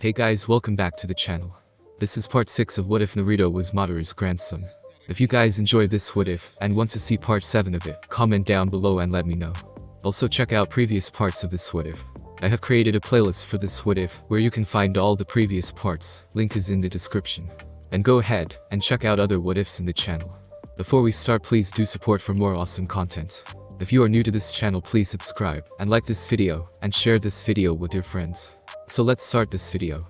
Hey guys, welcome back to the channel. This is part 6 of What If Naruto Was Madara's grandson. If you guys enjoy this what if and want to see part 7 of it, comment down below and let me know. Also check out previous parts of this what if. I have created a playlist for this what if where you can find all the previous parts, link is in the description. And go ahead and check out other what ifs in the channel. Before we start, please do support for more awesome content. If you are new to this channel, please subscribe and like this video and share this video with your friends. So let's start this video.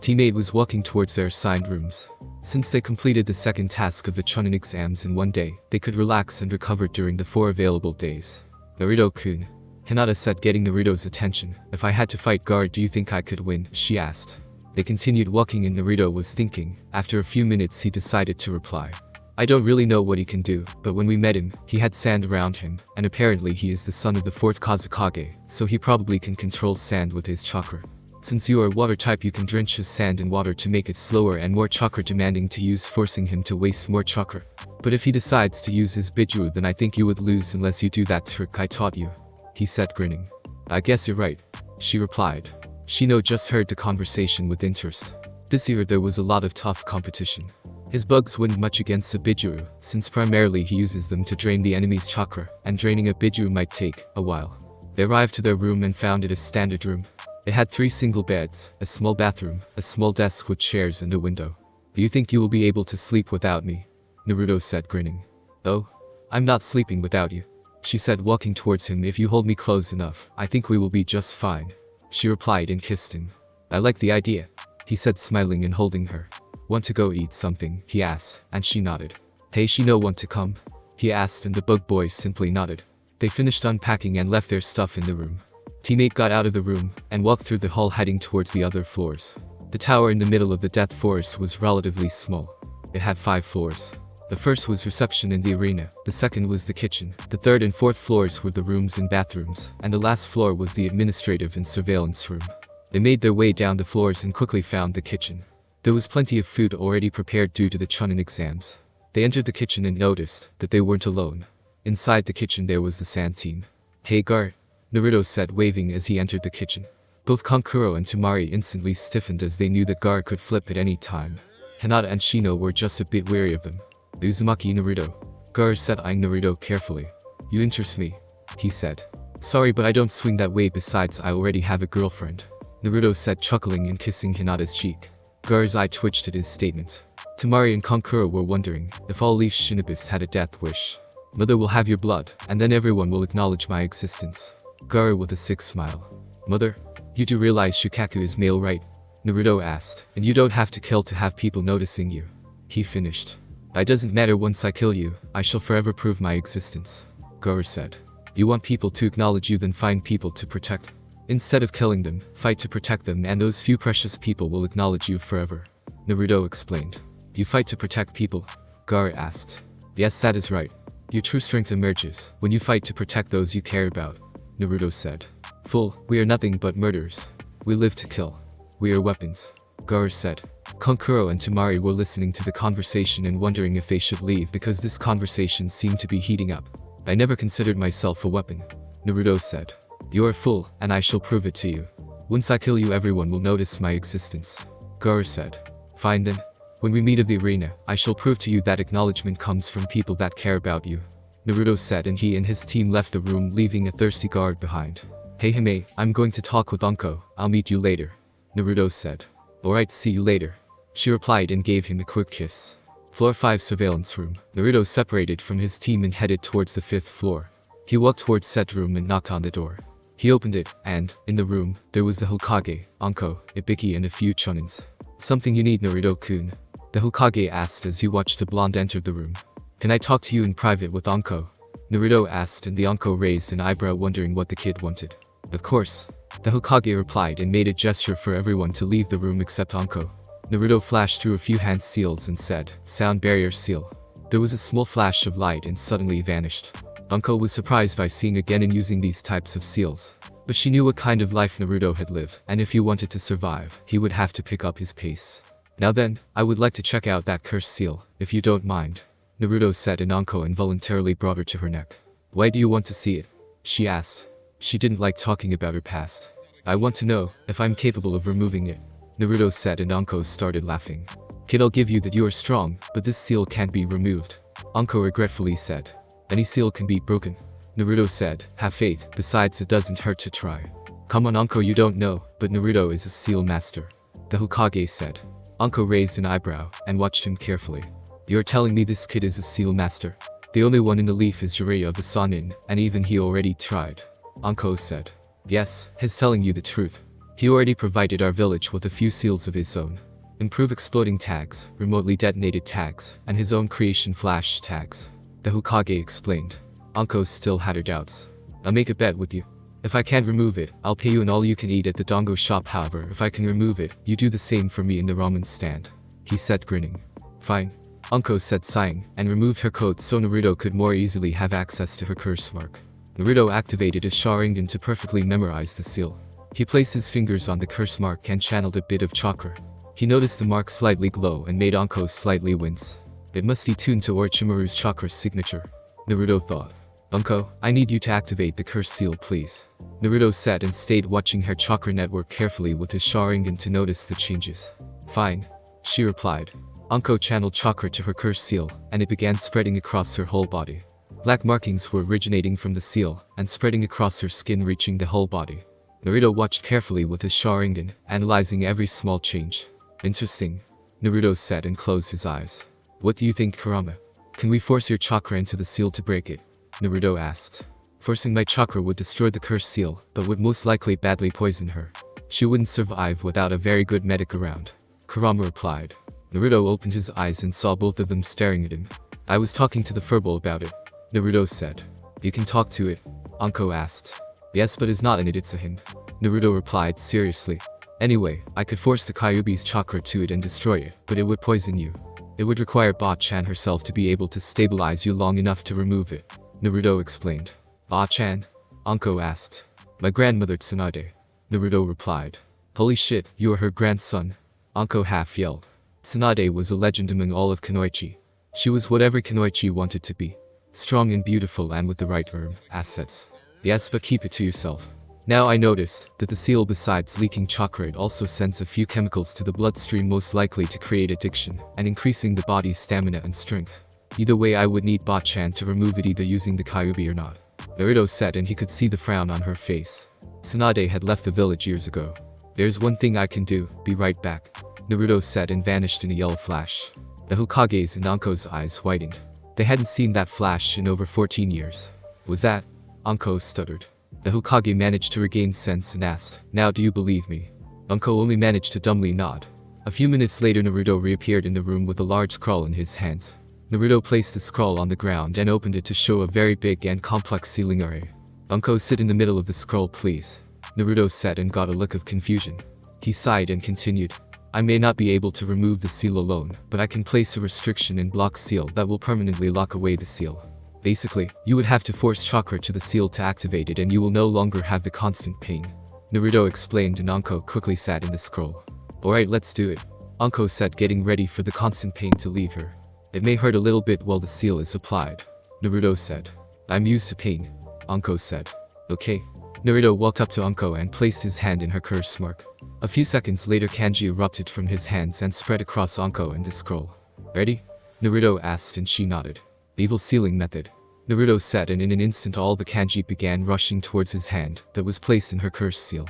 Team 8 was walking towards their assigned rooms. Since they completed the second task of the Chunin exams in one day, they could relax and recover during the 4 available days. Naruto-kun, Hinata said, getting Naruto's attention. If I had to fight Gaara, do you think I could win? She asked. They continued walking and Naruto was thinking. After a few minutes he decided to reply. I don't really know what he can do, but when we met him, he had sand around him, and apparently he is the son of the 4th Hokage, so he probably can control sand with his chakra. Since you are water type, you can drench his sand in water to make it slower and more chakra demanding to use, forcing him to waste more chakra. But if he decides to use his Bijuu, then I think you would lose unless you do that trick I taught you, he said, grinning. I guess you're right, she replied. Shino just heard the conversation with interest. This year there was a lot of tough competition. His bugs wouldn't much against a Bijuu, since primarily he uses them to drain the enemy's chakra, and draining a Bijuu might take a while. They arrived to their room and found it a standard room. It had 3 single beds, a small bathroom, a small desk with chairs and a window. Do you think you will be able to sleep without me? Naruto said, grinning. Oh? I'm not sleeping without you, she said, walking towards him. If you hold me close enough, I think we will be just fine, she replied and kissed him. I like the idea, he said, smiling and holding her. Want to go eat something? He asked, and she nodded. Hey Shino, want to come? He asked, and the bug boy simply nodded. They finished unpacking and left their stuff in the room. Team 8 got out of the room and walked through the hall, heading towards the other floors. The tower in the middle of the Death Forest was relatively small. It had 5 floors. The first was reception in the arena, the second was the kitchen, the third and fourth floors were the rooms and bathrooms, and the last floor was the administrative and surveillance room. They made their way down the floors and quickly found the kitchen. There was plenty of food already prepared due to the Chunin exams. They entered the kitchen and noticed that they weren't alone. Inside the kitchen there was the sand team. Hey Gaara, Naruto said, waving as he entered the kitchen. Both Kankuro and Temari instantly stiffened as they knew that Gaara could flip at any time. Hinata and Shino were just a bit wary of them. Uzumaki Naruto, Gaara said, eyeing Naruto carefully. You interest me, he said. Sorry, but I don't swing that way, besides I already have a girlfriend, Naruto said, chuckling and kissing Hinata's cheek. Gaara's eye twitched at his statement. Temari and Kankuro were wondering if all Leaf Shinobis had a death wish. Mother will have your blood, and then everyone will acknowledge my existence. Gaara with a sick smile. Mother, you do realize Shukaku is male, right? Naruto asked, and you don't have to kill to have people noticing you. He finished. It doesn't matter, once I kill you, I shall forever prove my existence, Gaara said. You want people to acknowledge you, then find people to protect. Instead of killing them, fight to protect them, and those few precious people will acknowledge you forever, Naruto explained. You fight to protect people? Gaara asked. Yes, that is right. Your true strength emerges when you fight to protect those you care about, Naruto said. Fool, we are nothing but murderers. We live to kill. We are weapons, Gaara said. Kankuro and Temari were listening to the conversation and wondering if they should leave because this conversation seemed to be heating up. I never considered myself a weapon, Naruto said. You are a fool, and I shall prove it to you. Once I kill you, everyone will notice my existence, Gaara said. Fine then. When we meet at the arena, I shall prove to you that acknowledgement comes from people that care about you, Naruto said, and he and his team left the room, leaving a thirsty guard behind. Hey Hime, I'm going to talk with Anko, I'll meet you later, Naruto said. Alright, see you later, she replied and gave him a quick kiss. Floor 5 surveillance room. Naruto separated from his team and headed towards the 5th floor. He walked towards said room and knocked on the door. He opened it, and, in the room, there was the Hokage, Anko, Ibiki and a few Chunins. Something you need, Naruto-kun? The Hokage asked as he watched the blonde enter the room. Can I talk to you in private with Anko? Naruto asked, and the Anko raised an eyebrow, wondering what the kid wanted. Of course, the Hokage replied and made a gesture for everyone to leave the room except Anko. Naruto flashed through a few hand seals and said, Sound barrier seal. There was a small flash of light and suddenly vanished. Anko was surprised by seeing a genin using these types of seals. But she knew what kind of life Naruto had lived, and if he wanted to survive, he would have to pick up his pace. Now then, I would like to check out that cursed seal, if you don't mind, Naruto said, and Anko involuntarily brought her to her neck. Why do you want to see it? She asked. She didn't like talking about her past. I want to know if I'm capable of removing it, Naruto said, and Anko started laughing. Kid, I'll give you that you are strong, but this seal can't be removed. Anko regretfully said. Any seal can be broken. Naruto said, have faith, besides it doesn't hurt to try. Come on Anko, you don't know, but Naruto is a seal master. The Hokage said. Anko raised an eyebrow, and watched him carefully. You're telling me this kid is a seal master? The only one in the leaf is Jiraiya of the Sannin, and even he already tried. Anko said. Yes, he's telling you the truth. He already provided our village with a few seals of his own. Improve exploding tags, remotely detonated tags, and his own creation flash tags. The Hokage explained. Anko still had her doubts. I'll make a bet with you. If I can't remove it, I'll pay you an all-you-can-eat at the Dango shop. However, if I can remove it, you do the same for me in the ramen stand. He said, grinning. Fine. Anko said, sighing, and removed her coat so Naruto could more easily have access to her curse mark. Naruto activated his Sharingan to perfectly memorize the seal. He placed his fingers on the curse mark and channeled a bit of chakra. He noticed the mark slightly glow and made Anko slightly wince. It must be tuned to Orochimaru's chakra signature. Naruto thought. Anko, I need you to activate the curse seal, please. Naruto sat and stayed watching her chakra network carefully with his Sharingan to notice the changes. Fine. She replied. Anko channeled chakra to her curse seal, and it began spreading across her whole body. Black markings were originating from the seal, and spreading across her skin, reaching the whole body. Naruto watched carefully with his Sharingan, analyzing every small change. Interesting. Naruto said and closed his eyes. What do you think, Kurama? Can we force your chakra into the seal to break it? Naruto asked. Forcing my chakra would destroy the curse seal, but would most likely badly poison her. She wouldn't survive without a very good medic around. Kurama replied. Naruto opened his eyes and saw both of them staring at him. I was talking to the furball about it. Naruto said. You can talk to it? Anko asked. Yes, but it's not in it, it's a him. Naruto replied seriously. Anyway, I could force the Kyuubi's chakra to it and destroy it, but it would poison you. It would require Ba-chan herself to be able to stabilize you long enough to remove it. Naruto explained. Ba-chan? Anko asked. My grandmother Tsunade. Naruto replied. Holy shit, you are her grandson. Anko half yelled. Tsunade was a legend among all of Kunoichi. She was whatever Kunoichi wanted to be. Strong and beautiful and with the right assets. Yes, but keep it to yourself. Now I noticed that the seal, besides leaking chakra, it also sends a few chemicals to the bloodstream, most likely to create addiction, and increasing the body's stamina and strength. Either way, I would need Ba-chan to remove it, either using the Kyuubi or not. Naruto said, and he could see the frown on her face. Tsunade had left the village years ago. There's one thing I can do, be right back. Naruto said and vanished in a yellow flash. The Hokage's and Anko's eyes widened. They hadn't seen that flash in over 14 years. Was that? Anko stuttered. The Hokage managed to regain sense and asked, now do you believe me? Anko only managed to dumbly nod. A few minutes later, Naruto reappeared in the room with a large scroll in his hands. Naruto placed the scroll on the ground and opened it to show a very big and complex sealing array. Anko, sit in the middle of the scroll, please. Naruto said and got a look of confusion. He sighed and continued. I may not be able to remove the seal alone, but I can place a restriction and block seal that will permanently lock away the seal. Basically, you would have to force chakra to the seal to activate it, and you will no longer have the constant pain. Naruto explained, and Anko quickly sat in the scroll. Alright, let's do it. Anko said, getting ready for the constant pain to leave her. It may hurt a little bit while the seal is applied. Naruto said. I'm used to pain. Anko said. Okay. Naruto walked up to Anko and placed his hand in her curse mark. A few seconds later, kanji erupted from his hands and spread across Anko and the scroll. Ready? Naruto asked, and she nodded. Evil sealing method. Naruto said, and in an instant all the kanji began rushing towards his hand that was placed in her curse seal.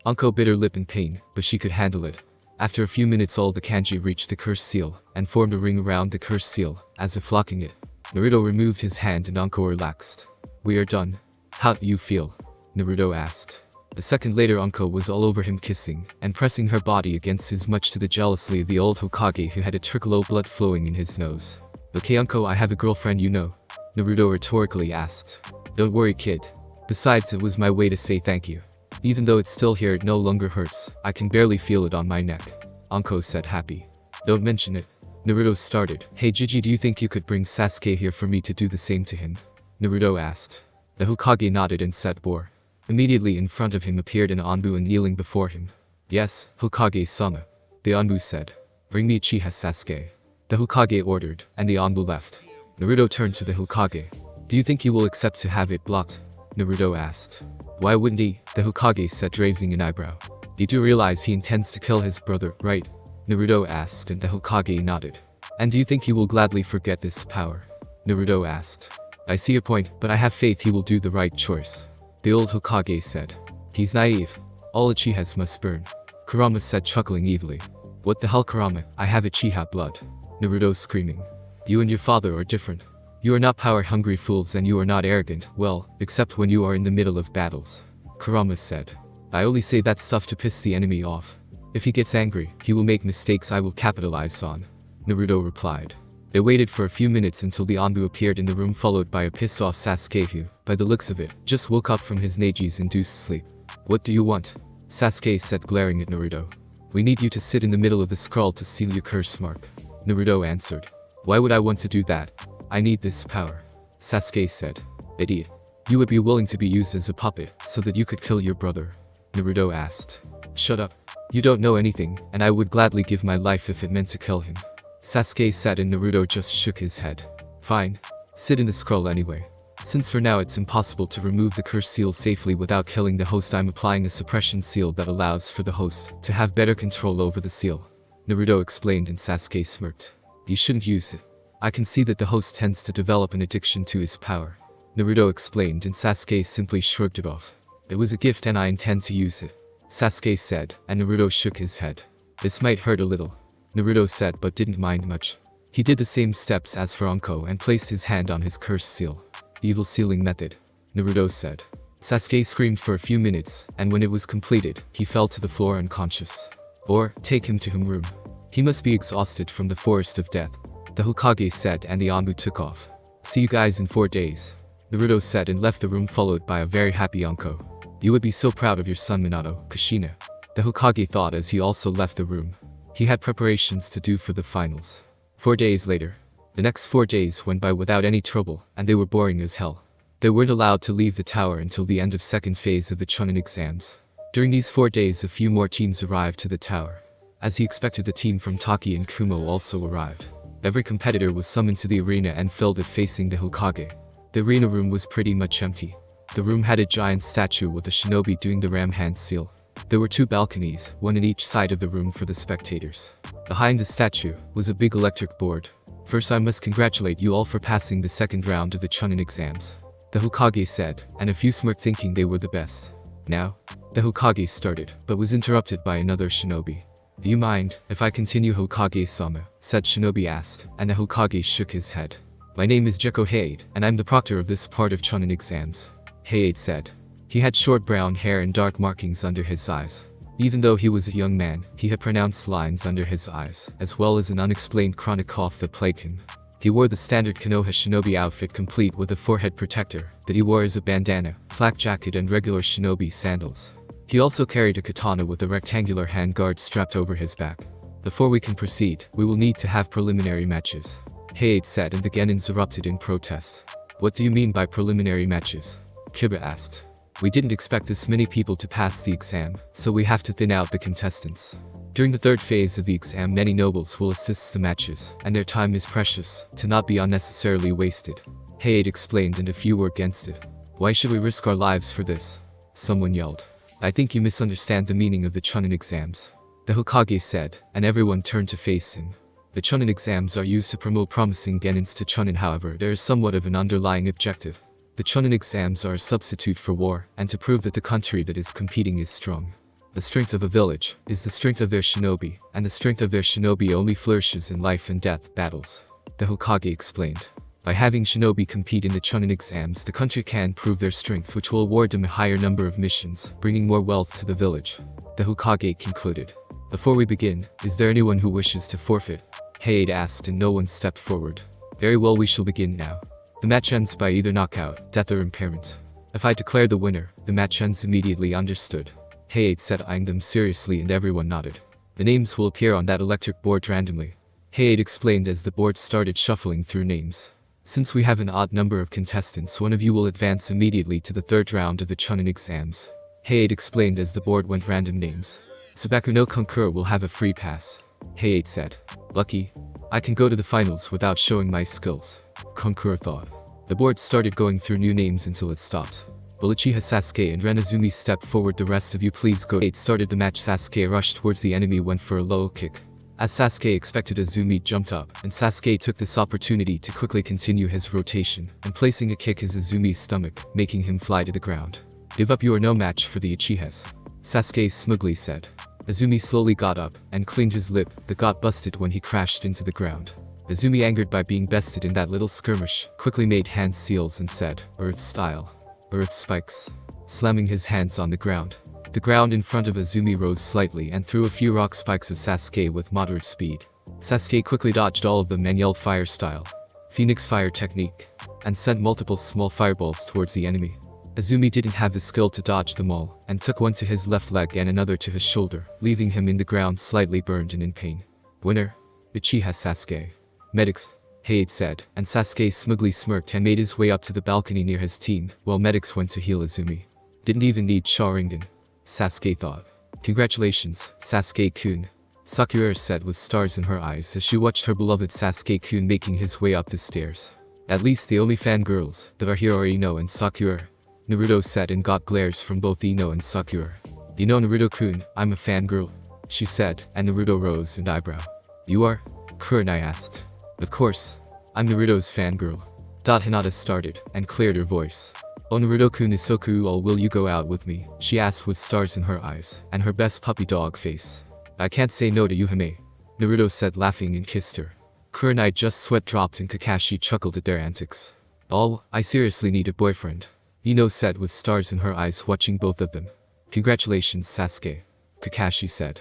Anko bit her lip in pain, but she could handle it. After a few minutes, all the kanji reached the curse seal and formed a ring around the curse seal, as if locking it. Naruto removed his hand and Anko relaxed. We are done. How do you feel? Naruto asked. A second later, Anko was all over him, kissing and pressing her body against his, much to the jealousy of the old Hokage, who had a trickle of blood flowing in his nose. Okay Anko, I have a girlfriend, you know. Naruto rhetorically asked. Don't worry, kid. Besides, it was my way to say thank you. Even though it's still here, it no longer hurts. I can barely feel it on my neck. Anko said, happy. Don't mention it. Naruto started. Hey Jiji, do you think you could bring Sasuke here for me to do the same to him? Naruto asked. The Hokage nodded and said, bore. Immediately in front of him appeared an Anbu and kneeling before him. Yes, Hokage-sama. The Anbu said. Bring me Uchiha Sasuke. The Hokage ordered, and the Anbu left. Naruto turned to the Hokage. Do you think he will accept to have it blocked? Naruto asked. Why wouldn't he? The Hokage said, raising an eyebrow. You do realize he intends to kill his brother, right? Naruto asked, and the Hokage nodded. And do you think he will gladly forget this power? Naruto asked. I see your point, but I have faith he will do the right choice. The old Hokage said. He's naive. All Uchihas must burn. Kurama said, chuckling evilly. What the hell, Kurama? I have Uchiha blood. Naruto screaming. You and your father are different. You are not power-hungry fools and you are not arrogant, well, except when you are in the middle of battles. Kurama said. I only say that stuff to piss the enemy off. If he gets angry, he will make mistakes I will capitalize on. Naruto replied. They waited for a few minutes until the Anbu appeared in the room, followed by a pissed-off Sasuke who, by the looks of it, just woke up from his Neji's induced sleep. What do you want? Sasuke said, glaring at Naruto. We need you to sit in the middle of the scroll to seal your curse mark. Naruto answered. Why would I want to do that? I need this power. Sasuke said. Idiot. You would be willing to be used as a puppet, so that you could kill your brother. Naruto asked. Shut up. You don't know anything, and I would gladly give my life if it meant to kill him. Sasuke said, and Naruto just shook his head. Fine. Sit in the scroll anyway. Since for now it's impossible to remove the curse seal safely without killing the host, I'm applying a suppression seal that allows for the host to have better control over the seal. Naruto explained, and Sasuke smirked. You shouldn't use it. I can see that the host tends to develop an addiction to his power. Naruto explained, and Sasuke simply shrugged it off. It was a gift and I intend to use it. Sasuke said, and Naruto shook his head. This might hurt a little. Naruto said, but didn't mind much. He did the same steps as for Anko and placed his hand on his curse seal. Evil sealing method. Naruto said. Sasuke screamed for a few minutes, and when it was completed, he fell to the floor unconscious. Or, take him to his room. He must be exhausted from the forest of death. The Hokage said, and the Anbu took off. See you guys in 4 days. Naruto said and left the room, followed by a very happy Anko. You would be so proud of your son Minato, Kushina. The Hokage thought as he also left the room. He had preparations to do for the finals. 4 days later. The next 4 days went by without any trouble, and they were boring as hell. They weren't allowed to leave the tower until the end of second phase of the Chunin exams. During these 4 days a few more teams arrived to the tower. As he expected, the team from Taki and Kumo also arrived. Every competitor was summoned to the arena and filled it facing the Hokage. The arena room was pretty much empty. The room had a giant statue with a shinobi doing the ram hand seal. There were 2 balconies, one in each side of the room for the spectators. Behind the statue was a big electric board. First, I must congratulate you all for passing the second round of the Chunin exams. The Hokage said, and a few smirked, thinking they were the best. Now, the Hokage started, but was interrupted by another shinobi. Do you mind if I continue, Hokage-sama? Said shinobi asked, and the Hokage shook his head. My name is Gekko Haide, and I'm the proctor of this part of Chunin exams. Haide said. He had short brown hair and dark markings under his eyes. Even though he was a young man, he had pronounced lines under his eyes, as well as an unexplained chronic cough that plagued him. He wore the standard Konoha shinobi outfit, complete with a forehead protector that he wore as a bandana, flak jacket and regular shinobi sandals. He also carried a katana with a rectangular handguard strapped over his back. Before we can proceed, we will need to have preliminary matches. Haide said, and the Genins erupted in protest. What do you mean by preliminary matches? Kiba asked. We didn't expect this many people to pass the exam, so we have to thin out the contestants. During the third phase of the exam, many nobles will assist the matches, and their time is precious, to not be unnecessarily wasted. Haide explained, and a few were against it. Why should we risk our lives for this? Someone yelled. I think you misunderstand the meaning of the Chunin exams. The Hokage said, and everyone turned to face him. The Chunin exams are used to promote promising Genins to Chunin, however, there is somewhat of an underlying objective. The Chunin exams are a substitute for war, and to prove that the country that is competing is strong. The strength of a village is the strength of their shinobi, and the strength of their shinobi only flourishes in life and death battles. The Hokage explained. By having shinobi compete in the Chunin exams, the country can prove their strength, which will award them a higher number of missions, bringing more wealth to the village. The Hokage concluded. Before we begin, is there anyone who wishes to forfeit? Haide asked, and no one stepped forward. Very well, we shall begin now. The match ends by either knockout, death or impairment. If I declare the winner, the match ends immediately. Understood. Haide said, eyeing them seriously, and everyone nodded. The names will appear on that electric board randomly. Haide explained as the board started shuffling through names. Since we have an odd number of contestants, one of you will advance immediately to the third round of the Chunin exams. Haide explained as the board went random names. Subaku no Konkuro will have a free pass. Haide said. Lucky. I can go to the finals without showing my skills. Konkuro thought. The board started going through new names until it stopped. Will Uchiha Sasuke and Renazumi step forward? The rest of you please go. It started the match. Sasuke rushed towards the enemy, went for a low kick. As Sasuke expected, Azumi jumped up, and Sasuke took this opportunity to quickly continue his rotation, and placing a kick in Azumi's stomach, making him fly to the ground. Give up, you are no match for the Uchihas, Sasuke smugly said. Azumi slowly got up, and cleaned his lip that got busted when he crashed into the ground. Azumi, angered by being bested in that little skirmish, quickly made hand seals and said, Earth style. Earth spikes. Slamming his hands on the ground. The ground in front of Azumi rose slightly and threw a few rock spikes at Sasuke with moderate speed. Sasuke quickly dodged all of them and yelled fire style, Phoenix fire technique, and sent multiple small fireballs towards the enemy. Azumi didn't have the skill to dodge them all, and took one to his left leg and another to his shoulder, leaving him in the ground slightly burned and in pain. Winner, Uchiha Sasuke. Medics, Hayate said, and Sasuke smugly smirked and made his way up to the balcony near his team, while medics went to heal Azumi. Didn't even need Sharingan, Sasuke thought. Congratulations, Sasuke-kun, Sakura said with stars in her eyes as she watched her beloved Sasuke-kun making his way up the stairs. At least the only fangirls that are here are Ino and Sakura, Naruto said, and got glares from both Ino and Sakura. You know, Naruto-kun, I'm a fangirl, she said, and Naruto rose an eyebrow. You are? Kurenai asked. Of course, I'm Naruto's fangirl. Hinata started, and cleared her voice. Oh, Naruto-kun Isoku, or will you go out with me? She asked with stars in her eyes, and her best puppy dog face. I can't say no to you, Hime, Naruto said, laughing, and kissed her. Kurenai just sweat dropped and Kakashi chuckled at their antics. Oh, I seriously need a boyfriend, Ino said with stars in her eyes, watching both of them. Congratulations, Sasuke, Kakashi said.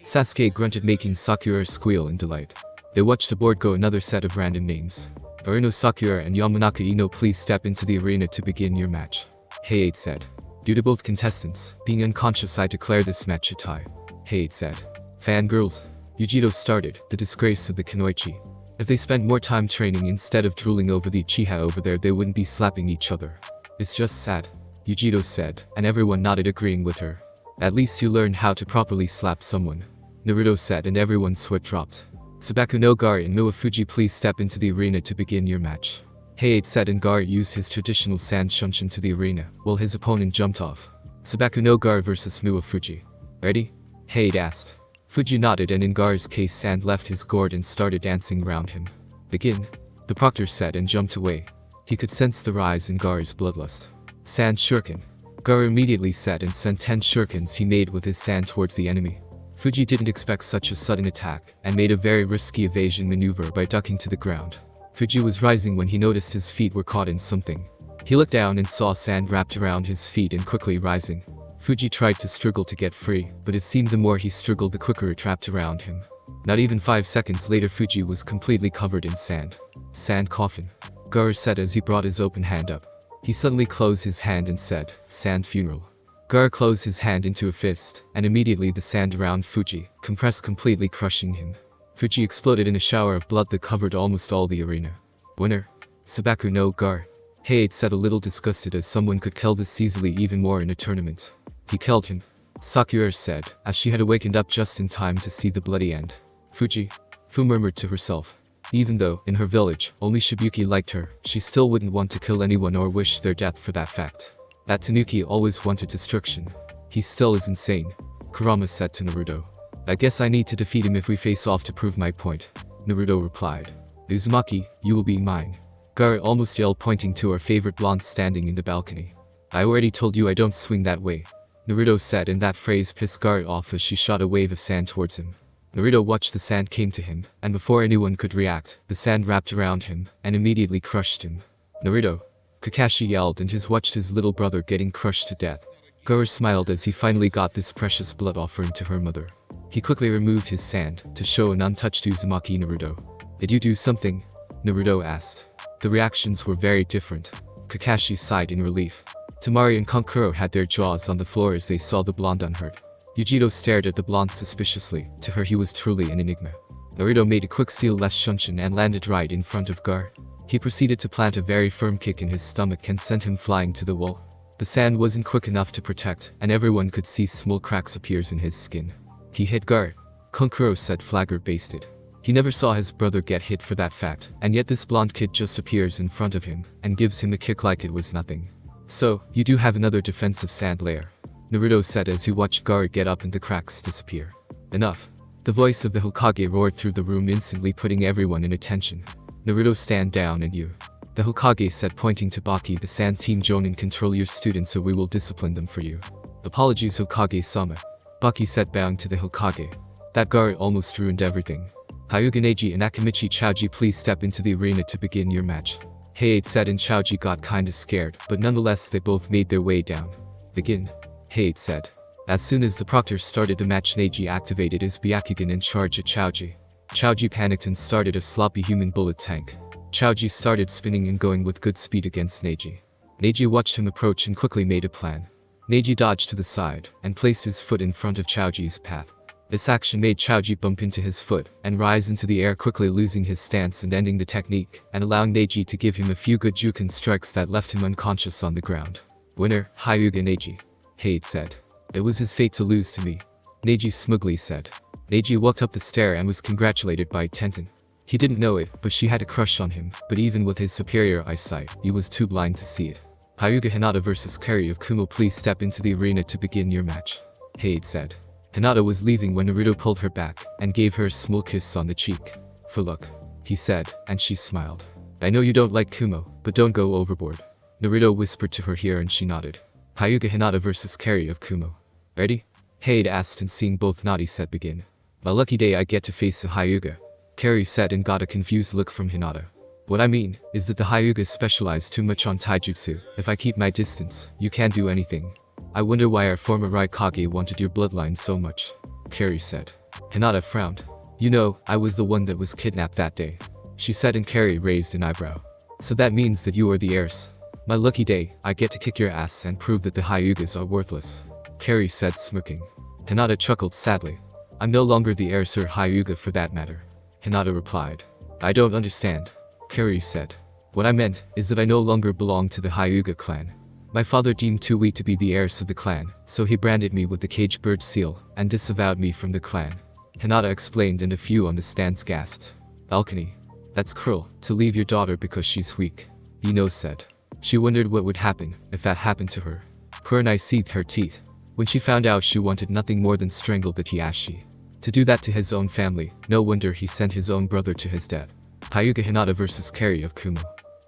Sasuke grunted, making Sakura squeal in delight. They watched the board go. Another set of random names. Urino Sakura and Yamanaka Ino, please step into the arena to begin your match, Hayate said. Due to both contestants being unconscious, I declare this match a tie, Hayate said. Fangirls, Yugito started, the disgrace of the Kunoichi. If they spent more time training instead of drooling over the Uchiha over there, they wouldn't be slapping each other. It's just sad, Yugito said, and everyone nodded, agreeing with her. At least you learned how to properly slap someone, Naruto said, and everyone's sweat dropped. Sabaku no Gaara and Muafuji, please step into the arena to begin your match, Hayate said, and Gaara used his traditional sand shunshin to the arena, while his opponent jumped off. Sabaku no Gaara vs Muafuji. Ready? Hayate asked. Fuji nodded, and in Gaara's case, Sand left his gourd and started dancing around him. Begin, the proctor said, and jumped away. He could sense the rise in Gaara's bloodlust. Sand shuriken, Gaara immediately said, and sent 10 shurikens he made with his sand towards the enemy. Fuji didn't expect such a sudden attack, and made a very risky evasion maneuver by ducking to the ground. Fuji was rising when he noticed his feet were caught in something. He looked down and saw sand wrapped around his feet and quickly rising. Fuji tried to struggle to get free, but it seemed the more he struggled, the quicker it wrapped around him. Not even 5 seconds later, Fuji was completely covered in sand. Sand coffin, Gaara said as he brought his open hand up. He suddenly closed his hand and said, Sand funeral. Gaara closed his hand into a fist, and immediately the sand around Fuji compressed, completely crushing him. Fuji exploded in a shower of blood that covered almost all the arena. Winner, Sabaku no Gaara, Hayate said, a little disgusted as someone could kill this easily, even more in a tournament. He killed him, Sakura said, as she had awakened up just in time to see the bloody end. Fuji, Fu murmured to herself. Even though, in her village, only Shibuki liked her, she still wouldn't want to kill anyone or wish their death for that fact. That Tanuki always wanted destruction. He still is insane, Kurama said to Naruto. I guess I need to defeat him if we face off to prove my point, Naruto replied. Uzumaki, you will be mine, Gaara almost yelled, pointing to her favorite blonde standing in the balcony. I already told you I don't swing that way, Naruto said, and that phrase pissed Gaara off as she shot a wave of sand towards him. Naruto watched the sand came to him, and before anyone could react, the sand wrapped around him, and immediately crushed him. Naruto, Kakashi yelled, and watched his little brother getting crushed to death. Gaara smiled as he finally got this precious blood offering to her mother. He quickly removed his sand, to show an untouched Uzumaki. Naruto. Did you do something? Naruto asked. The reactions were very different. Kakashi sighed in relief. Temari and Kankuro had their jaws on the floor as they saw the blonde unhurt. Yugito stared at the blonde suspiciously. To her he was truly an enigma. Naruto made a quick seal less shunshin and landed right in front of Gaara. He proceeded to plant a very firm kick in his stomach and sent him flying to the wall. The sand wasn't quick enough to protect, and everyone could see small cracks appears in his skin. He hit Gaara, Kankuro said, flabbergasted. He never saw his brother get hit for that fact, and yet this blonde kid just appears in front of him, and gives him a kick like it was nothing. So, you do have another defensive sand layer, Naruto said as he watched Gaara get up and the cracks disappear. Enough. The voice of the Hokage roared through the room, instantly putting everyone in attention. Naruto, stand down, and you. The Hokage said, pointing to Baki, the sand team Jonin, control your students or we will discipline them for you. Apologies, Hokage-sama. Baki said, bowing to the Hokage. That Gaara almost ruined everything. Hyuga, Neji and Akimichi, Choji, please step into the arena to begin your match. Hayate said, and Choji got kinda scared, but nonetheless they both made their way down. Begin. Hayate said. As soon as the proctor started the match, Neji activated his Byakugan and charged at Choji. Choji panicked and started a sloppy human bullet tank. Choji started spinning and going with good speed against Neji. Neji watched him approach and quickly made a plan. Neji dodged to the side and placed his foot in front of Choji's path. This action made Choji bump into his foot and rise into the air, quickly losing his stance and ending the technique, and allowing Neji to give him a few good Juken strikes that left him unconscious on the ground. Winner, Hyuga Neji. Hayate said. It was his fate to lose to me, Neji smugly said. Neji walked up the stair and was congratulated by Tenten. He didn't know it, but she had a crush on him, but even with his superior eyesight, he was too blind to see it. Hyuga, Hinata vs Carry of Kumo, please step into the arena to begin your match, Hayate said. Hinata was leaving when Naruto pulled her back and gave her a small kiss on the cheek. For luck, he said, and she smiled. I know you don't like Kumo, but don't go overboard, Naruto whispered to her ear and she nodded. Hyuga, Hinata vs Carry of Kumo. Ready? Hayate asked, and seeing both nod, he said, begin. My lucky day, I get to face a Hyuga, Carry said, and got a confused look from Hinata. What I mean is that the Hyugas specialize too much on taijutsu. If I keep my distance, you can't do anything. I wonder why our former Raikage wanted your bloodline so much, Carry said. Hinata frowned. You know, I was the one that was kidnapped that day, she said, and Carry raised an eyebrow. So that means that you are the heiress. My lucky day, I get to kick your ass and prove that the Hyugas are worthless, Carry said, smirking. Hinata chuckled sadly. I'm no longer the heiress or Hyuga for that matter, Hinata replied. I don't understand, Carry said. What I meant is that I no longer belong to the Hyuga clan. My father deemed too weak to be the heiress of the clan, so he branded me with the cage bird seal and disavowed me from the clan, Hinata explained, and a few on the stands gasped. Balcony. That's cruel, to leave your daughter because she's weak, Ino said. She wondered what would happen if that happened to her. Kurenai seethed her teeth. When she found out, she wanted nothing more than strangle the Hiashi. To do that to his own family, no wonder he sent his own brother to his death. Hyuga, Hinata vs Carry of Kumo.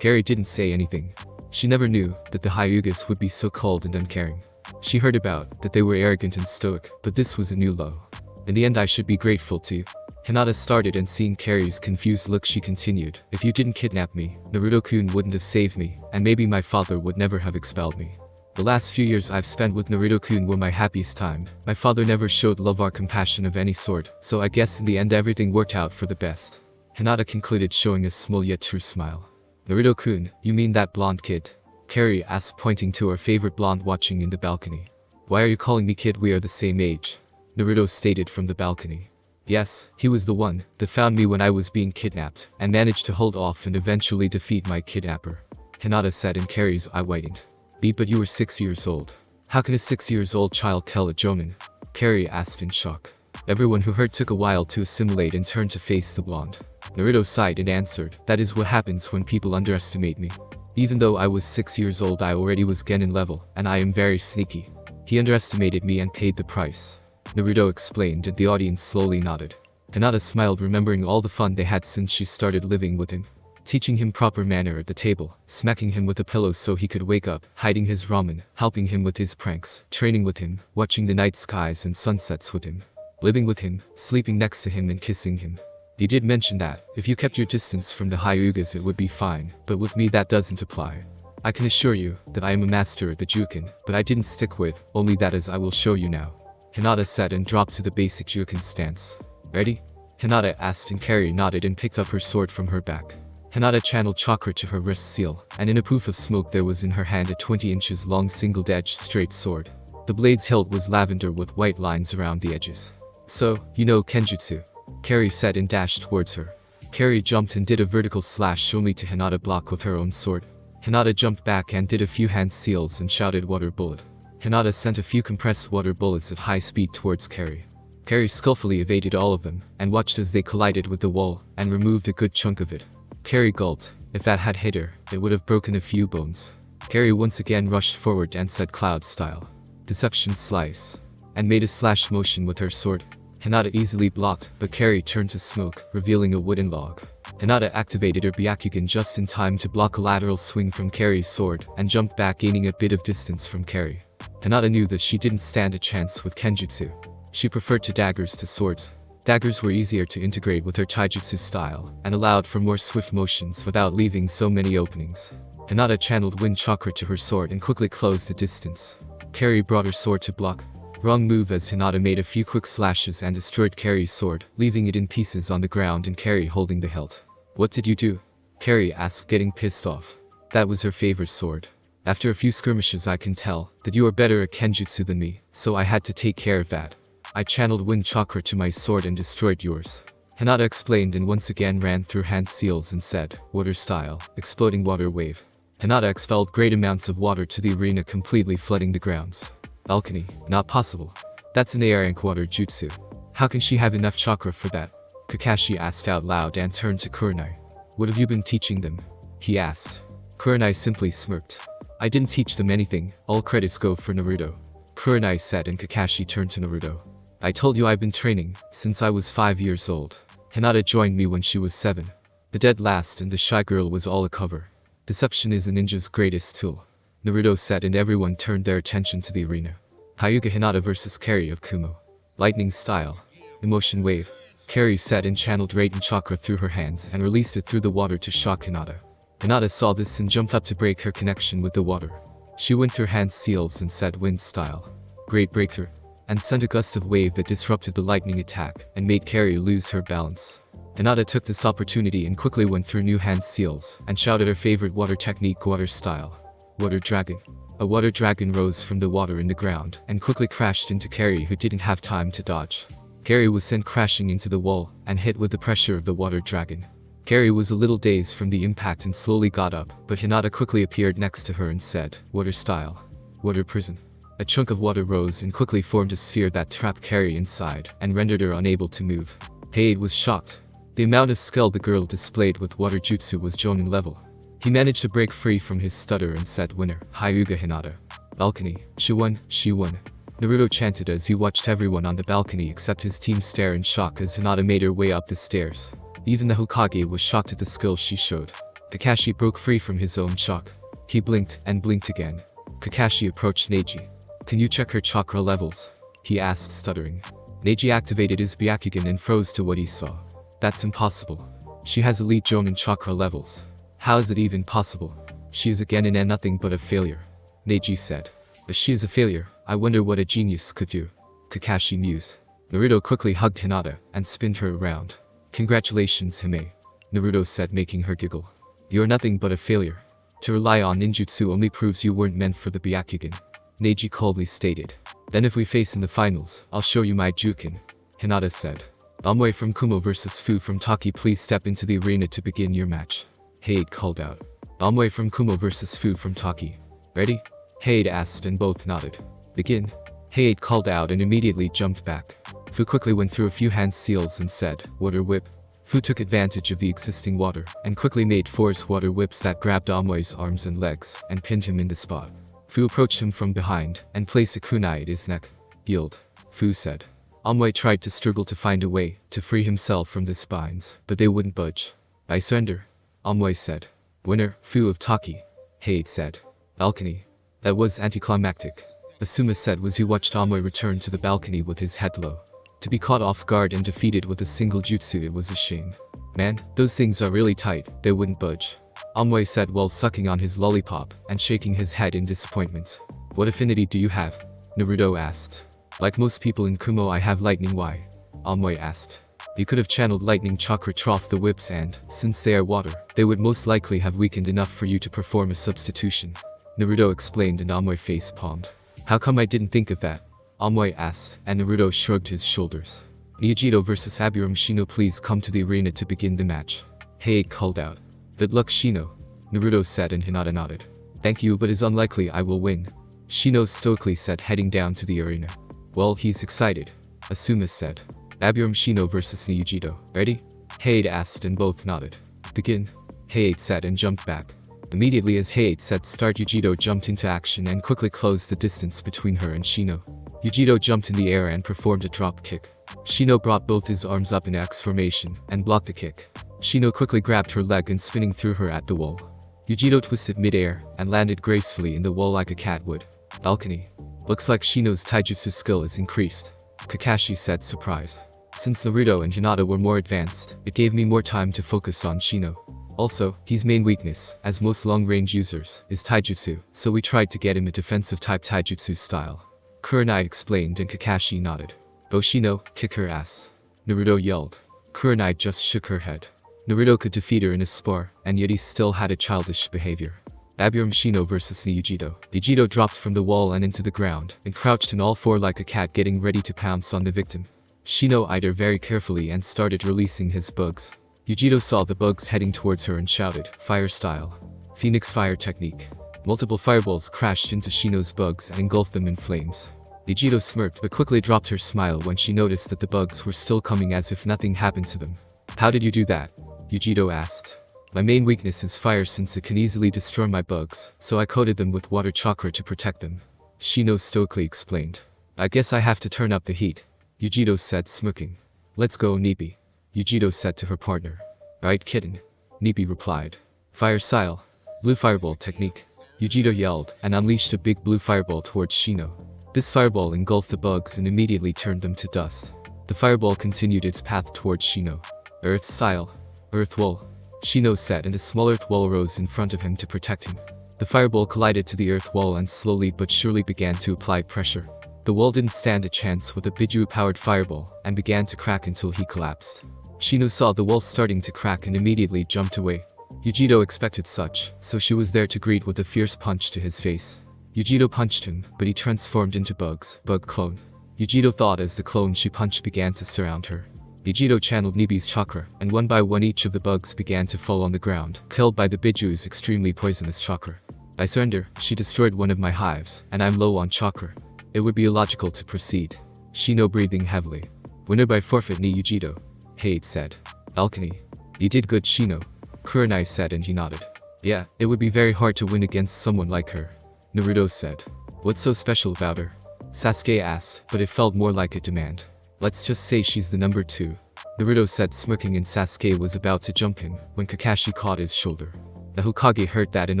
Carry didn't say anything. She never knew that the Hyugas would be so cold and uncaring. She heard about that they were arrogant and stoic, but this was a new low. In the end, I should be grateful to you, Hinata started, and seeing Carry's confused look, she continued. If you didn't kidnap me, Naruto-kun wouldn't have saved me, and maybe my father would never have expelled me. The last few years I've spent with Naruto-kun were my happiest time. My father never showed love or compassion of any sort, so I guess in the end everything worked out for the best, Hinata concluded, showing a small yet true smile. Naruto-kun, you mean that blonde kid? Carry asked, pointing to her favorite blonde watching in the balcony. Why are you calling me kid? We are the same age, Naruto stated from the balcony. Yes, he was the one that found me when I was being kidnapped, and managed to hold off and eventually defeat my kidnapper, Hinata said, and Carry's eye widened. But you were 6 years old. How can a 6-year-old child kill a Jonin? Carry asked in shock. Everyone who heard took a while to assimilate and turned to face the blonde. Naruto sighed and answered, that is what happens when people underestimate me. Even though I was 6 years old, I already was Genin level, and I am very sneaky. He underestimated me and paid the price, Naruto explained, and the audience slowly nodded. Hinata smiled, remembering all the fun they had since she started living with him. Teaching him proper manner at the table, smacking him with a pillow so he could wake up, hiding his ramen, helping him with his pranks, training with him, watching the night skies and sunsets with him, living with him, sleeping next to him and kissing him. He did mention that, if you kept your distance from the Hyugas it would be fine, but with me that doesn't apply. I can assure you that I am a master at the Juken, but I didn't stick with only that, as I will show you now, Hinata said, and dropped to the basic Juken stance. Ready? Hinata asked, and Carry nodded and picked up her sword from her back. Hinata channeled chakra to her wrist seal, and in a poof of smoke there was in her hand a 20 inches long single-edged straight sword. The blade's hilt was lavender with white lines around the edges. So, you know Kenjutsu, Carry said, and dashed towards her. Carry jumped and did a vertical slash only to Hinata block with her own sword. Hinata jumped back and did a few hand seals and shouted water bullet. Hinata sent a few compressed water bullets at high speed towards Carry. Carry skillfully evaded all of them, and watched as they collided with the wall, and removed a good chunk of it. Carry gulped. If that had hit her, it would have broken a few bones. Carrie once again rushed forward and said cloud style. Deception slice. And made a slash motion with her sword. Hinata easily blocked, but Carrie turned to smoke, revealing a wooden log. Hinata activated her Byakugan just in time to block a lateral swing from Carrie's sword, and jumped back gaining a bit of distance from Carrie. Hinata knew that she didn't stand a chance with Kenjutsu. She preferred daggers to swords. Daggers were easier to integrate with her taijutsu style, and allowed for more swift motions without leaving so many openings. Hinata channeled wind chakra to her sword and quickly closed the distance. Carrie brought her sword to block. Wrong move as Hinata made a few quick slashes and destroyed Carrie's sword, leaving it in pieces on the ground and Carrie holding the hilt. What did you do? Carrie asked, getting pissed off. That was her favorite sword. After a few skirmishes I can tell that you are better at Kenjutsu than me, so I had to take care of that. I channeled wind chakra to my sword and destroyed yours. Hinata explained and once again ran through hand seals and said, water style, exploding water wave. Hinata expelled great amounts of water to the arena, completely flooding the grounds. Balcony, not possible. That's an air ink water jutsu. How can she have enough chakra for that? Kakashi asked out loud and turned to Kurenai. What have you been teaching them? He asked. Kurenai simply smirked. I didn't teach them anything, all credits go for Naruto. Kurenai said and Kakashi turned to Naruto. I told you I've been training since I was 5 years old. Hinata joined me when she was 7. The dead last and the shy girl was all a cover. Deception is a ninja's greatest tool. Naruto said and everyone turned their attention to the arena. Hyuga Hinata vs Carrie of Kumo. Lightning style. Emotion wave. Carrie said and channeled Raiden chakra through her hands and released it through the water to shock Hinata. Hinata saw this and jumped up to break her connection with the water. She went through hand seals and said wind style. Great breakthrough. And sent a gust of wave that disrupted the lightning attack and made Carrie lose her balance. Hinata took this opportunity and quickly went through new hand seals and shouted her favorite water technique, water style. Water dragon. A water dragon rose from the water in the ground and quickly crashed into Carrie, who didn't have time to dodge. Carrie was sent crashing into the wall and hit with the pressure of the water dragon. Carrie was a little dazed from the impact and slowly got up, but Hinata quickly appeared next to her and said, water style. Water prison. A chunk of water rose and quickly formed a sphere that trapped Carrie inside and rendered her unable to move. Heiid was shocked. The amount of skill the girl displayed with water jutsu was Jonin level. He managed to break free from his stutter and said, winner, Hyuga Hinata. Balcony, she won, she won. Naruto chanted as he watched everyone on the balcony except his team stare in shock as Hinata made her way up the stairs. Even the Hokage was shocked at the skill she showed. Kakashi broke free from his own shock. He blinked and blinked again. Kakashi approached Neji. Can you check her chakra levels? He asked, stuttering. Neji activated his Byakugan and froze to what he saw. That's impossible. She has elite Jonin chakra levels. How is it even possible? She is again in nothing but a failure. Neji said. If she is a failure, I wonder what a genius could do. Kakashi mused. Naruto quickly hugged Hinata and spinned her around. Congratulations, Hime. Naruto said, making her giggle. You are nothing but a failure. To rely on ninjutsu only proves you weren't meant for the Byakugan. Neji coldly stated. Then if we face in the finals, I'll show you my Jukin. Hinata said. Omoi from Kumo vs Fu from Taki, please step into the arena to begin your match. Heiid called out. Omoi from Kumo vs Fu from Taki. Ready? Heiid asked and both nodded. Begin. Heiid called out and immediately jumped back. Fu quickly went through a few hand seals and said, water whip. Fu took advantage of the existing water and quickly made force water whips that grabbed Omoi's arms and legs and pinned him in the spot. Fu approached him from behind and placed a kunai at his neck. Yield. Fu said. Omoi tried to struggle to find a way to free himself from the spines, but they wouldn't budge. I surrender. Omoi said. Winner, Fu of Taki. Heiid said. Balcony. That was anticlimactic. Asuma said as he watched Omoi return to the balcony with his head low. To be caught off guard and defeated with a single jutsu, it was a shame. Man, those things are really tight, they wouldn't budge. Omoi said while sucking on his lollipop and shaking his head in disappointment. What affinity do you have? Naruto asked. Like most people in Kumo, I have lightning. Why? Omoi asked. You could have channeled lightning chakra trough the whips and, since they are water, they would most likely have weakened enough for you to perform a substitution. Naruto explained and Omoi face palmed. How come I didn't think of that? Omoi asked, and Naruto shrugged his shoulders. Yugito vs Abiram Shino, please come to the arena to begin the match. Heiid called out. Good luck, Shino. Naruto said and Hinata nodded. Thank you, but it's unlikely I will win. Shino stoically said, heading down to the arena. Well, he's excited. Asuma said. Abiram Shino vs Yugito. Ready? Heiid asked and both nodded. Begin. Heiid said and jumped back. Immediately as Hayate said start, Yugito jumped into action and quickly closed the distance between her and Shino. Yugito jumped in the air and performed a drop kick. Shino brought both his arms up in X formation and blocked the kick. Shino quickly grabbed her leg and spinning threw her at the wall. Yugito twisted mid-air and landed gracefully in the wall like a cat would. Balcony. Looks like Shino's taijutsu skill is increased, Kakashi said surprised. Since Naruto and Hinata were more advanced, it gave me more time to focus on Shino. Also, his main weakness, as most long-range users, is taijutsu, so we tried to get him a defensive-type taijutsu style. Kurenai explained and Kakashi nodded. "Go Shino, kick her ass," Naruto yelled. Kurenai just shook her head. Naruto could defeat her in a spar, and yet he still had a childish behavior. Abiram Shino versus Yugito. Yugito dropped from the wall and into the ground, and crouched on all four like a cat getting ready to pounce on the victim. Shino eyed her very carefully and started releasing his bugs. Yugito saw the bugs heading towards her and shouted, "Fire style. Phoenix fire technique." Multiple fireballs crashed into Shino's bugs and engulfed them in flames. Yugito smirked but quickly dropped her smile when she noticed that the bugs were still coming as if nothing happened to them. "How did you do that?" Yugito asked. "My main weakness is fire since it can easily destroy my bugs, so I coated them with water chakra to protect them," Shino stoically explained. "I guess I have to turn up the heat," Yugito said smirking. "Let's go, Nibi," Yugito said to her partner. "Right, kitten," Nibi replied. "Fire style. Blue fireball technique," Yugito yelled and unleashed a big blue fireball towards Shino. This fireball engulfed the bugs and immediately turned them to dust. The fireball continued its path towards Shino. "Earth style. Earth wall," Shino said, and a small earth wall rose in front of him to protect him. The fireball collided to the earth wall and slowly but surely began to apply pressure. The wall didn't stand a chance with a Biju-powered fireball, and began to crack until he collapsed. Shino saw the wall starting to crack and immediately jumped away. Yugito expected such, so she was there to greet with a fierce punch to his face. Yugito punched him, but he transformed into bug clone. Yugito thought as the clone she punched began to surround her. Yugito channeled Nibi's chakra, and one by one each of the bugs began to fall on the ground, killed by the Biju's extremely poisonous chakra. "I surrender, she destroyed one of my hives, and I'm low on chakra. It would be illogical to proceed." Shino breathing heavily. "Winner by forfeit ni Yugito," Hayate said. "Balcony. You did good, Shino," Kurenai said, and he nodded. "Yeah, it would be very hard to win against someone like her," Naruto said. "What's so special about her?" Sasuke asked, but it felt more like a demand. "Let's just say she's the number 2. Naruto said smirking, and Sasuke was about to jump him when Kakashi caught his shoulder. The Hokage heard that and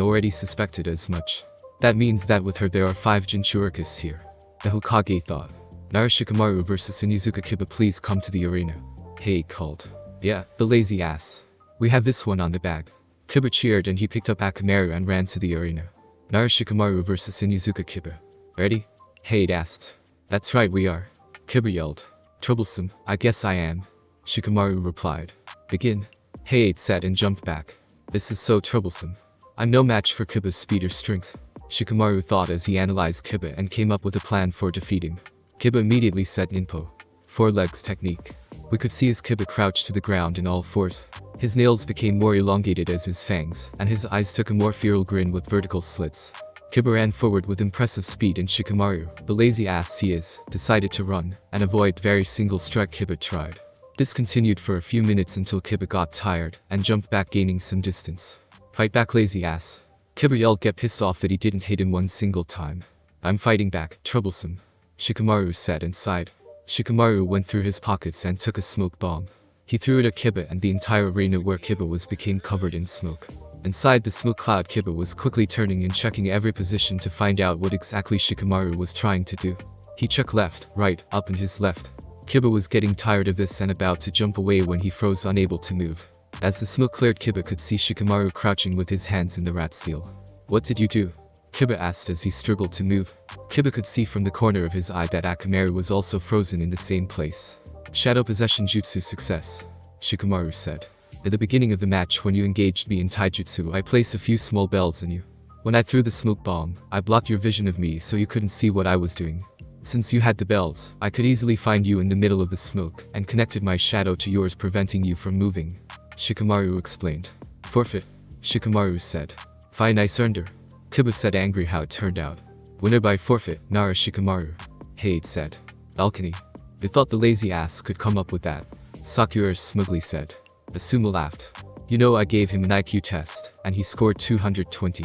already suspected as much. "That means that with her there are 5 Jinchurikis here," the Hokage thought. "Shikamaru versus Onizuka Kiba, please come to the arena," Hayate called. "Yeah, the lazy ass. We have this one on the bag." Kiba cheered and he picked up Akamaru and ran to the arena. Shikamaru versus Onizuka Kiba. "Ready?" Hayate asked. "That's right, we are," Kiba yelled. "Troublesome, I guess I am," Shikamaru replied. "Begin," Hayate said and jumped back. "This is so troublesome. I'm no match for Kiba's speed or strength," Shikamaru thought as he analyzed Kiba and came up with a plan for defeating. Kiba immediately said Ninpo. 4 legs technique. We could see as Kiba crouched to the ground in all fours. His nails became more elongated as his fangs, and his eyes took a more feral grin with vertical slits. Kiba ran forward with impressive speed, and Shikamaru, the lazy ass he is, decided to run and avoid very single strike Kiba tried. This continued for a few minutes until Kiba got tired and jumped back, gaining some distance. "Fight back, lazy ass," Kiba yelled, get pissed off that he didn't hit him one single time. "I'm fighting back, troublesome," Shikamaru said and sighed. Shikamaru went through his pockets and took a smoke bomb. He threw it at Kiba, and the entire arena where Kiba was became covered in smoke. Inside the smoke cloud, Kiba was quickly turning and checking every position to find out what exactly Shikamaru was trying to do. He checked left, right, up and his left. Kiba was getting tired of this and about to jump away when he froze, unable to move. As the smoke cleared, Kiba could see Shikamaru crouching with his hands in the rat seal. "What did you do?" Kiba asked as he struggled to move. Kiba could see from the corner of his eye that Akamaru was also frozen in the same place. "Shadow possession jutsu success," Shikamaru said. "At the beginning of the match, when you engaged me in taijutsu, I placed a few small bells on you. When I threw the smoke bomb, I blocked your vision of me so you couldn't see what I was doing. Since you had the bells, I could easily find you in the middle of the smoke and connected my shadow to yours, preventing you from moving," Shikamaru explained. "Forfeit," Shikamaru said. "Fine, I surrender," Kiba said, angry how it turned out. "Winner by forfeit, Nara Shikamaru," Hayate said. "Balcony. You thought the lazy ass could come up with that," Sakura smugly said. Asuma laughed. You know, I gave him an IQ test, and he scored 220.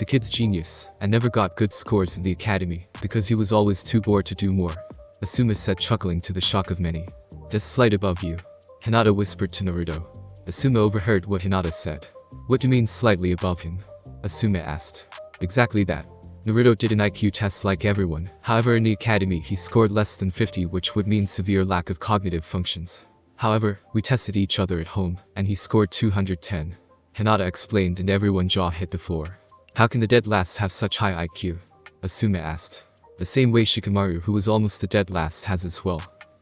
The kid's genius, and never got good scores in the academy, because he was always too bored to do more. Asuma said, chuckling to the shock of many. Just slight above you. Hinata whispered to Naruto. Asuma overheard what Hinata said. What do you mean slightly above him? Asuma asked. Exactly that. Naruto did an IQ test like everyone, however in the academy he scored less than 50, which would mean severe lack of cognitive functions. However, we tested each other at home, and he scored 210. Hinata explained, and everyone's jaw hit the floor. How can the dead last have such high IQ? Asuma asked. The same way Shikamaru, who was almost the dead last, has as well.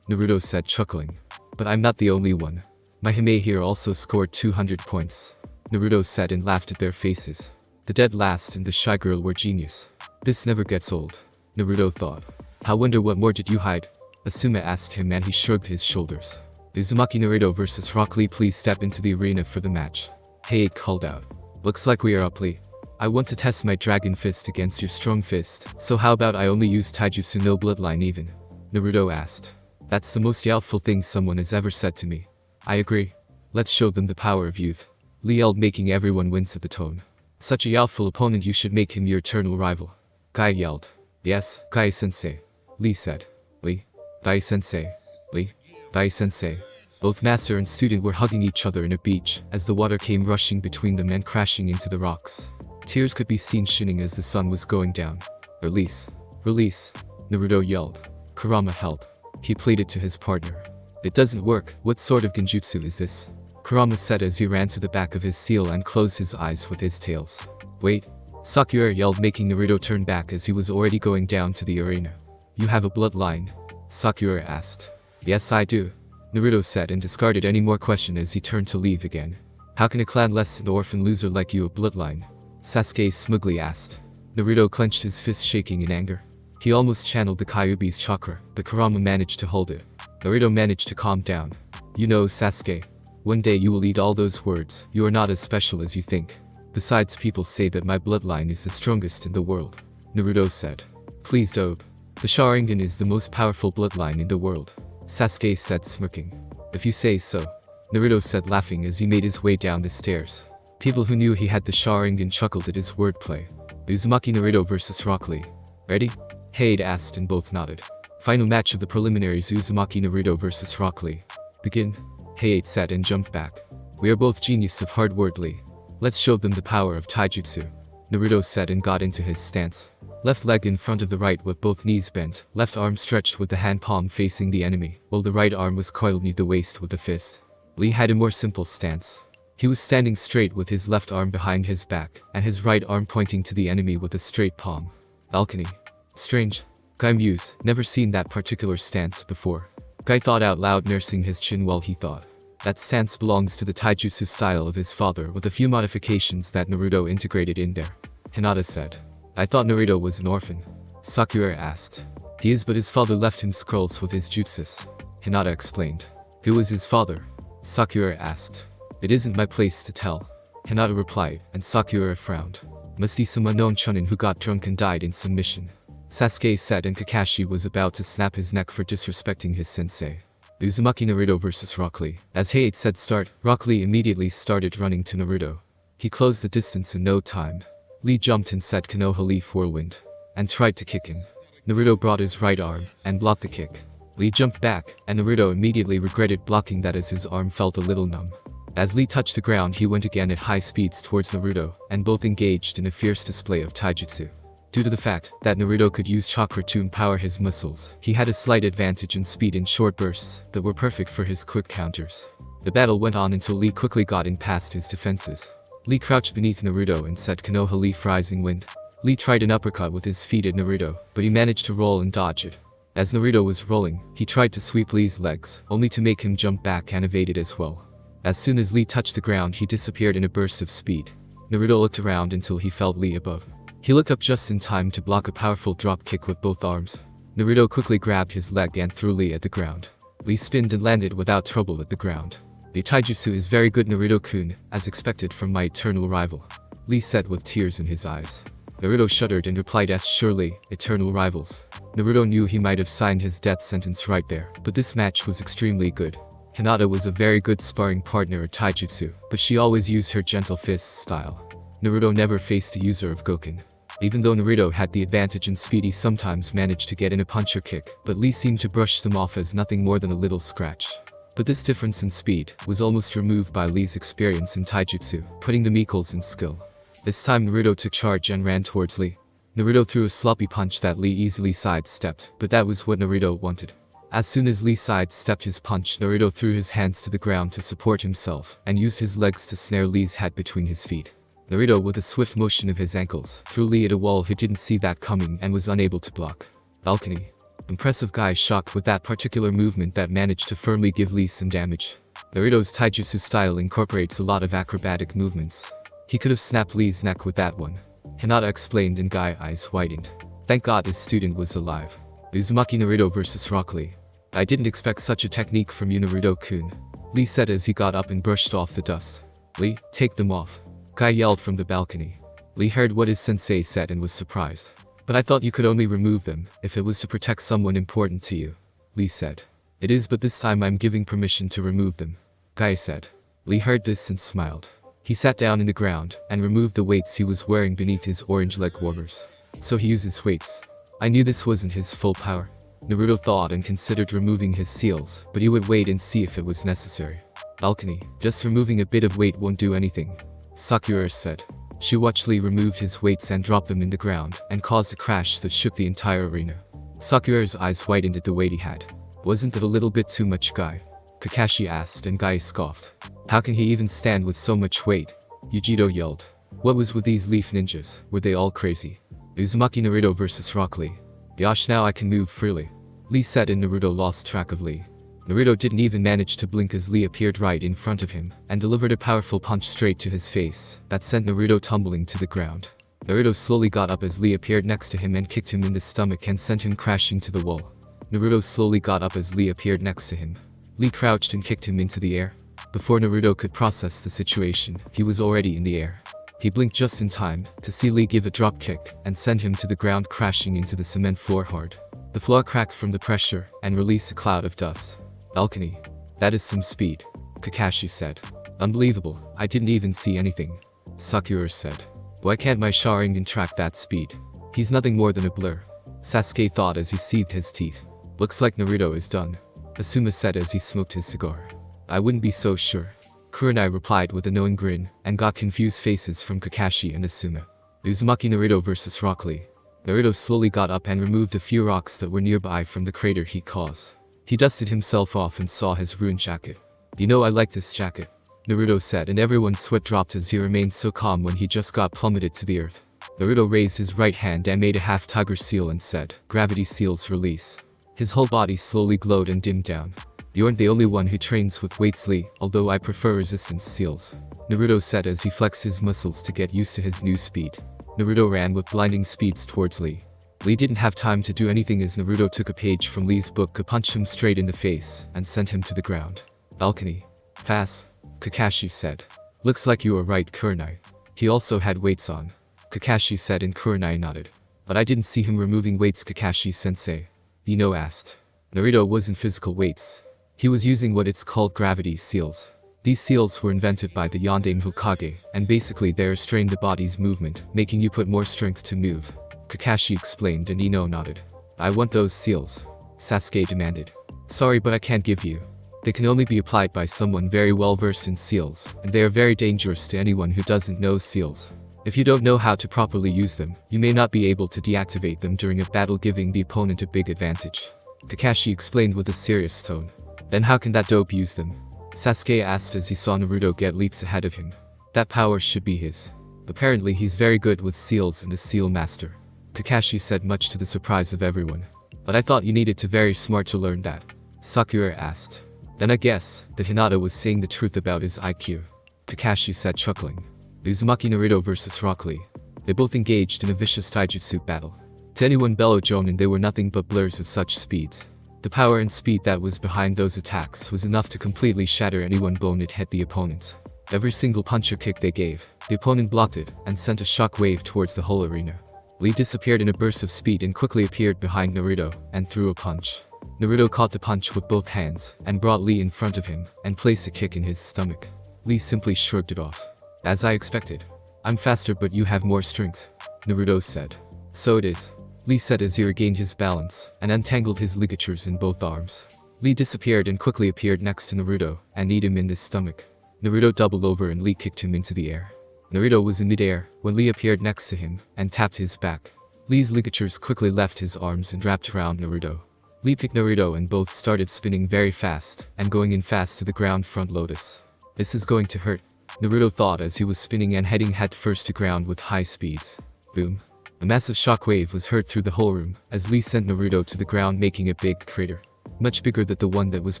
Naruto said, chuckling. But I'm not the only one. My Hime here also scored 200 points. Naruto said and laughed at their faces. The dead last and the shy girl were genius. This never gets old. Naruto thought. I wonder what more did you hide? Asuma asked him, and he shrugged his shoulders. Uzumaki Naruto vs Rock Lee, please step into the arena for the match. Heiei called out. Looks like we are up, Lee. I want to test my dragon fist against your strong fist, so how about I only use taijutsu no bloodline even? Naruto asked. That's the most youthful thing someone has ever said to me. I agree. Let's show them the power of youth. Lee yelled, making everyone wince at the tone. Such a youthful opponent, you should make him your eternal rival. Guy yelled. Yes, Guy-sensei. Lee said. Lee. Guy-sensei. Lee. Guy-sensei. Both master and student were hugging each other in a beach, as the water came rushing between them and crashing into the rocks. Tears could be seen shining as the sun was going down. Release. Release. Naruto yelled. Kurama, help. He pleaded to his partner. It doesn't work. What sort of genjutsu is this? Kurama said as he ran to the back of his seal and closed his eyes with his tails. Wait. Sakura yelled, making Naruto turn back as he was already going down to the arena. You have a bloodline? Sakura asked. Yes, I do. Naruto said and discarded any more question as he turned to leave again. How can a clan less an orphan loser like you a bloodline? Sasuke smugly asked. Naruto clenched his fist, shaking in anger. He almost channeled the Kyuubi's chakra, but Kurama managed to hold it. Naruto managed to calm down. You know, Sasuke. One day you will eat all those words. You are not as special as you think. Besides, people say that my bloodline is the strongest in the world. Naruto said. Please, Dobe. The Sharingan is the most powerful bloodline in the world. Sasuke said, smirking. If you say so. Naruto said, laughing as he made his way down the stairs. People who knew he had the Sharingan chuckled at his wordplay. Uzumaki Naruto vs Rock Lee. Ready? Heiei asked and both nodded. Final match of the preliminaries, Uzumaki Naruto vs Rock Lee. Begin. Heiei said and jumped back. We are both genius of hard word, Lee. Let's show them the power of taijutsu. Naruto said and got into his stance. Left leg in front of the right with both knees bent, left arm stretched with the hand palm facing the enemy, while the right arm was coiled near the waist with the fist. Lee had a more simple stance. He was standing straight with his left arm behind his back, and his right arm pointing to the enemy with a straight palm. Balcony. Strange. Guy mused, never seen that particular stance before. Guy thought out loud, nursing his chin while he thought. That stance belongs to the taijutsu style of his father with a few modifications that Naruto integrated in there. Hinata said. I thought Naruto was an orphan. Sakura asked. He is, but his father left him scrolls with his jutsus. Hinata explained. Who was his father? Sakura asked. It isn't my place to tell. Hinata replied, and Sakura frowned. Must be some unknown chunin who got drunk and died in submission. Sasuke said, and Kakashi was about to snap his neck for disrespecting his sensei. Uzumaki Naruto vs Rock Lee. As Heiei said start, Rock Lee immediately started running to Naruto. He closed the distance in no time. Lee jumped and said Konoha Leaf Whirlwind, and tried to kick him. Naruto brought his right arm, and blocked the kick. Lee jumped back, and Naruto immediately regretted blocking that as his arm felt a little numb. As Lee touched the ground, he went again at high speeds towards Naruto, and both engaged in a fierce display of taijutsu. Due to the fact that Naruto could use chakra to empower his muscles, he had a slight advantage in speed in short bursts that were perfect for his quick counters. The battle went on until Lee quickly got in past his defenses. Lee crouched beneath Naruto and said Konoha Leaf Rising Wind. Lee tried an uppercut with his feet at Naruto, but he managed to roll and dodge it. As Naruto was rolling, he tried to sweep Lee's legs, only to make him jump back and evade it as well. As soon as Lee touched the ground, he disappeared in a burst of speed. Naruto looked around until he felt Lee above. He looked up just in time to block a powerful drop kick with both arms. Naruto quickly grabbed his leg and threw Lee at the ground. Lee spinned and landed without trouble at the ground. The taijutsu is very good, Naruto-kun, as expected from my eternal rival. Lee said with tears in his eyes. Naruto shuddered and replied, as surely, eternal rivals. Naruto knew he might have signed his death sentence right there, but this match was extremely good. Hinata was a very good sparring partner at taijutsu, but she always used her gentle fists style. Naruto never faced a user of Goken. Even though Naruto had the advantage in speed, he sometimes managed to get in a punch or kick, but Lee seemed to brush them off as nothing more than a little scratch. But this difference in speed was almost removed by Lee's experience in taijutsu, putting them equals in skill. This time Naruto took charge and ran towards Lee. Naruto threw a sloppy punch that Lee easily sidestepped, but that was what Naruto wanted. As soon as Lee sidestepped his punch, Naruto threw his hands to the ground to support himself, and used his legs to snare Lee's head between his feet. Naruto, with a swift motion of his ankles, threw Lee at a wall who didn't see that coming and was unable to block. Balcony. Impressive guy shocked with that particular movement that managed to firmly give Lee some damage. Naruto's taijutsu style incorporates a lot of acrobatic movements. He could have snapped Lee's neck with that one. Hinata explained, and Guy's eyes widened. Thank God his student was alive. Uzumaki Naruto vs Rock Lee. I didn't expect such a technique from you, Naruto-kun, Lee said as he got up and brushed off the dust. Lee, take them off. Guy yelled from the balcony. Lee heard what his sensei said and was surprised. But I thought you could only remove them if it was to protect someone important to you, Lee said. It is, but this time I'm giving permission to remove them, Guy said. Lee heard this and smiled. He sat down in the ground and removed the weights he was wearing beneath his orange leg warmers. So he uses weights. I knew this wasn't his full power. Naruto thought and considered removing his seals, but he would wait and see if it was necessary. Balcony, just removing a bit of weight won't do anything, Sakura said. She watched Lee remove his weights and drop them in the ground, and caused a crash that shook the entire arena. Sakura's eyes widened at the weight he had. Wasn't it a little bit too much, Guy? Kakashi asked, and Guy scoffed. How can he even stand with so much weight? Yugito yelled. What was with these leaf ninjas? Were they all crazy? Uzumaki Naruto vs Rock Lee. Yosh, now I can move freely, Lee said, and Naruto lost track of Lee. Naruto didn't even manage to blink as Lee appeared right in front of him, and delivered a powerful punch straight to his face that sent Naruto tumbling to the ground. Naruto slowly got up as Lee appeared next to him and kicked him in the stomach and sent him crashing to the wall. Naruto slowly got up as Lee appeared next to him. Lee crouched and kicked him into the air. Before Naruto could process the situation, he was already in the air. He blinked just in time to see Lee give a drop kick and send him to the ground, crashing into the cement floor hard. The floor cracked from the pressure and released a cloud of dust. Balcony. That is some speed, Kakashi said. Unbelievable, I didn't even see anything, Sakura said. Why can't my Sharingan track that speed? He's nothing more than a blur, Sasuke thought as he seethed his teeth. Looks like Naruto is done, Asuma said as he smoked his cigar. I wouldn't be so sure, Kurenai replied with a knowing grin, and got confused faces from Kakashi and Asuma. Uzumaki Naruto vs Rock Lee. Naruto slowly got up and removed a few rocks that were nearby from the crater he caused. He dusted himself off and saw his ruined jacket. You know, I like this jacket, Naruto said, and everyone's sweat dropped as he remained so calm when he just got plummeted to the earth. Naruto raised his right hand and made a half tiger seal and said, Gravity seals release. His whole body slowly glowed and dimmed down. You aren't the only one who trains with weights, Lee, although I prefer resistance seals, Naruto said as he flexed his muscles to get used to his new speed. Naruto ran with blinding speeds towards Lee. Lee didn't have time to do anything as Naruto took a page from Lee's book, punched him straight in the face, and sent him to the ground. Balcony. Fast, Kakashi said. Looks like you were right, Kurenai. He also had weights on, Kakashi said, and Kurenai nodded. But I didn't see him removing weights, Kakashi-sensei, Ino asked. Naruto wasn't physical weights. He was using what it's called gravity seals. These seals were invented by the Yondaime Hokage, and basically they restrain the body's movement, making you put more strength to move, Kakashi explained, and Ino nodded. I want those seals, Sasuke demanded. Sorry, but I can't give you. They can only be applied by someone very well versed in seals, and they are very dangerous to anyone who doesn't know seals. If you don't know how to properly use them, you may not be able to deactivate them during a battle, giving the opponent a big advantage, Kakashi explained with a serious tone. Then how can that dope use them? Sasuke asked as he saw Naruto get leaps ahead of him. That power should be his. Apparently he's very good with seals and the seal master, Kakashi said, much to the surprise of everyone. But I thought you needed to very smart to learn that, Sakura asked. Then I guess that Hinata was saying the truth about his IQ, Kakashi said, chuckling. Uzumaki Naruto vs Rock Lee. They both engaged in a vicious taijutsu battle. To anyone below Jonin, they were nothing but blurs of such speeds. The power and speed that was behind those attacks was enough to completely shatter anyone bone it hit the opponent. Every single punch or kick they gave, the opponent blocked it and sent a shock wave towards the whole arena. Lee disappeared in a burst of speed and quickly appeared behind Naruto and threw a punch. Naruto caught the punch with both hands, and brought Lee in front of him, and placed a kick in his stomach. Lee simply shrugged it off. As I expected. I'm faster but you have more strength, Naruto said. So it is, Lee said as he regained his balance, and untangled his ligatures in both arms. Lee disappeared and quickly appeared next to Naruto, and kneed him in the stomach. Naruto doubled over and Lee kicked him into the air. Naruto was in midair, when Lee appeared next to him, and tapped his back. Lee's ligatures quickly left his arms and wrapped around Naruto. Lee picked Naruto and both started spinning very fast, and going in fast to the ground front lotus. This is going to hurt, Naruto thought as he was spinning and heading head first to ground with high speeds. Boom. A massive shockwave was heard through the whole room, as Lee sent Naruto to the ground making a big crater. Much bigger than the one that was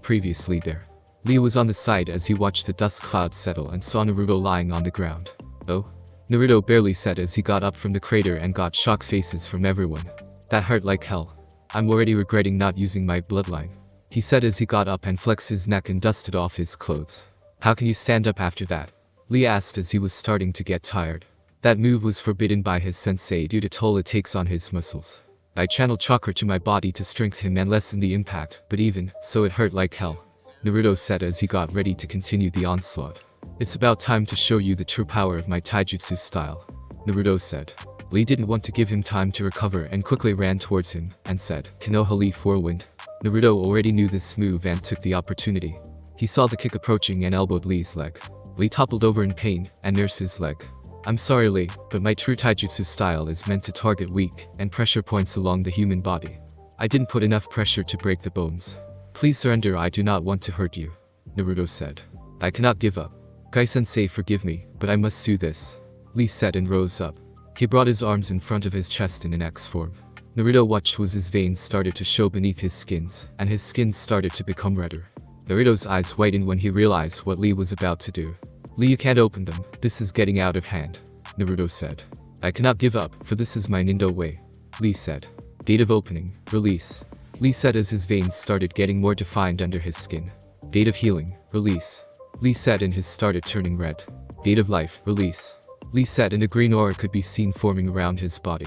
previously there. Lee was on the side as he watched the dust cloud settle and saw Naruto lying on the ground. Oh? Naruto barely said as he got up from the crater and got shocked faces from everyone. That hurt like hell. I'm already regretting not using my bloodline, he said as he got up and flexed his neck and dusted off his clothes. How can you stand up after that? Lee asked as he was starting to get tired. That move was forbidden by his sensei due to toll it takes on his muscles. I channeled chakra to my body to strengthen him and lessen the impact, but even so it hurt like hell, Naruto said as he got ready to continue the onslaught. It's about time to show you the true power of my taijutsu style, Naruto said. Lee didn't want to give him time to recover and quickly ran towards him, and said, Konoha Leaf Whirlwind. Naruto already knew this move and took the opportunity. He saw the kick approaching and elbowed Lee's leg. Lee toppled over in pain, and nursed his leg. I'm sorry Lee, but my true taijutsu style is meant to target weak and pressure points along the human body. I didn't put enough pressure to break the bones. Please surrender, I do not want to hurt you, Naruto said. I cannot give up. Kai-sensei forgive me, but I must do this, Lee said and rose up. He brought his arms in front of his chest in an X form. Naruto watched as his veins started to show beneath his skins, and his skin started to become redder. Naruto's eyes widened when he realized what Lee was about to do. Lee, you can't open them, this is getting out of hand, Naruto said. I cannot give up, for this is my Nindo way, Lee said. Date of opening, release, Lee said as his veins started getting more defined under his skin. Date of healing, release, Lee said and his started turning red. Date of life, release, Lee said and a green aura could be seen forming around his body.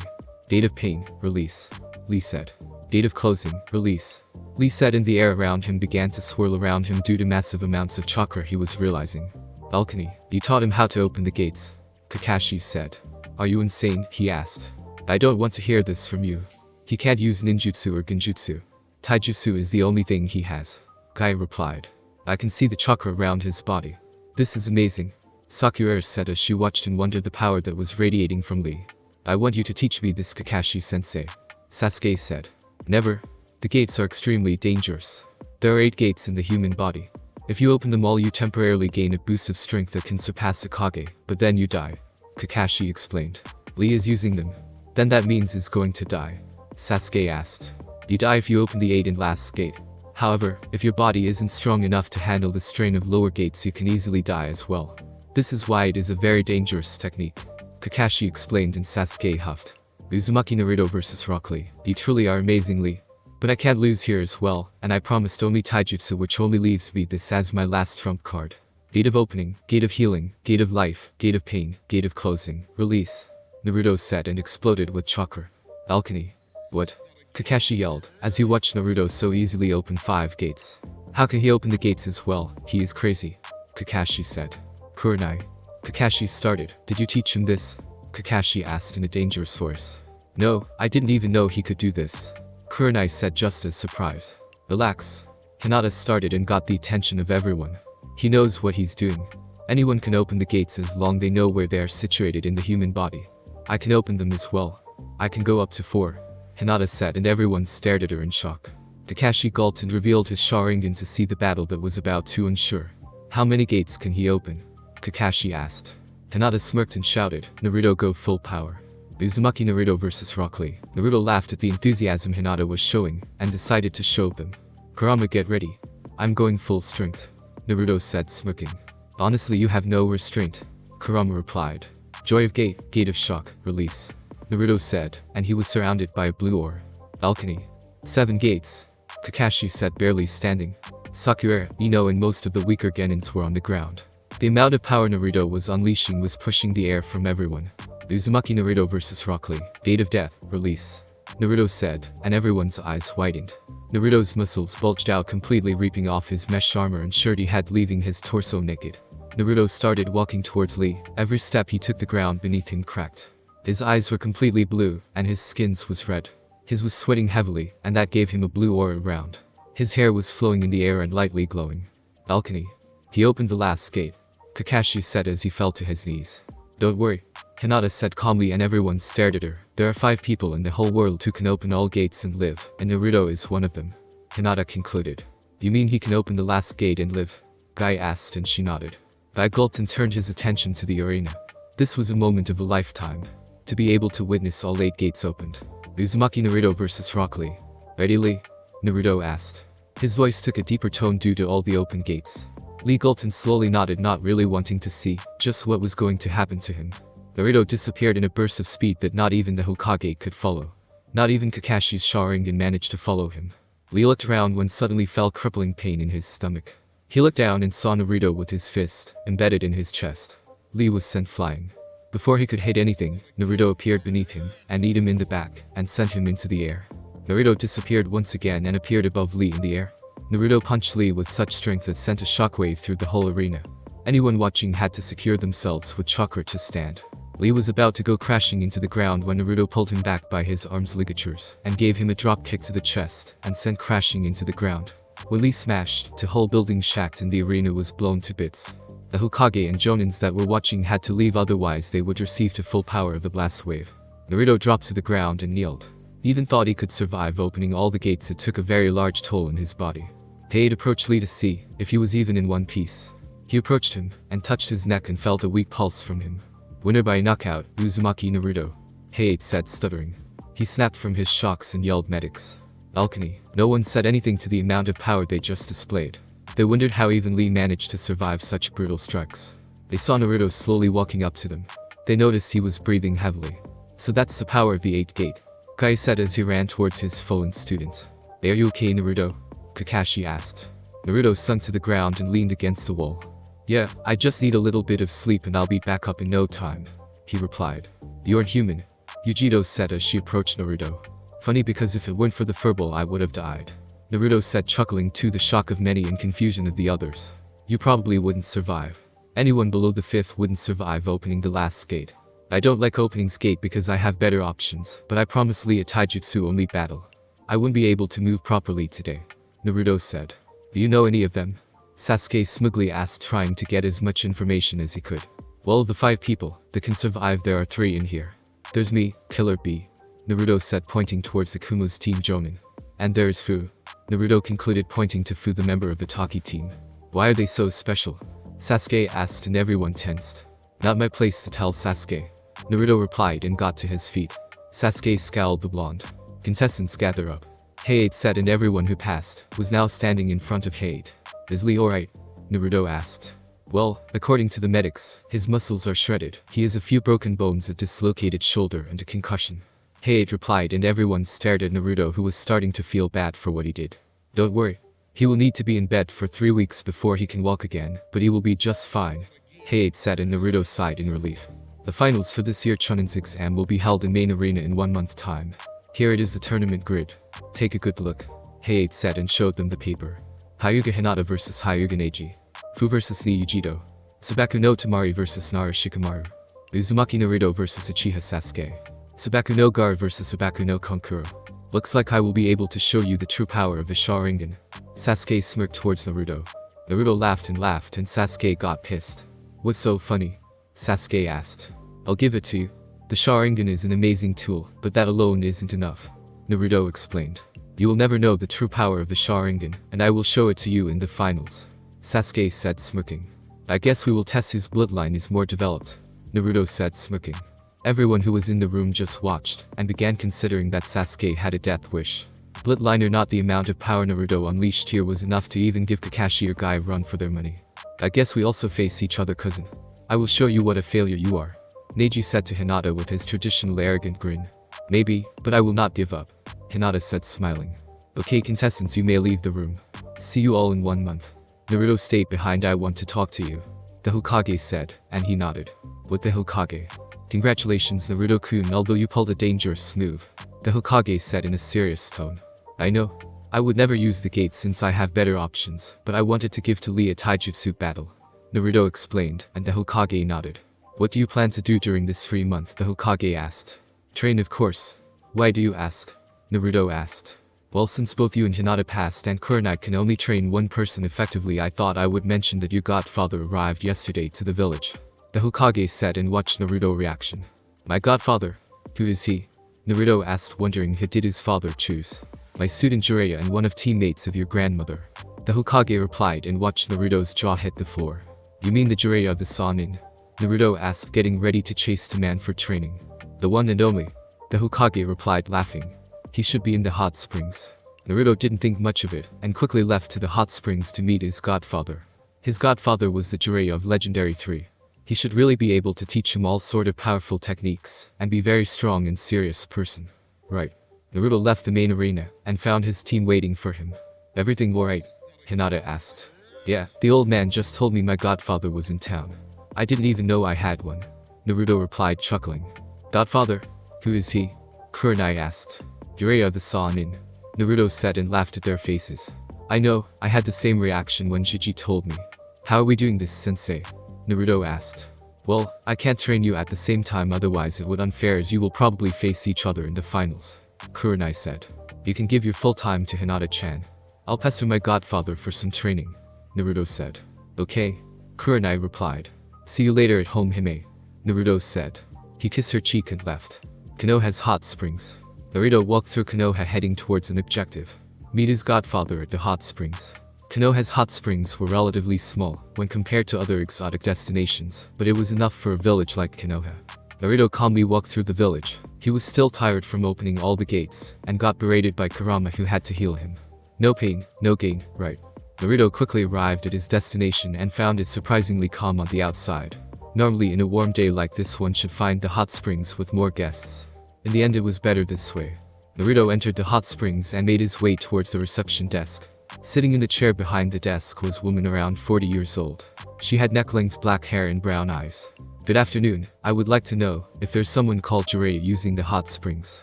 Date of pain, release, Lee said. Date of closing, release, Lee said and the air around him began to swirl around him due to massive amounts of chakra he was realizing. Alchemy, you taught him how to open the gates, Kakashi said. Are you insane, he asked. I don't want to hear this from you. He can't use ninjutsu or genjutsu. Taijutsu is the only thing he has, Kai replied. I can see the chakra around his body. This is amazing, Sakura said as she watched and wondered the power that was radiating from Lee. I want you to teach me this, Kakashi-sensei, Sasuke said. Never. The gates are extremely dangerous. There are 8 gates in the human body. If you open them all you temporarily gain a boost of strength that can surpass Hokage, but then you die, Kakashi explained. Lee is using them. Then that means is going to die, Sasuke asked. You die if you open the 8th and last gate. However, if your body isn't strong enough to handle the strain of lower gates you can easily die as well. This is why it is a very dangerous technique, Kakashi explained and Sasuke huffed. Uzumaki Naruto vs Rock Lee, you truly are amazingly. But I can't lose here as well, and I promised only taijutsu which only leaves me this as my last trump card. Gate of opening, gate of healing, gate of life, gate of pain, gate of closing, release, Naruto said and exploded with chakra. Alchemy. What? Kakashi yelled, as he watched Naruto so easily open 5 gates. How can he open the gates as well, he is crazy, Kakashi said. Kurenai. Kakashi started, did you teach him this? Kakashi asked in a dangerous voice. No, I didn't even know he could do this, Kurenai said just as surprised. Relax. Hinata started and got the attention of everyone. He knows what he's doing. Anyone can open the gates as long they know where they are situated in the human body. I can open them as well. I can go up to 4, Hinata said and everyone stared at her in shock. Kakashi gulped and revealed his Sharingan to see the battle that was about to ensure. How many gates can he open? Kakashi asked. Hinata smirked and shouted, Naruto go full power. Uzumaki Naruto vs Rock Lee. Naruto laughed at the enthusiasm Hinata was showing, and decided to show them. Kurama get ready. I'm going full strength, Naruto said smirking. Honestly you have no restraint, Kurama replied. Joy of gate, gate of shock, release, Naruto said, and he was surrounded by a blue ore. Alchemy. 7 gates, Kakashi said barely standing. Sakura, Ino and most of the weaker genins were on the ground. The amount of power Naruto was unleashing was pushing the air from everyone. Uzumaki Naruto vs Rock Lee. Gate of death, release, Naruto said, and everyone's eyes widened. Naruto's muscles bulged out completely, ripping off his mesh armor and shirt he had, leaving his torso naked. Naruto started walking towards Lee. Every step he took, the ground beneath him cracked. His eyes were completely blue, and his skin was red. His was sweating heavily, and that gave him a blue aura around. His hair was flowing in the air and lightly glowing. Balcony. He opened the last gate. Kakashi said as he fell to his knees. Don't worry, Hinata said calmly, and everyone stared at her. There are 5 people in the whole world who can open all gates and live, and Naruto is one of them. Hinata concluded. You mean he can open the last gate and live? Guy asked, and she nodded. Guy gulped and turned his attention to the arena. This was a moment of a lifetime. To be able to witness all 8 gates opened. Uzumaki Naruto versus Rock Lee. Ready, Lee? Naruto asked. His voice took a deeper tone due to all the open gates. Lee gulped and slowly nodded, not really wanting to see just what was going to happen to him. Naruto disappeared in a burst of speed that not even the Hokage could follow. Not even Kakashi's Sharingan managed to follow him. Lee looked around when suddenly felt crippling pain in his stomach. He looked down and saw Naruto with his fist embedded in his chest. Lee was sent flying. Before he could hit anything, Naruto appeared beneath him and kneed him in the back and sent him into the air. Naruto disappeared once again and appeared above Lee in the air. Naruto punched Lee with such strength that sent a shockwave through the whole arena. Anyone watching had to secure themselves with chakra to stand. Lee was about to go crashing into the ground when Naruto pulled him back by his arms ligatures and gave him a drop kick to the chest and sent crashing into the ground. When Lee smashed, the whole building shacked and the arena was blown to bits. The Hokage and Jonins that were watching had to leave, otherwise they would receive the full power of the blast wave. Naruto dropped to the ground and kneeled. He even thought he could survive opening all the gates. It took a very large toll on his body. Height approached Lee to see if he was even in one piece. He approached him and touched his neck and felt a weak pulse from him. Winner by knockout, Uzumaki Naruto. Height said, stuttering. He snapped from his shocks and yelled, medics. Balcony. No one said anything to the amount of power they just displayed. They wondered how even Lee managed to survive such brutal strikes. They saw Naruto slowly walking up to them. They noticed he was breathing heavily. So that's the power of the 8th gate. Kai said as he ran towards his fallen student. Are you okay, Naruto? Kakashi asked. Naruto sunk to the ground and leaned against the wall. Yeah, I just need a little bit of sleep and I'll be back up in no time, he replied. You're human, Yugito said as she approached Naruto. Funny, because if it weren't for the furball I would have died. Naruto said, chuckling to the shock of many and confusion of the others. You probably wouldn't survive. Anyone below the 5th wouldn't survive opening the last gate. I don't like opening's gate because I have better options, but I promise Lee a taijutsu only battle. I wouldn't be able to move properly today, Naruto said. Do you know any of them? Sasuke smugly asked, trying to get as much information as he could. Well, of the 5 people that can survive, there are 3 in here. There's me, Killer B, Naruto said, pointing towards the Kumo's team Jonin. And there's Fu, Naruto concluded, pointing to Fu, the member of the Taki team. Why are they so special? Sasuke asked, and everyone tensed. Not my place to tell, Sasuke, Naruto replied and got to his feet. Sasuke scowled. The blonde contestants gather up. Height said, and everyone who passed was now standing in front of Height. Is Lee alright? Naruto asked. Well, according to the medics, his muscles are shredded. He has a few broken bones, a dislocated shoulder and a concussion. Height replied, and everyone stared at Naruto, who was starting to feel bad for what he did. Don't worry. He will need to be in bed for 3 weeks before he can walk again, but he will be just fine, Height said, and Naruto sighed in relief. The finals for this year Chunin's exam will be held in main arena in 1 month time. Here it is, the tournament grid. Take a good look, Height said, and showed them the paper. Hyuga Hinata versus Hyuga Neji. Fu versus Ni Yugito. Sabaku no Tamari versus Nara Shikamaru. Uzumaki Naruto versus Uchiha Sasuke. Sabaku no Gaara versus Sabaku no Konkuro. Looks like I will be able to show you the true power of the Sharingan. Sasuke smirked towards Naruto. Naruto laughed and Sasuke got pissed. What's so funny? Sasuke asked. I'll give it to you. The Sharingan is an amazing tool, but that alone isn't enough, Naruto explained. You will never know the true power of the Sharingan, and I will show it to you in the finals, Sasuke said, smirking. I guess we will test his bloodline is more developed, Naruto said, smirking. Everyone who was in the room just watched and began considering that Sasuke had a death wish. Bloodline or not, the amount of power Naruto unleashed here was enough to even give Kakashi or Guy a run for their money. I guess we also face each other, cousin. I will show you what a failure you are, Neji said to Hinata with his traditional arrogant grin. Maybe, but I will not give up, Hinata said, smiling. Okay, contestants, you may leave the room. See you all in 1 month. Naruto stayed behind. I want to talk to you, the Hokage said, and he nodded. With the Hokage. Congratulations, Naruto-kun, although you pulled a dangerous move, the Hokage said in a serious tone. I know. I would never use the gate since I have better options, but I wanted to give to Lee a taijutsu battle. Naruto explained, and the Hokage nodded. What do you plan to do during this free month? The Hokage asked. Train, of course. Why do you ask? Naruto asked. Well, since both you and Hinata passed and Kurenai can only train one person effectively, I thought I would mention that your godfather arrived yesterday to the village. The Hokage said and watched Naruto's reaction. My godfather? Who is he? Naruto asked, wondering who did his father choose. My student Jiraiya and one of teammates of your grandmother. The Hokage replied and watched Naruto's jaw hit the floor. You mean the Jiraiya of the Sannin? Naruto asked, getting ready to chase the man for training. The one and only. The Hokage replied, laughing. He should be in the hot springs. Naruto didn't think much of it, and quickly left to the hot springs to meet his godfather. His godfather was the Jiraiya of Legendary 3. He should really be able to teach him all sort of powerful techniques, and be very strong and serious person. Right. Naruto left the main arena, and found his team waiting for him. Everything alright? Hinata asked. Yeah, the old man just told me my godfather was in town. I didn't even know I had one. Naruto replied, chuckling. Godfather? Who is he? Kurenai asked. Jiraiya of the Sannin. Naruto said and laughed at their faces. I know, I had the same reaction when Jiji told me. How are we doing this, sensei? Naruto asked. Well, I can't train you at the same time, otherwise it would unfair, as you will probably face each other in the finals. Kurenai said. You can give your full time to Hinata-chan. I'll pester my godfather for some training. Naruto said. Okay. Kurenai replied. See you later at home, Hime. Naruto said. He kissed her cheek and left. Konoha's hot springs. Naruto walked through Konoha heading towards an objective. Meet his godfather at the hot springs. Konoha's hot springs were relatively small when compared to other exotic destinations, but it was enough for a village like Konoha. Naruto calmly walked through the village. He was still tired from opening all the gates, and got berated by Kurama, who had to heal him. No pain, no gain, right. Naruto quickly arrived at his destination and found it surprisingly calm on the outside. Normally in a warm day like this one should find the hot springs with more guests. In the end it was better this way. Naruto entered the hot springs and made his way towards the reception desk. Sitting in the chair behind the desk was a woman around 40 years old. She had neck-length black hair and brown eyes. Good afternoon, I would like to know if there's someone called Jiraiya using the hot springs.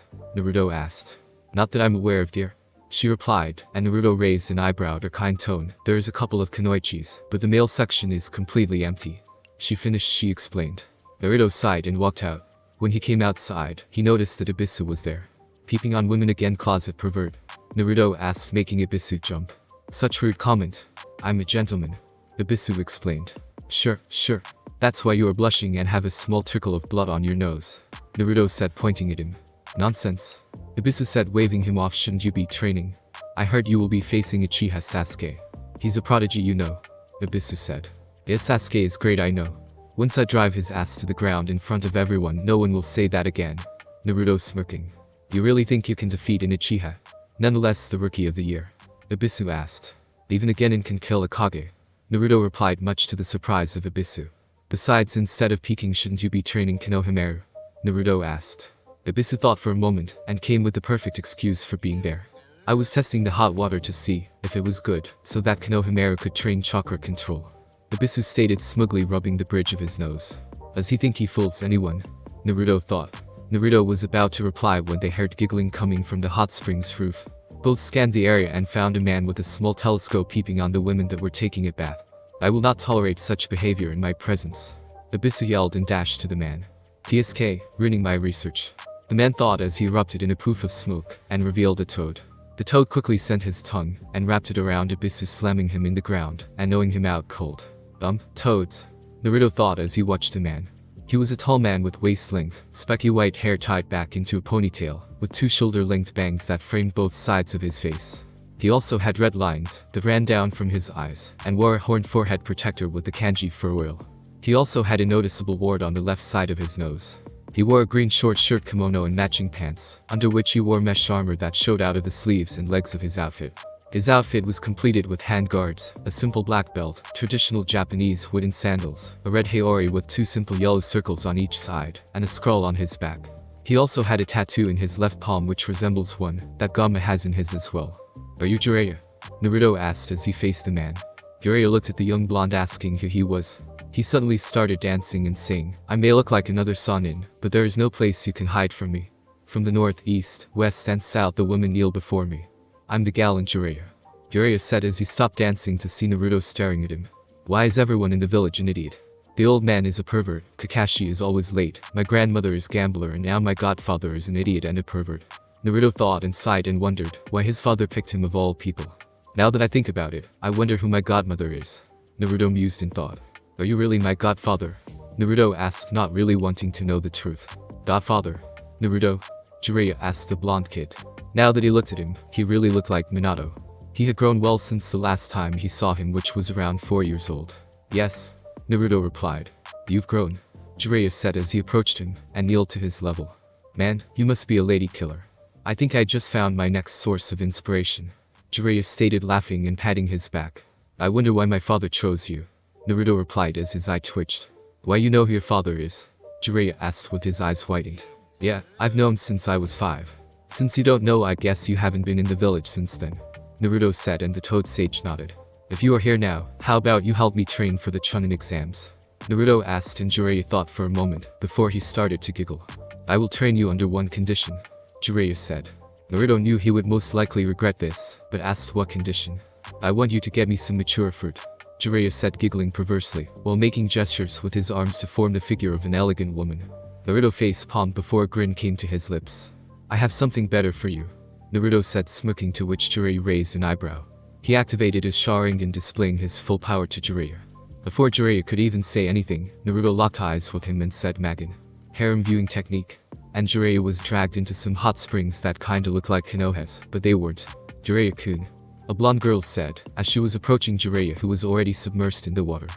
Naruto asked. Not that I'm aware of, dear. She replied, and Naruto raised an eyebrow at her kind tone. There is a couple of kunoichis, but the male section is completely empty. She finished, she explained. Naruto sighed and walked out. When he came outside, he noticed that Ibisu was there. Peeping on women again, closet pervert. Naruto asked, making Ibisu jump. Such rude comment. I'm a gentleman. Ibisu explained. Sure. That's why you are blushing and have a small trickle of blood on your nose. Naruto said, pointing at him. Nonsense. Ibisu said, waving him off. Shouldn't you be training? I heard you will be facing Uchiha Sasuke. He's a prodigy, you know. Ibisu said. Yes, Sasuke is great, I know. Once I drive his ass to the ground in front of everyone, no one will say that again. Naruto smirking. You really think you can defeat an Uchiha? Nonetheless, the rookie of the year. Ibisu asked. Even a genin can kill a Kage. Naruto replied, much to the surprise of Ibisu. Besides, instead of peeking, shouldn't you be training Konohamaru? Naruto asked. Ibisu thought for a moment, and came with the perfect excuse for being there. I was testing the hot water to see if it was good, so that Konohamaru could train chakra control. Ibisu stated, smugly rubbing the bridge of his nose. Does he think he fools anyone? Naruto thought. Naruto was about to reply when they heard giggling coming from the hot springs roof. Both scanned the area and found a man with a small telescope peeping on the women that were taking a bath. I will not tolerate such behavior in my presence. Ibisu yelled and dashed to the man. TSK, ruining my research. The man thought as he erupted in a poof of smoke, and revealed a toad. The toad quickly sent his tongue, and wrapped it around Ibisu, slamming him in the ground, and knowing him out cold. Toads. Naruto thought as he watched the man. He was a tall man with waist-length, specky white hair tied back into a ponytail, with two shoulder-length bangs that framed both sides of his face. He also had red lines that ran down from his eyes, and wore a horned forehead protector with the kanji for oil. He also had a noticeable wart on the left side of his nose. He wore a green short shirt, kimono and matching pants, under which he wore mesh armor that showed out of the sleeves and legs of his outfit. His outfit was completed with hand guards, a simple black belt, traditional Japanese wooden sandals, a red haori with two simple yellow circles on each side, and a scroll on his back. He also had a tattoo in his left palm which resembles one that Gamma has in his as well. Are you Jiraiya? Naruto asked as he faced the man. Jiraiya looked at the young blonde, asking who he was. He suddenly started dancing and saying, I may look like another Sannin, but there is no place you can hide from me. From the north, east, west and south the women kneel before me. I'm the gallant Jiraiya. Jiraiya said as he stopped dancing to see Naruto staring at him. Why is everyone in the village an idiot? The old man is a pervert, Kakashi is always late, my grandmother is gambler and now my godfather is an idiot and a pervert. Naruto thought and sighed and wondered why his father picked him of all people. Now that I think about it, I wonder who my godmother is. Naruto mused and thought. Are you really my godfather? Naruto asked, not really wanting to know the truth. Godfather? Naruto? Jiraiya asked the blonde kid. Now that he looked at him, he really looked like Minato. He had grown well since the last time he saw him, which was around 4 years old. Yes. Naruto replied. You've grown. Jiraiya said as he approached him and kneeled to his level. Man, you must be a lady killer. I think I just found my next source of inspiration. Jiraiya stated, laughing and patting his back. I wonder why my father chose you. Naruto replied as his eye twitched. Why, you know who your father is? Jiraiya asked with his eyes widened. Yeah, I've known since I was 5. Since you don't know, I guess you haven't been in the village since then. Naruto said, and the Toad Sage nodded. If you are here now, how about you help me train for the Chunin exams? Naruto asked, and Jiraiya thought for a moment before he started to giggle. I will train you under one condition, Jiraiya said. Naruto knew he would most likely regret this, but asked what condition. I want you to get me some mature fruit, Jiraiya said, giggling perversely, while making gestures with his arms to form the figure of an elegant woman. Naruto face palmed before a grin came to his lips. I have something better for you, Naruto said, smirking, to which Jiraiya raised an eyebrow. He activated his Sharingan, displaying his full power to Jiraiya. Before Jiraiya could even say anything, Naruto locked eyes with him and said, Magan. Harem viewing technique. And Jiraiya was dragged into some hot springs that kinda looked like Konoha's, but they weren't. Jiraiya-kun. A blonde girl said, as she was approaching Jiraiya, who was already submersed in the water.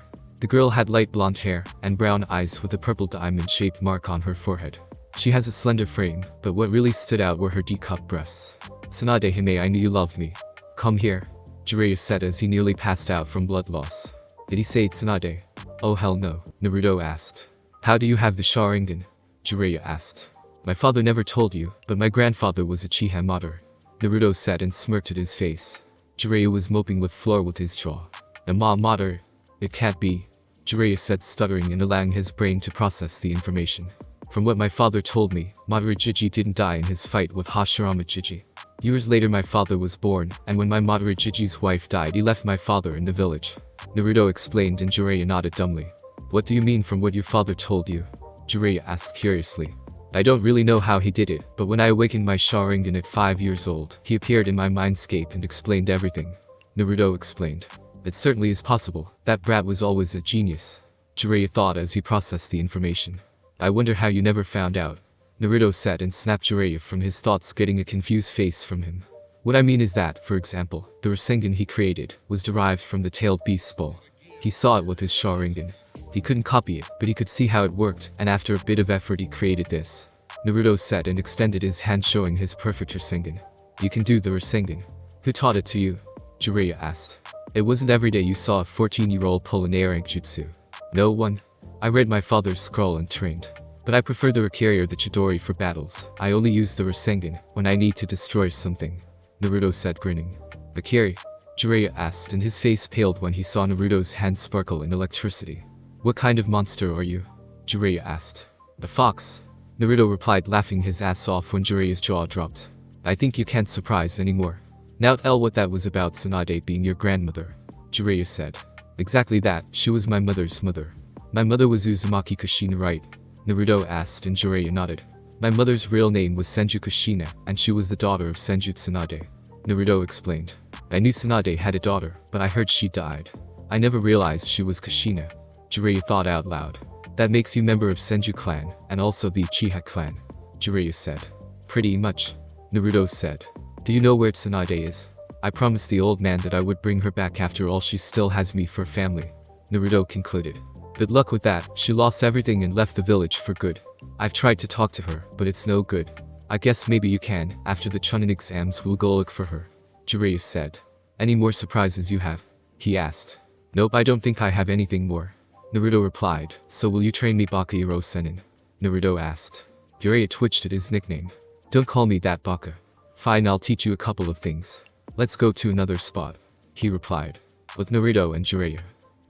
The girl had light blonde hair and brown eyes with a purple diamond-shaped mark on her forehead. She has a slender frame, but what really stood out were her D-cup breasts. Tsunade Hime, I knew you loved me. Come here, Jiraiya said as he nearly passed out from blood loss. Did he say Tsunade? Oh hell no, Naruto asked. How do you have the Sharingan? Jiraiya asked. My father never told you, but my grandfather was a Uchiha Madara, Naruto said and smirked at his face. Jiraiya was moping with floor with his jaw. Madara? It can't be, Jiraiya said, stuttering and allowing his brain to process the information. From what my father told me, Madara Jiji didn't die in his fight with Hashirama Jiji. Years later my father was born, and when my Madara Jiji's wife died, he left my father in the village, Naruto explained, and Jiraiya nodded dumbly. What do you mean from what your father told you? Jiraiya asked curiously. I don't really know how he did it, but when I awakened my Sharingan at 5 years old, he appeared in my mindscape and explained everything, Naruto explained. It certainly is possible. That brat was always a genius, Jiraiya thought as he processed the information. I wonder how you never found out, Naruto said and snapped Jiraiya from his thoughts, getting a confused face from him. What I mean is that, for example, the Rasengan he created was derived from the tailed beast's ball. He saw it with his Sharingan. He couldn't copy it, but he could see how it worked, and after a bit of effort he created this, Naruto said and extended his hand, showing his perfect Rasengan. You can do the Rasengan. Who taught it to you? Jiraiya asked. It wasn't every day you saw a 14-year-old pull an air jutsu. No one. I read my father's scroll and trained. But I prefer the Raikage or the Chidori for battles. I only use the Rasengan when I need to destroy something, Naruto said, grinning. Raikage? Jiraiya asked, and his face paled when he saw Naruto's hand sparkle in electricity. What kind of monster are you? Jiraiya asked. A fox, Naruto replied, laughing his ass off when Jiraiya's jaw dropped. I think you can't surprise anymore. Now tell what that was about Tsunade being your grandmother, Jiraiya said. Exactly that, she was my mother's mother. My mother was Uzumaki Kushina, right? Naruto asked, and Jiraiya nodded. My mother's real name was Senju Kushina, and she was the daughter of Senju Tsunade, Naruto explained. I knew Tsunade had a daughter, but I heard she died. I never realized she was Kushina, Jiraiya thought out loud. That makes you member of Senju clan, and also the Uchiha clan, Jiraiya said. Pretty much, Naruto said. Do you know where Tsunade is? I promised the old man that I would bring her back. After all, she still has me for family, Naruto concluded. Good luck with that. She lost everything and left the village for good. I've tried to talk to her, but it's no good. I guess maybe you can. After the Chunin exams we'll go look for her, Jiraiya said. Any more surprises you have? He asked. Nope, I don't think I have anything more, Naruto replied. So will you train me Baka Iro Senin? Naruto asked. Jiraiya twitched at his nickname. Don't call me that, Baka. Fine, I'll teach you a couple of things. Let's go to another spot, he replied. With Naruto and Jiraiya.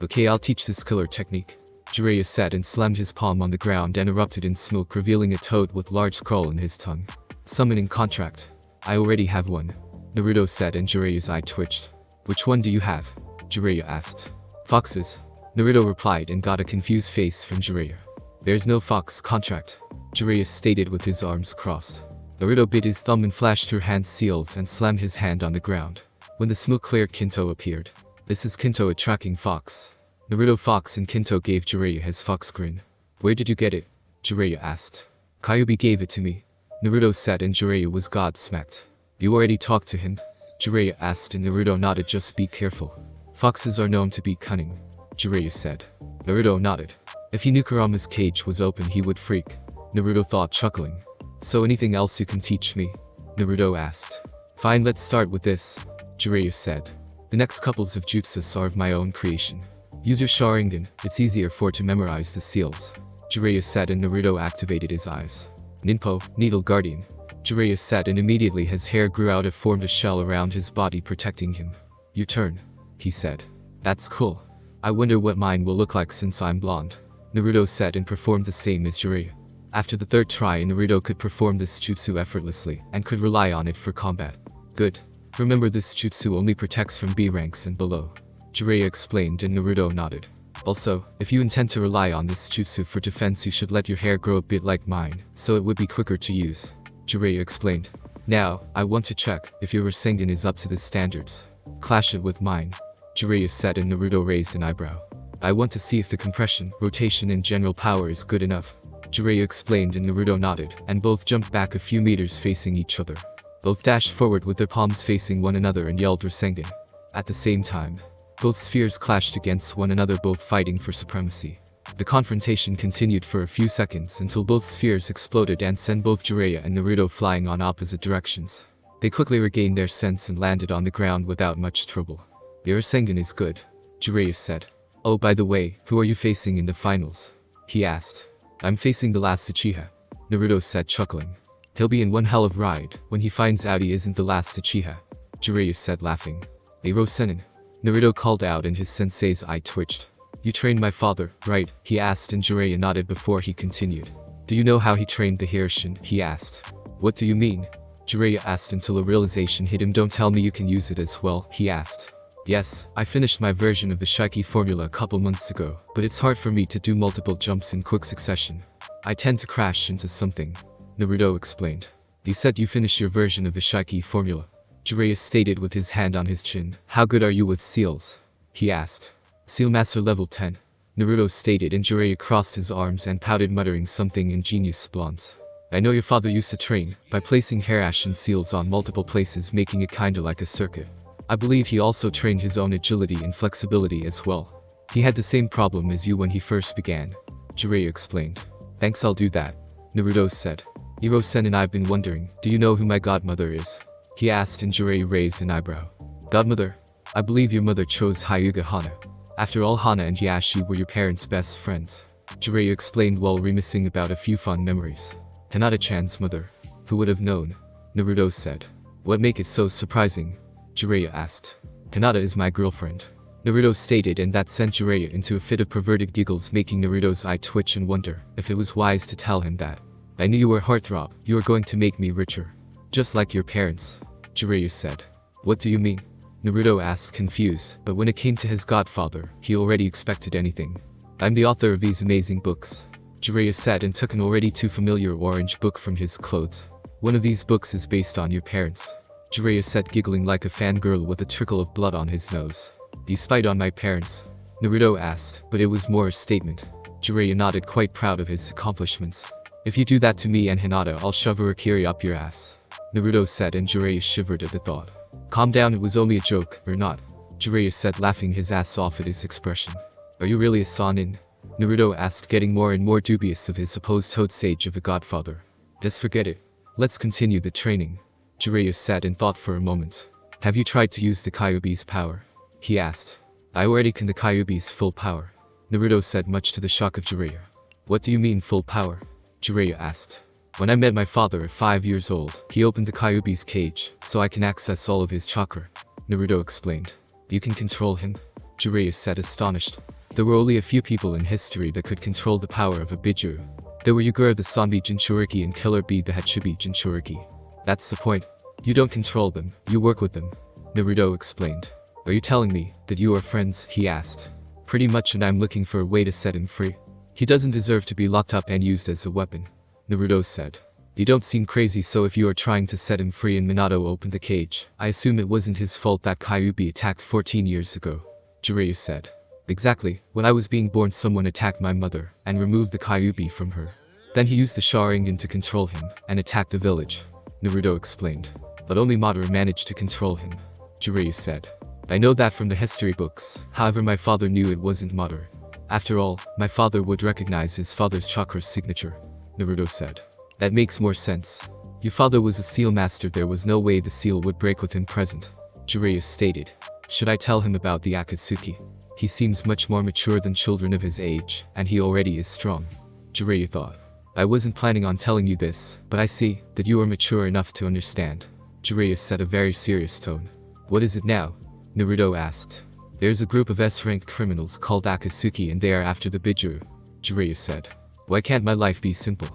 Okay, I'll teach this killer technique, Jiraiya said and slammed his palm on the ground and erupted in smoke, revealing a toad with large scroll in his tongue. Summoning contract. I already have one, Naruto said, and Jiraiya's eye twitched. Which one do you have? Jiraiya asked. Foxes. Naruto replied and got a confused face from Jiraiya. There's no fox contract, Jiraiya stated with his arms crossed. Naruto bit his thumb and flashed through hand seals and slammed his hand on the ground. When the smoke cleared, Kinto appeared. This is Kinto, a tracking fox. Naruto Fox and Kinto gave Jiraiya his fox grin. Where did you get it? Jiraiya asked. Kyuubi gave it to me, Naruto said, and Jiraiya was godsmacked. You already talked to him? Jiraiya asked, and Naruto nodded. Just be careful. Foxes are known to be cunning, Jiraiya said. Naruto nodded. If he knew Kurama's cage was open, he would freak, Naruto thought, chuckling. So anything else you can teach me? Naruto asked. Fine, let's start with this, Jiraiya said. The next couples of jutsus are of my own creation. Use your Sharingan, it's easier for to memorize the seals, Jiraiya said, and Naruto activated his eyes. Ninpo, Needle Guardian, Jiraiya said, and immediately his hair grew out and formed a shell around his body protecting him. Your turn, he said. That's cool. I wonder what mine will look like since I'm blonde, Naruto said, and performed the same as Jiraiya. After the third try, Naruto could perform this jutsu effortlessly and could rely on it for combat. Good. Remember, this jutsu only protects from B ranks and below, Jiraiya explained, and Naruto nodded. Also, if you intend to rely on this jutsu for defense, you should let your hair grow a bit like mine, so it would be quicker to use, Jiraiya explained. Now, I want to check if your Rasengan is up to the standards. Clash it with mine, Jiraiya said, and Naruto raised an eyebrow. I want to see if the compression, rotation and general power is good enough, Jiraiya explained, and Naruto nodded, and both jumped back a few meters facing each other. Both dashed forward with their palms facing one another and yelled Rasengan. At the same time, both spheres clashed against one another, both fighting for supremacy. The confrontation continued for a few seconds until both spheres exploded and sent both Jiraiya and Naruto flying on opposite directions. They quickly regained their sense and landed on the ground without much trouble. Your Rasengan is good, Jiraiya said. Oh, by the way, who are you facing in the finals? He asked. I'm facing the last Uchiha, Naruto said, chuckling. He'll be in one hell of ride when he finds out he isn't the last Uchiha, Jiraiya said, laughing. A Rosenin, Naruto called out, and his sensei's eye twitched. You trained my father, right? He asked, and Jiraiya nodded before he continued. Do you know how he trained the Hirshin? He asked. What do you mean? Jiraiya asked until a realization hit him. Don't tell me you can use it as well, he asked. Yes, I finished my version of the Shiki formula a couple months ago, but it's hard for me to do multiple jumps in quick succession. I tend to crash into something, Naruto explained. You said you finished your version of the Shiki formula, Jiraiya stated with his hand on his chin. How good are you with seals? He asked. Seal Master level 10, Naruto stated, and Jiraiya crossed his arms and pouted, muttering something ingenious. Blondes. I know your father used to train by placing hair ash and seals on multiple places, making it kinda like a circuit. I believe he also trained his own agility and flexibility as well. He had the same problem as you when he first began, Jiraiya explained. Thanks, I'll do that, Naruto said. Hiro-sen, and I've been wondering, do you know who my godmother is? He asked, and Jiraiya raised an eyebrow. Godmother? I believe your mother chose Hyuga Hana. After all, Hana and Yashi were your parents' best friends, Jiraiya explained while reminiscing about a few fond memories. Hinata-chan's mother. Who would have known? Naruto said. What make it so surprising? Jiraiya asked. Hinata is my girlfriend, Naruto stated, and that sent Jiraiya into a fit of perverted giggles, making Naruto's eye twitch and wonder if it was wise to tell him that. I knew you were heartthrob. You are going to make me richer. Just like your parents, Jiraiya said. What do you mean? Naruto asked, confused, but when it came to his godfather, he already expected anything. I'm the author of these amazing books, Jiraiya said, and took an already too familiar orange book from his clothes. One of these books is based on your parents, Jiraiya said, giggling like a fangirl with a trickle of blood on his nose. You spied on my parents? Naruto asked, but it was more a statement. Jiraiya nodded, quite proud of his accomplishments. If you do that to me and Hinata, I'll shove Urakiri up your ass, Naruto said, and Jiraiya shivered at the thought. Calm down, it was only a joke, or not? Jiraiya said, laughing his ass off at his expression. Are you really a Sanin? Naruto asked, getting more and more dubious of his supposed toad sage of a godfather. Just forget it. Let's continue the training. Jiraiya sat and thought for a moment. Have you tried to use the Kyuubi's power? He asked. I already can the Kyuubi's full power, Naruto said, much to the shock of Jiraiya. What do you mean full power? Jiraiya asked. When I met my father at 5 years old, he opened the Kyuubi's cage, so I can access all of his chakra, Naruto explained. You can control him? Jiraiya said, astonished. There were only a few people in history that could control the power of a Bijuu. There were Yugura the Sanbi Jinchuriki and Killer Bee the Hachibi Jinchuriki. That's the point. You don't control them, you work with them. Naruto explained. Are you telling me that you are friends? He asked. Pretty much, and I'm looking for a way to set him free. He doesn't deserve to be locked up and used as a weapon. Naruto said. You don't seem crazy, so if you are trying to set him free and Minato opened the cage, I assume it wasn't his fault that Kyuubi attacked 14 years ago. Jiraiya said. Exactly, when I was being born someone attacked my mother, and removed the Kyuubi from her. Then he used the Sharingan to control him, and attacked the village. Naruto explained. But only Madara managed to control him. Jiraiya said. I know that from the history books, however my father knew it wasn't Madara. After all, my father would recognize his father's chakra signature. Naruto said. That makes more sense. Your father was a seal master, there was no way the seal would break with him present. Jiraiya stated. Should I tell him about the Akatsuki? He seems much more mature than children of his age, and he already is strong. Jiraiya thought. I wasn't planning on telling you this, but I see that you are mature enough to understand. Jiraiya said a very serious tone. What is it now? Naruto asked. There's a group of S-ranked criminals called Akatsuki and they are after the Bijuu. Jiraiya said. Why can't my life be simple?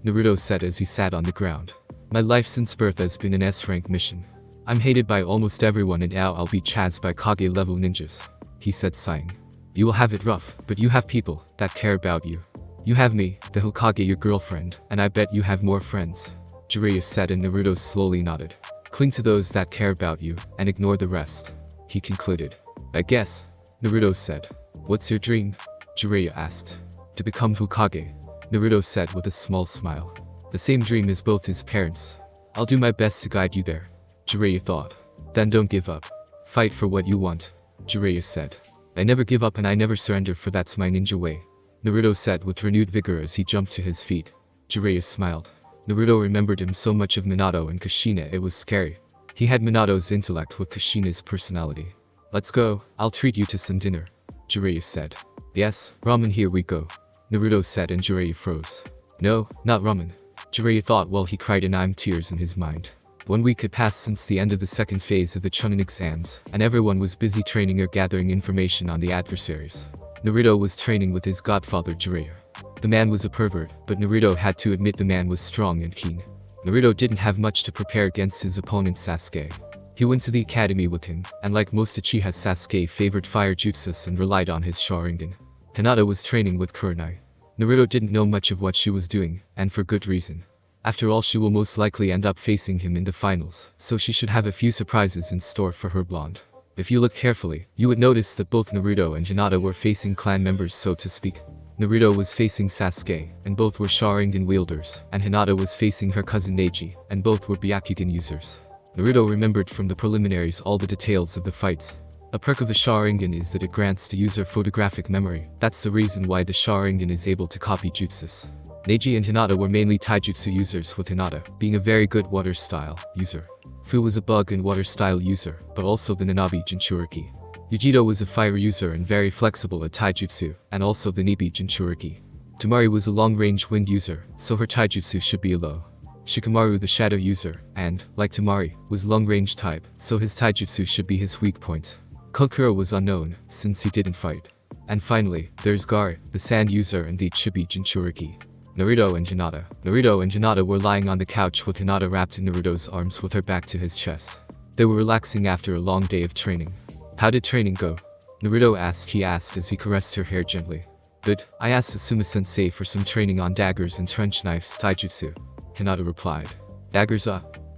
Naruto said as he sat on the ground. My life since birth has been an S-rank mission. I'm hated by almost everyone and now I'll be chased by Kage level ninjas. He said sighing. You will have it rough, but you have people that care about you. You have me, the Hokage, your girlfriend, and I bet you have more friends. Jiraiya said and Naruto slowly nodded. Cling to those that care about you, and ignore the rest. He concluded. I guess. Naruto said. What's your dream? Jiraiya asked. To become Hokage. Naruto said with a small smile. The same dream as both his parents. I'll do my best to guide you there. Jiraiya thought. Then don't give up. Fight for what you want. Jiraiya said. I never give up and I never surrender, for that's my ninja way. Naruto said with renewed vigor as he jumped to his feet. Jiraiya smiled. Naruto remembered him so much of Minato and Kushina, it was scary. He had Minato's intellect with Kushina's personality. Let's go, I'll treat you to some dinner. Jiraiya said. Yes, ramen, here we go. Naruto said and Jiraiya froze. No, not ramen. Jiraiya thought while he cried and I'm tears in his mind. 1 week had passed since the end of the second phase of the Chunin exams, and everyone was busy training or gathering information on the adversaries. Naruto was training with his godfather Jiraiya. The man was a pervert, but Naruto had to admit the man was strong and keen. Naruto didn't have much to prepare against his opponent Sasuke. He went to the academy with him, and like most Uchihas, Sasuke favored fire jutsus and relied on his Sharingan. Hinata was training with Kurenai. Naruto didn't know much of what she was doing, and for good reason. After all, she will most likely end up facing him in the finals, so she should have a few surprises in store for her blonde. If you look carefully, you would notice that both Naruto and Hinata were facing clan members, so to speak. Naruto was facing Sasuke, and both were Sharingan wielders, and Hinata was facing her cousin Neji, and both were Byakugan users. Naruto remembered from the preliminaries all the details of the fights. A perk of the Sharingan is that it grants the user photographic memory. That's the reason why the Sharingan is able to copy jutsus. Neji and Hinata were mainly taijutsu users, with Hinata being a very good water style user. Fu was a bug and water style user, but also the Nanabi Jinchuriki. Yugito was a fire user and very flexible at taijutsu, and also the Nibi Jinchuriki. Tamari was a long-range wind user, so her taijutsu should be a low. Shikamaru the shadow user, and, like Tamari, was long-range type, so his taijutsu should be his weak point. Kokuro was unknown, since he didn't fight. And finally, there's Gaara, the sand user and the Chibi Jinchuriki. Naruto and Hinata were lying on the couch with Hinata wrapped in Naruto's arms with her back to his chest. They were relaxing after a long day of training. How did training go? Naruto asked. He asked as he caressed her hair gently. Good, I asked Asuma-sensei for some training on daggers and trench knives taijutsu. Hinata replied. Daggers,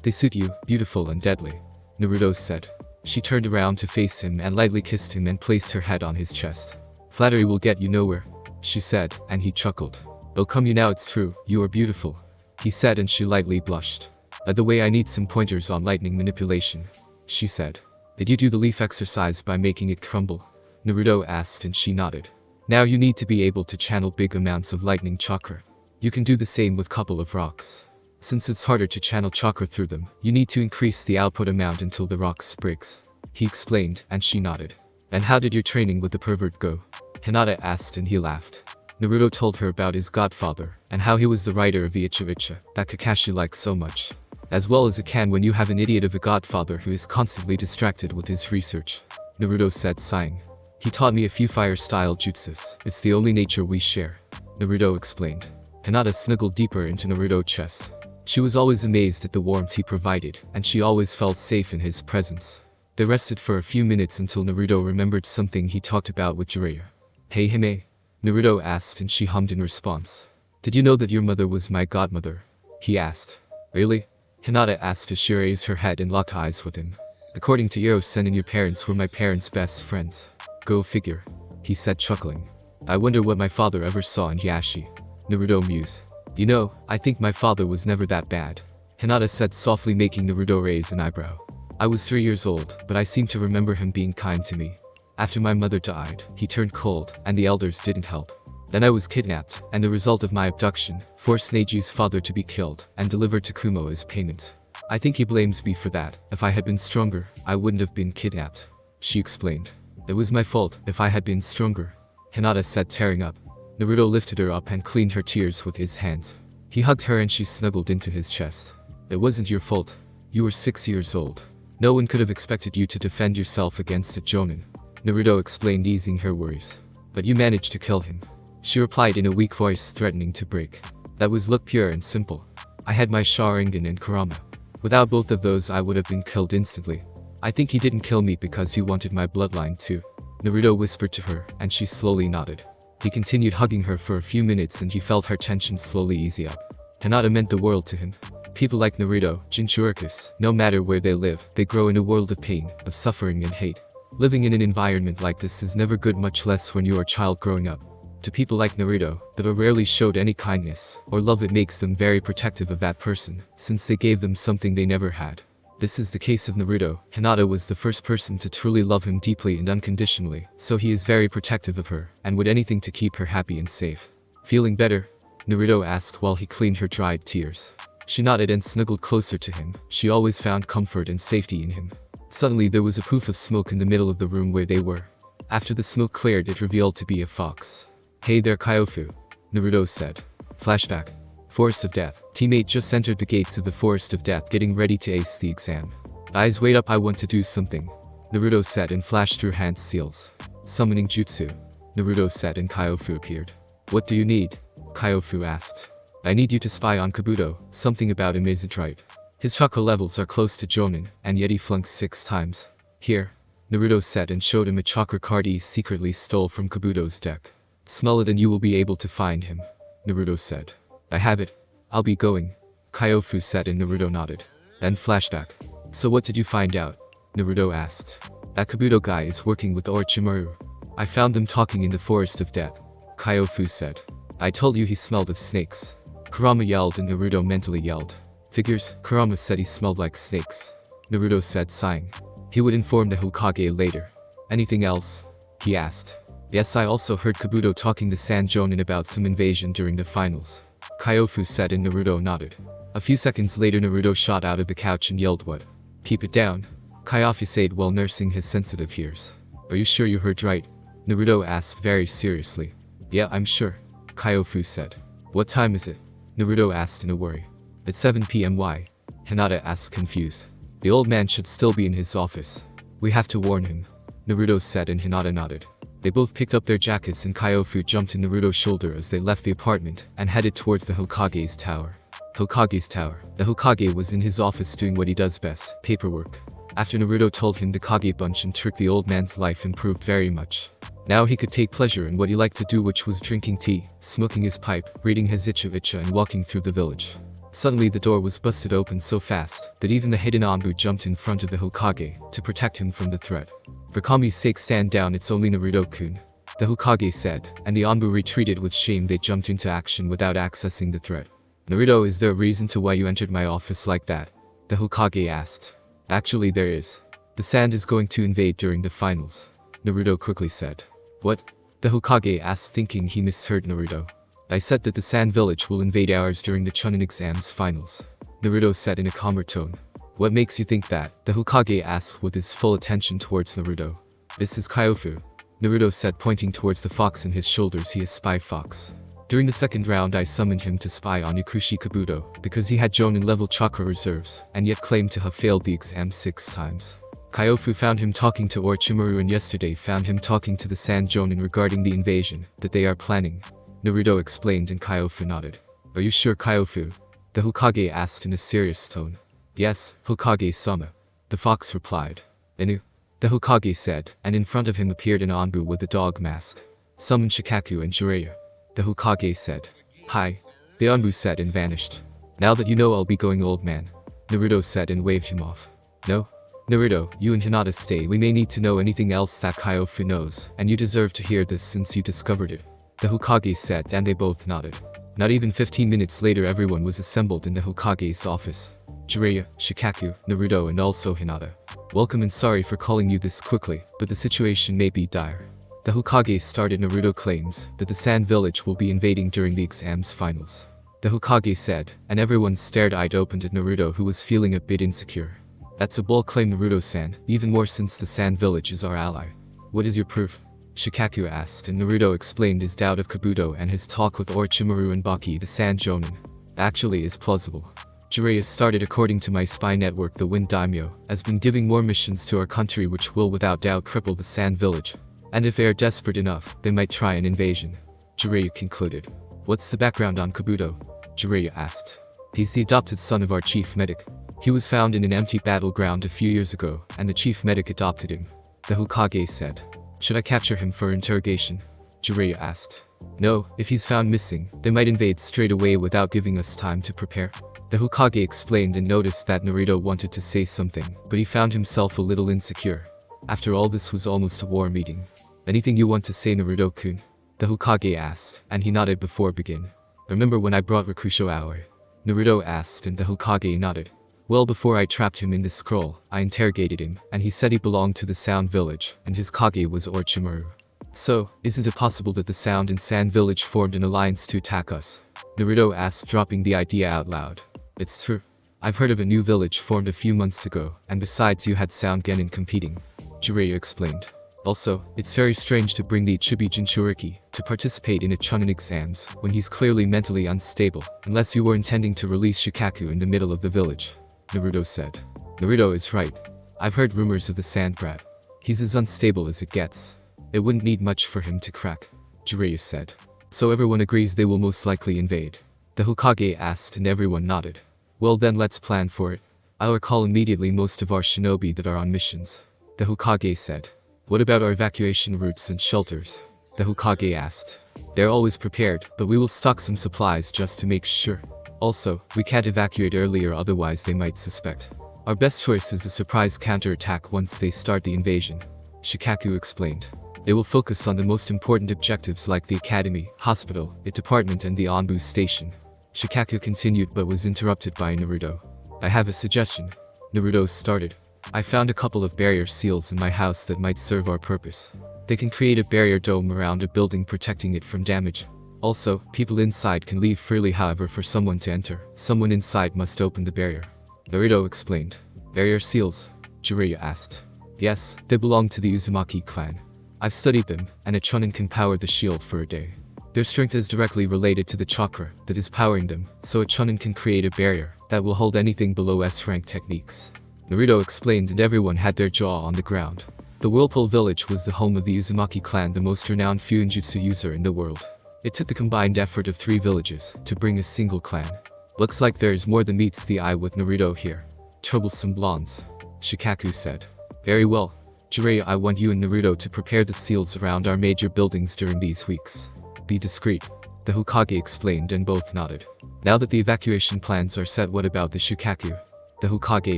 they suit you, beautiful and deadly. Naruto said. She turned around to face him and lightly kissed him and placed her head on his chest. Flattery will get you nowhere, she said, and he chuckled. Oh come you now, it's true, you are beautiful, he said, and she lightly blushed. By the way, I need some pointers on lightning manipulation, she said. Did you do the leaf exercise by making it crumble? Naruto asked and she nodded. Now you need to be able to channel big amounts of lightning chakra. You can do the same with couple of rocks. Since it's harder to channel chakra through them, you need to increase the output amount until the rocks breaks. He explained, and she nodded. And how did your training with the pervert go? Hinata asked and he laughed. Naruto told her about his godfather, and how he was the writer of the Icha that Kakashi likes so much. As well as it can when you have an idiot of a godfather who is constantly distracted with his research. Naruto said, sighing. He taught me a few fire-style jutsus, it's the only nature we share. Naruto explained. Hinata snuggled deeper into Naruto's chest. She was always amazed at the warmth he provided, and she always felt safe in his presence. They rested for a few minutes until Naruto remembered something he talked about with Jiraiya. "Hey Hime?" Naruto asked, and she hummed in response. "Did you know that your mother was my godmother?" he asked. "Really?" Hinata asked as she raised her head and locked eyes with him. "According to Yoro-sen, your parents were my parents' best friends." "Go figure," he said, chuckling. "I wonder what my father ever saw in Hiashi." Naruto mused. "You know, I think my father was never that bad," Hinata said softly, making Naruto raise an eyebrow. "I was 3 years old, but I seem to remember him being kind to me. After my mother died, he turned cold, and the elders didn't help. Then I was kidnapped, and the result of my abduction forced Neji's father to be killed and delivered to Kumo as payment. I think he blames me for that. If I had been stronger, I wouldn't have been kidnapped," she explained. "It was my fault. If I had been stronger," Hinata said, tearing up. Naruto lifted her up and cleaned her tears with his hands. He hugged her and she snuggled into his chest. "It wasn't your fault. You were 6 years old. No one could have expected you to defend yourself against a Jonin," Naruto explained, easing her worries. "But you managed to kill him," she replied in a weak voice threatening to break. "That was look pure and simple. I had my Sharingan and Kurama. Without both of those I would have been killed instantly. I think he didn't kill me because he wanted my bloodline too," Naruto whispered to her, and she slowly nodded. He continued hugging her for a few minutes and he felt her tension slowly ease up. Hinata meant the world to him. People like Naruto, Jinchurikis, no matter where they live, they grow in a world of pain, of suffering and hate. Living in an environment like this is never good, much less when you are a child growing up. To people like Naruto, that rarely showed any kindness or love, it makes them very protective of that person, since they gave them something they never had. This is the case of Naruto. Hinata was the first person to truly love him deeply and unconditionally, so he is very protective of her, and would anything to keep her happy and safe. "Feeling better?" Naruto asked while he cleaned her dried tears. She nodded and snuggled closer to him. She always found comfort and safety in him. Suddenly there was a poof of smoke in the middle of the room where they were. After the smoke cleared, it revealed to be a fox. "Hey there, Kyofu," Naruto said. Flashback. Forest of Death. Teammate just entered the gates of the Forest of Death, getting ready to ace the exam. "Eyes, wait up, I want to do something," Naruto said and flashed through hand seals. "Summoning jutsu," Naruto said, and Kyofu appeared. "What do you need?" Kyofu asked. "I need you to spy on Kabuto. Something about him isn't right. His chakra levels are close to Jonin, and yet he flunked 6 times. Here," Naruto said and showed him a chakra card he secretly stole from Kabuto's deck. "Smell it and you will be able to find him," Naruto said. "I have it. I'll be going," Kyofu said, and Naruto nodded. Then flashback. "So what did you find out?" Naruto asked. "That Kabuto guy is working with Orochimaru. I found them talking in the Forest of Death," Kyofu said. "I told you he smelled of snakes." Kurama yelled and Naruto mentally yelled. "Figures, Kurama said he smelled like snakes," Naruto said, sighing. "He would inform the Hokage later." "Anything else?" he asked. "Yes, I also heard Kabuto talking to San Jonin about some invasion during the finals," Kyofu said, and Naruto nodded. A few seconds later Naruto shot out of the couch and yelled, "What? Keep it down," Kyofu said while nursing his sensitive ears. "Are you sure you heard right?" Naruto asked very seriously. "Yeah, I'm sure," Kyofu said. "What time is it?" Naruto asked in a worry. "It's 7 p.m. Why?" Hinata asked, confused. "The old man should still be in his office. We have to warn him," Naruto said, and Hinata nodded. They both picked up their jackets and Kyofu jumped in Naruto's shoulder as they left the apartment and headed towards the Hokage's tower. Hokage's tower. The Hokage was in his office doing what he does best, paperwork. After Naruto told him the Kage bunch and trick, the old man's life improved very much. Now he could take pleasure in what he liked to do, which was drinking tea, smoking his pipe, reading his Icha and walking through the village. Suddenly the door was busted open so fast that even the hidden Anbu jumped in front of the Hokage to protect him from the threat. "For Kami's sake, stand down, it's only Naruto-kun," the Hokage said, and the Anbu retreated with shame. They jumped into action without accessing the threat. "Naruto, is there a reason to why you entered my office like that?" the Hokage asked. "Actually there is. The Sand is going to invade during the finals," Naruto quickly said. "What?" the Hokage asked, thinking he misheard Naruto. "I said that the Sand village will invade ours during the Chunin exams finals," Naruto said in a calmer tone. "What makes you think that?" the Hokage asked with his full attention towards Naruto. "This is Kyofu," Naruto said, pointing towards the fox in his shoulders. "He is Spy Fox. During the second round I summoned him to spy on Yakushi Kabuto because he had Jonin level chakra reserves and yet claimed to have failed the exam 6 times. Kyofu found him talking to Orochimaru and yesterday found him talking to the Sand Jonin regarding the invasion that they are planning," Naruto explained, and Kyofu nodded. "Are you sure, Kyofu?" The Hokage asked in a serious tone. Yes, Hokage-sama. The fox replied. Inu. The Hokage said, and in front of him appeared an Anbu with a dog mask. Summon Shikaku and Jiraiya. The Hokage said. Hi. The Anbu said and vanished. Now that you know, I'll be going, old man. Naruto said and waved him off. No. Naruto, you and Hinata stay. We may need to know anything else that Kyofu knows, and you deserve to hear this since you discovered it. The Hokage said, and they both nodded. Not even 15 minutes later, everyone was assembled in the Hokage's office. Jiraiya, Shikaku, Naruto and also Hinata. Welcome and sorry for calling you this quickly, but the situation may be dire. The Hokage started. Naruto claims that the Sand Village will be invading during the exams finals. The Hokage said, and everyone stared eyed-open at Naruto, who was feeling a bit insecure. That's a bold claim, Naruto-san, even more since the Sand Village is our ally. What is your proof? Shikaku asked, and Naruto explained his doubt of Kabuto and his talk with Orochimaru and Baki the Sand Jonin. Actually is plausible. Jiraiya started. According to my spy network, the Wind Daimyo has been giving more missions to our country which will without doubt cripple the Sand Village. And if they are desperate enough, they might try an invasion. Jiraiya concluded. What's the background on Kabuto? Jiraiya asked. He's the adopted son of our chief medic. He was found in an empty battleground a few years ago, and the chief medic adopted him. The Hokage said. Should I capture him for interrogation? Jiraiya asked. No, if he's found missing, they might invade straight away without giving us time to prepare. The Hokage explained and noticed that Naruto wanted to say something, but he found himself a little insecure. After all, this was almost a war meeting. Anything you want to say, Naruto-kun? The Hokage asked, and he nodded before begin. Remember when I brought Rakusho Aoi? Naruto asked, and the Hokage nodded. Well, before I trapped him in this scroll, I interrogated him, and he said he belonged to the Sound Village, and his Kage was Orochimaru. So, isn't it possible that the Sound and Sand Village formed an alliance to attack us? Naruto asked, dropping the idea out loud. It's true. I've heard of a new village formed a few months ago, and besides you had Sound Genin competing. Jiraiya explained. Also, it's very strange to bring the Chibi Jinchuriki to participate in a Chunin exams when he's clearly mentally unstable, unless you were intending to release Shikaku in the middle of the village. Naruto said. Naruto is right. I've heard rumors of the Sand Brat. He's as unstable as it gets. It wouldn't need much for him to crack. Jiraiya said. So everyone agrees they will most likely invade? The Hokage asked, and everyone nodded. Well then, let's plan for it. I'll recall immediately most of our shinobi that are on missions. The Hokage said. What about our evacuation routes and shelters? The Hokage asked. They're always prepared, but we will stock some supplies just to make sure. Also, we can't evacuate earlier, otherwise they might suspect. Our best choice is a surprise counterattack once they start the invasion. Shikaku explained. They will focus on the most important objectives like the academy, hospital, a department and the Anbu station. Shikaku continued but was interrupted by Naruto. I have a suggestion. Naruto started. I found a couple of barrier seals in my house that might serve our purpose. They can create a barrier dome around a building protecting it from damage. Also, people inside can leave freely, however for someone to enter, someone inside must open the barrier. Naruto explained. Barrier seals? Jiraiya asked. Yes, they belong to the Uzumaki clan. I've studied them, and a Chunin can power the shield for a day. Their strength is directly related to the chakra that is powering them, so a Chunin can create a barrier that will hold anything below S-rank techniques. Naruto explained, and everyone had their jaw on the ground. The Whirlpool Village was the home of the Uzumaki clan, the most renowned Fuinjutsu user in the world. It took the combined effort of 3 villages to bring a single clan. Looks like there's more than meets the eye with Naruto here. Troublesome blondes. Shikaku said. Very well. Jiraiya, I want you and Naruto to prepare the seals around our major buildings during these weeks. Be discreet. The Hokage explained, and both nodded. Now that the evacuation plans are set, what about the Shikaku? The Hokage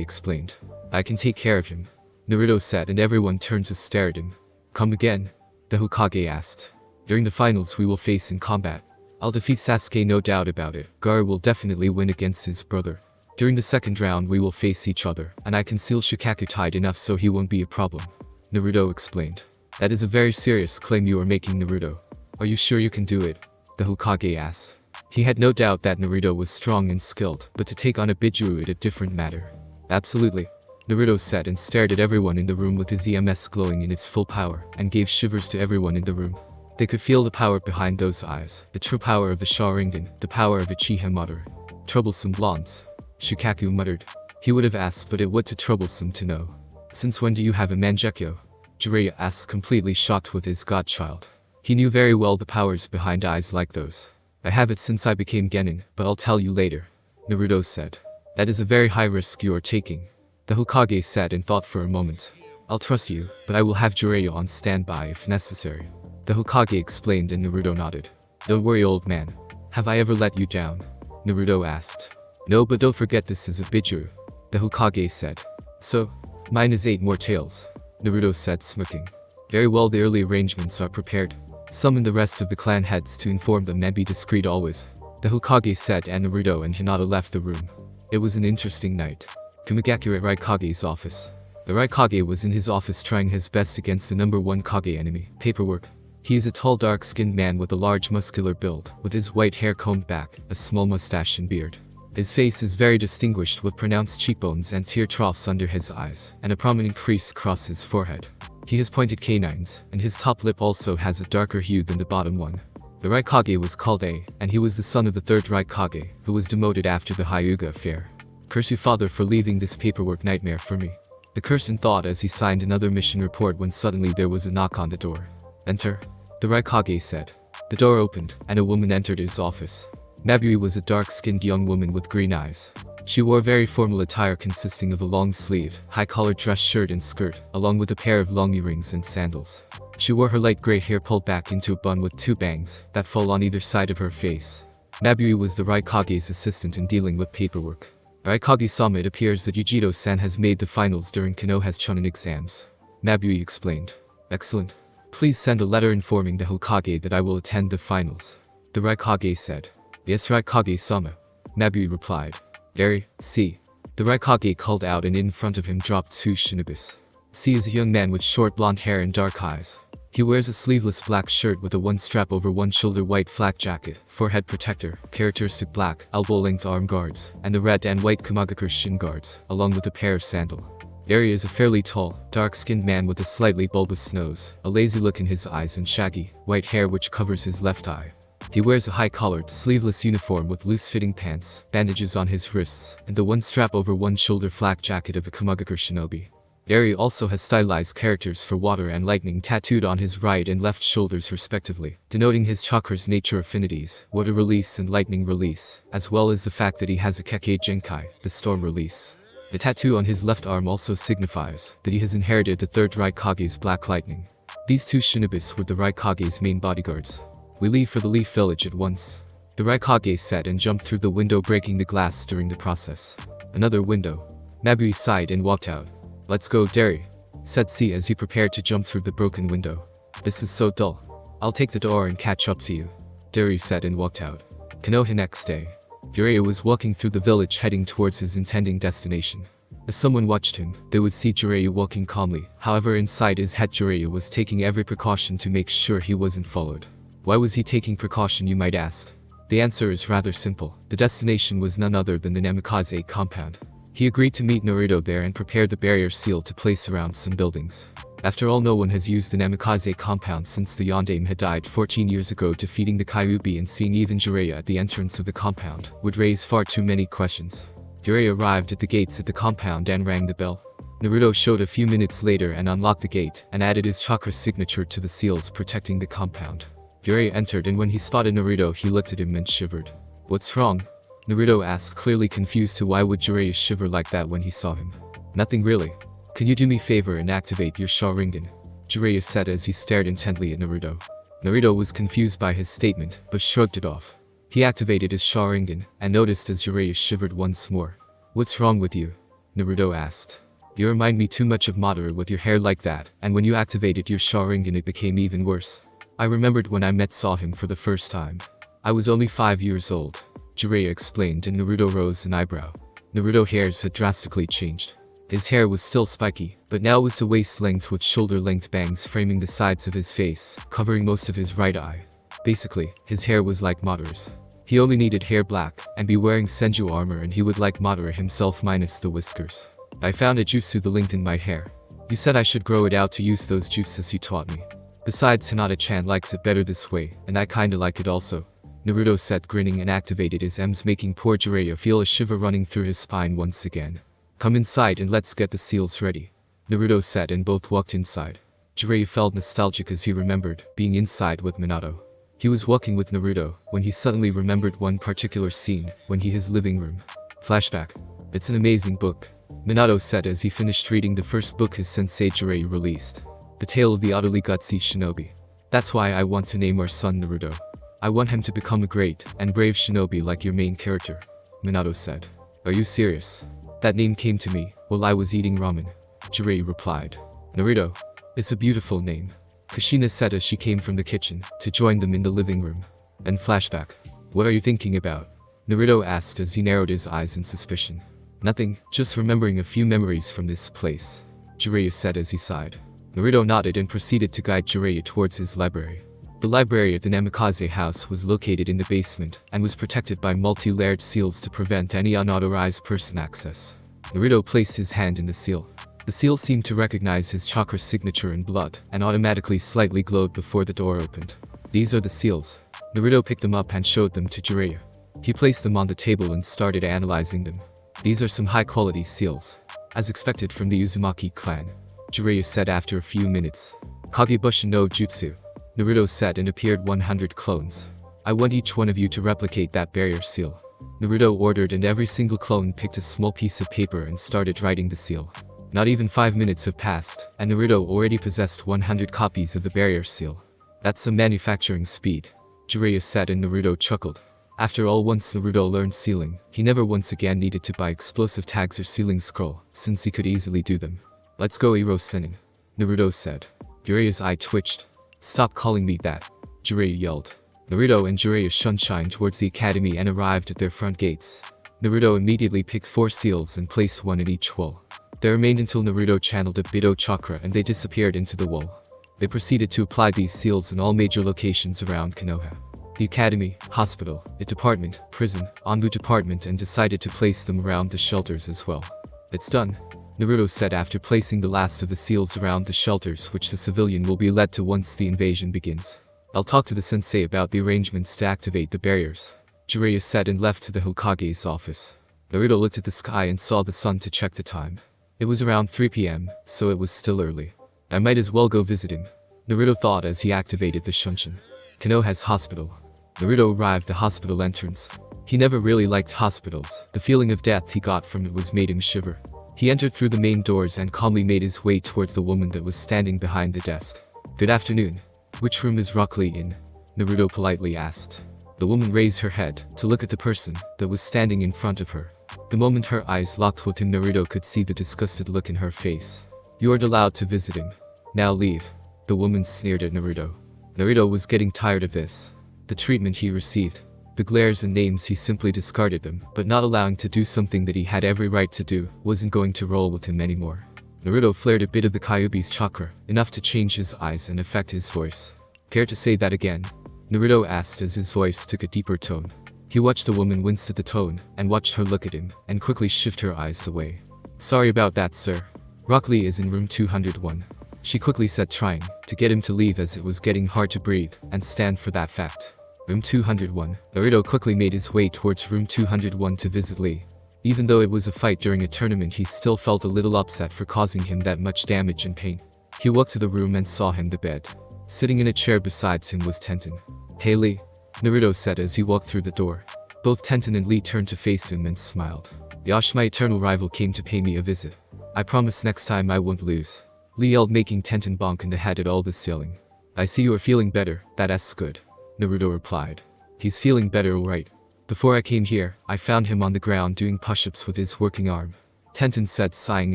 explained. I can take care of him. Naruto said, and everyone turned to stare at him. Come again? The Hokage asked. During the finals we will face in combat. I'll defeat Sasuke, no doubt about it. Gaara will definitely win against his brother. During the second round we will face each other, and I can seal Shikaku tight enough so he won't be a problem. Naruto explained. That is a very serious claim you are making, Naruto. Are you sure you can do it? The Hokage asked. He had no doubt that Naruto was strong and skilled, but to take on a Bijuu is a different matter. Absolutely. Naruto said, and stared at everyone in the room with his EMS glowing in its full power, and gave shivers to everyone in the room. They could feel the power behind those eyes, the true power of the Sharingan, the power of Uchiha Madara. Troublesome blondes. Shikaku muttered. He would have asked, but it would too troublesome to know. Since when do you have a Mangekyo? Jiraiya asked, completely shocked with his godchild. He knew very well the powers behind eyes like those. I have it since I became Genin, but I'll tell you later. Naruto said. That is a very high risk you are taking. The Hokage said and thought for a moment. I'll trust you, but I will have Jiraiya on standby if necessary. The Hokage explained and Naruto nodded. Don't worry, old man. Have I ever let you down? Naruto asked. No, but don't forget this is a Bijuu. The Hokage said. So, mine is 8 more tails. Naruto said, smirking. Very well, the early arrangements are prepared. Summon the rest of the clan heads to inform them and be discreet always. The Hokage said and Naruto and Hinata left the room. It was an interesting night. Kumagakure at Raikage's office. The Raikage was in his office trying his best against the #1 Kage enemy, paperwork. He is a tall dark-skinned man with a large muscular build, with his white hair combed back, a small mustache and beard. His face is very distinguished with pronounced cheekbones and tear troughs under his eyes, and a prominent crease across his forehead. He has pointed canines, and his top lip also has a darker hue than the bottom one. The Raikage was called A, and he was the son of the 3rd Raikage, who was demoted after the Hyuga affair. Curse you, father, for leaving this paperwork nightmare for me. The Kirsten thought as he signed another mission report when suddenly there was a knock on the door. Enter. The Raikage said. The door opened, and a woman entered his office. Mabui was a dark-skinned young woman with green eyes. She wore very formal attire consisting of a long-sleeved, high-collared dress shirt and skirt, along with a pair of long earrings and sandals. She wore her light gray hair pulled back into a bun with 2 bangs that fall on either side of her face. Mabui was the Raikage's assistant in dealing with paperwork. Raikage-sama, it appears that Yugito-san has made the finals during Konoha's Chunin exams. Mabui explained. Excellent. Please send a letter informing the Hokage that I will attend the finals. The Raikage said. Yes, Raikage-sama. Mabui replied. Gary, C. The Raikage called out and in front of him dropped 2 shinobis. C is a young man with short blonde hair and dark eyes. He wears a sleeveless black shirt with a one strap over one shoulder, white flak jacket, forehead protector, characteristic black, elbow-length arm guards, and the red and white Kumagakure shin guards, along with a pair of sandal. Gary is a fairly tall, dark-skinned man with a slightly bulbous nose, a lazy look in his eyes and shaggy, white hair which covers his left eye. He wears a high-collared, sleeveless uniform with loose-fitting pants, bandages on his wrists, and the one strap over one shoulder flak jacket of a Kumagakure shinobi. Gary also has stylized characters for water and lightning tattooed on his right and left shoulders respectively, denoting his chakra's nature affinities, water release and lightning release, as well as the fact that he has a Kekkei Genkai, the storm release. The tattoo on his left arm also signifies that he has inherited the 3rd Raikage's black lightning. These 2 shinobis were the Raikage's main bodyguards. We leave for the Leaf Village at once. The Raikage said and jumped through the window, breaking the glass during the process. Another window. Mabui sighed and walked out. Let's go, Derry, said C as he prepared to jump through the broken window. This is so dull. I'll take the door and catch up to you, Derry said and walked out. Konoha next day. Jiraiya was walking through the village heading towards his intending destination. As someone watched him, they would see Jiraiya walking calmly. However, inside his head Jiraiya was taking every precaution to make sure he wasn't followed. Why was he taking precaution, you might ask? The answer is rather simple. The destination was none other than the Namikaze compound. He agreed to meet Naruto there and prepared the barrier seal to place around some buildings. After all, no one has used the Namikaze compound since the Yondaime had died 14 years ago. Defeating the Kyuubi and seeing even Jiraiya at the entrance of the compound would raise far too many questions. Jiraiya arrived at the gates at the compound and rang the bell. Naruto showed a few minutes later and unlocked the gate and added his chakra signature to the seals protecting the compound. Jiraiya entered, and when he spotted Naruto he looked at him and shivered. What's wrong? Naruto asked, clearly confused to why would Jiraiya shiver like that when he saw him. Nothing really. Can you do me a favor and activate your Sharingan? Jiraiya said as he stared intently at Naruto. Naruto was confused by his statement, but shrugged it off. He activated his Sharingan, and noticed as Jiraiya shivered once more. What's wrong with you? Naruto asked. You remind me too much of Madara with your hair like that, and when you activated your Sharingan it became even worse. I remembered when I saw him for the first time. I was only 5 years old. Jiraiya explained, and Naruto rose an eyebrow. Naruto's hairs had drastically changed. His hair was still spiky, but now was to waist length with shoulder-length bangs framing the sides of his face, covering most of his right eye. Basically, his hair was like Madara's. He only needed hair black, and be wearing Senju armor, and he would like Madara himself minus the whiskers. I found a jutsu that lengthened my hair. You said I should grow it out to use those jutsus you taught me. Besides, Hinata-chan likes it better this way, and I kinda like it also. Naruto said, grinning, and activated his M's, making poor Jiraiya feel a shiver running through his spine once again. Come inside and let's get the seals ready, Naruto said, and both walked inside. Jiraiya felt nostalgic as he remembered being inside with Minato. He was walking with Naruto when he suddenly remembered one particular scene when he in his living room. Flashback. It's an amazing book, Minato said as he finished reading the first book his sensei Jiraiya released. The tale of the utterly gutsy shinobi. That's why I want to name our son Naruto. I want him to become a great and brave shinobi like your main character, Minato said. Are you serious? That name came to me while I was eating ramen, Jiraiya replied. Naruto. It's a beautiful name, Kushina said as she came from the kitchen to join them in the living room. And flashback. What are you thinking about? Naruto asked as he narrowed his eyes in suspicion. Nothing, just remembering a few memories from this place, Jiraiya said as he sighed. Naruto nodded and proceeded to guide Jiraiya towards his library. The library at the Namikaze house was located in the basement and was protected by multi-layered seals to prevent any unauthorized person access. Naruto placed his hand in the seal. The seal seemed to recognize his chakra signature in blood and automatically slightly glowed before the door opened. These are the seals. Naruto picked them up and showed them to Jiraiya. He placed them on the table and started analyzing them. These are some high-quality seals, as expected from the Uzumaki clan, Jiraiya said after a few minutes. Kagebushin no Jutsu, Naruto said and appeared 100 clones. I want each one of you to replicate that barrier seal. Naruto ordered and every single clone picked a small piece of paper and started writing the seal. Not even 5 minutes have passed, and Naruto already possessed 100 copies of the barrier seal. That's some manufacturing speed, Jiraiya said and Naruto chuckled. After all, once Naruto learned sealing, he never once again needed to buy explosive tags or sealing scroll, since he could easily do them. Let's go Iro Sennin, Naruto said. Jiraiya's eye twitched. Stop calling me that, Jiraiya yelled. Naruto and Jiraiya shunshined towards the academy and arrived at their front gates. Naruto immediately picked 4 seals and placed one in each wall. They remained until Naruto channeled a Bido chakra and they disappeared into the wall. They proceeded to apply these seals in all major locations around Konoha. The academy, hospital, a department, prison, Anbu department and decided to place them around the shelters as well. It's done, Naruto said after placing the last of the seals around the shelters which the civilian will be led to once the invasion begins. I'll talk to the sensei about the arrangements to activate the barriers, Jiraiya said and left to the Hokage's office. Naruto looked at the sky and saw the sun to check the time. It was around 3 PM, so it was still early. I might as well go visit him, Naruto thought as he activated the Shunshin. Konoha's hospital. Naruto arrived at the hospital entrance. He never really liked hospitals. The feeling of death he got from it was made him shiver. He entered through the main doors and calmly made his way towards the woman that was standing behind the desk. Good afternoon. Which room is Rock Lee in? Naruto politely asked. The woman raised her head to look at the person that was standing in front of her. The moment her eyes locked with him, Naruto could see the disgusted look in her face. You aren't allowed to visit him. Now leave. The woman sneered at Naruto. Naruto was getting tired of this. The treatment he received, the glares and names, he simply discarded them, but not allowing to do something that he had every right to do, wasn't going to roll with him anymore. Naruto flared a bit of the Kyuubi's chakra, enough to change his eyes and affect his voice. Care to say that again? Naruto asked as his voice took a deeper tone. He watched the woman wince at the tone, and watched her look at him, and quickly shift her eyes away. Sorry about that, sir. Rock Lee is in room 201. She quickly said, trying to get him to leave as it was getting hard to breathe and stand for that fact. Room 201. Naruto quickly made his way towards room 201 to visit Lee. Even though it was a fight during a tournament, he still felt a little upset for causing him that much damage and pain. He walked to the room and saw him the bed. Sitting in a chair beside him was Tenten. Hey Lee, Naruto said as he walked through the door. Both Tenten and Lee turned to face him and smiled. Yash, my eternal rival, came to pay me a visit. I promise next time I won't lose, Lee yelled, making Tenten bonk in the head at all this yelling. I see you are feeling better, that's good, Naruto replied. He's feeling better, alright. Before I came here, I found him on the ground doing push-ups with his working arm, Tenten said, sighing,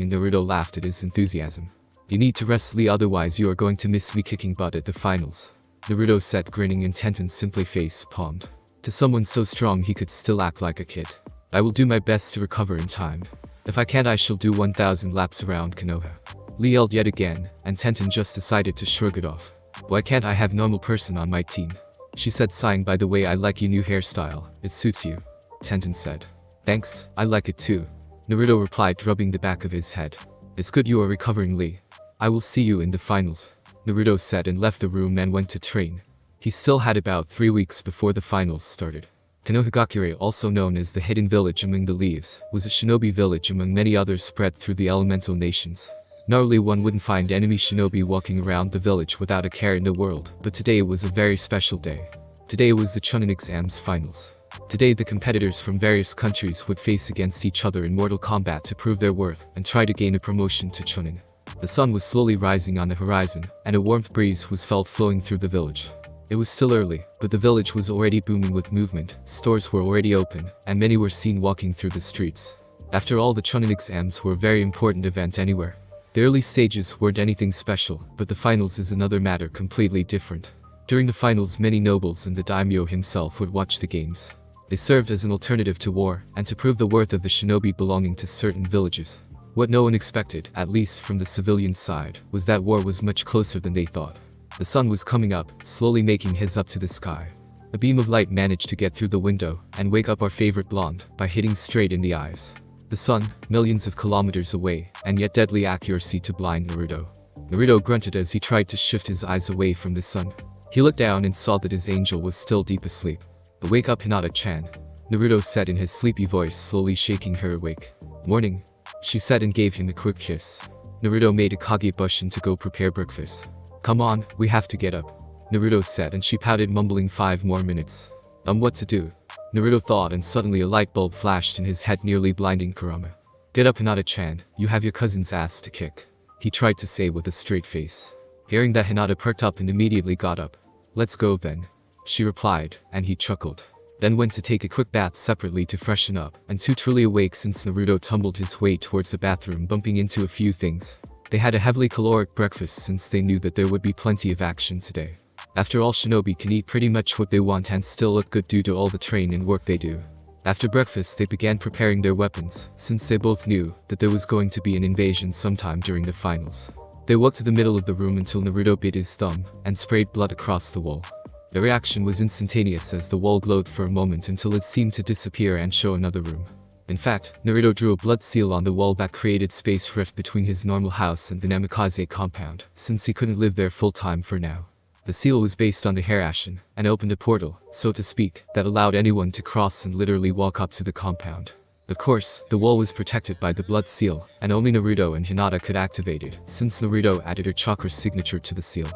and Naruto laughed at his enthusiasm. You need to rest, Lee, otherwise you are going to miss me kicking butt at the finals, Naruto said, grinning, and Tenten simply face palmed. To someone so strong he could still act like a kid. I will do my best to recover in time. If I can't, I shall do 1,000 laps around Konoha, Lee yelled yet again, and Tenten just decided to shrug it off. Why can't I have normal person on my team? She said, sighing. By the way, I like your new hairstyle, it suits you, Tenten said. Thanks, I like it too, Naruto replied, rubbing the back of his head. It's good you are recovering, Lee. I will see you in the finals, Naruto said, and left the room and went to train. He still had about 3 weeks before the finals started. Konohagakure, also known as the Hidden Village among the Leaves, was a shinobi village among many others spread through the elemental nations. Normally one wouldn't find enemy shinobi walking around the village without a care in the world, but today was a very special day. Today was the Chunin exams finals. Today the competitors from various countries would face against each other in mortal combat to prove their worth and try to gain a promotion to Chunin. The sun was slowly rising on the horizon, and a warmth breeze was felt flowing through the village. It was still early, but the village was already booming with movement, stores were already open, and many were seen walking through the streets. After all, the Chunin exams were a very important event anywhere. The early stages weren't anything special, but the finals is another matter completely different. During the finals, many nobles and the daimyo himself would watch the games. They served as an alternative to war, and to prove the worth of the shinobi belonging to certain villages. What no one expected, at least from the civilian side, was that war was much closer than they thought. The sun was coming up, slowly making his up to the sky. A beam of light managed to get through the window and wake up our favorite blonde by hitting straight in the eyes. The sun, millions of kilometers away, and yet deadly accuracy to blind Naruto. Naruto grunted as he tried to shift his eyes away from the sun. He looked down and saw that his angel was still deep asleep. "Wake up, Hinata-chan," Naruto said in his sleepy voice, slowly shaking her awake. "Morning," she said and gave him a quick kiss. Naruto made a Kage Bushin to go prepare breakfast. "Come on, we have to get up," Naruto said, and she pouted, mumbling 5 more minutes. What to do?" Naruto thought, and suddenly a light bulb flashed in his head, nearly blinding Kurama. "Get up, Hinata-chan, you have your cousin's ass to kick," he tried to say with a straight face. Hearing that, Hinata perked up and immediately got up. "Let's go then," she replied, and he chuckled. Then went to take a quick bath separately to freshen up, and too truly awake since Naruto tumbled his way towards the bathroom, bumping into a few things. They had a heavily caloric breakfast since they knew that there would be plenty of action today. After all, shinobi can eat pretty much what they want and still look good due to all the train and work they do. After breakfast, they began preparing their weapons, since they both knew that there was going to be an invasion sometime during the finals. They walked to the middle of the room until Naruto bit his thumb and sprayed blood across the wall. The reaction was instantaneous as the wall glowed for a moment until it seemed to disappear and show another room. In fact, Naruto drew a blood seal on the wall that created space rift between his normal house and the Namikaze compound, since he couldn't live there full-time for now. The seal was based on the hair ashen, and opened a portal, so to speak, that allowed anyone to cross and literally walk up to the compound. Of course, the wall was protected by the blood seal, and only Naruto and Hinata could activate it, since Naruto added her chakra signature to the seal.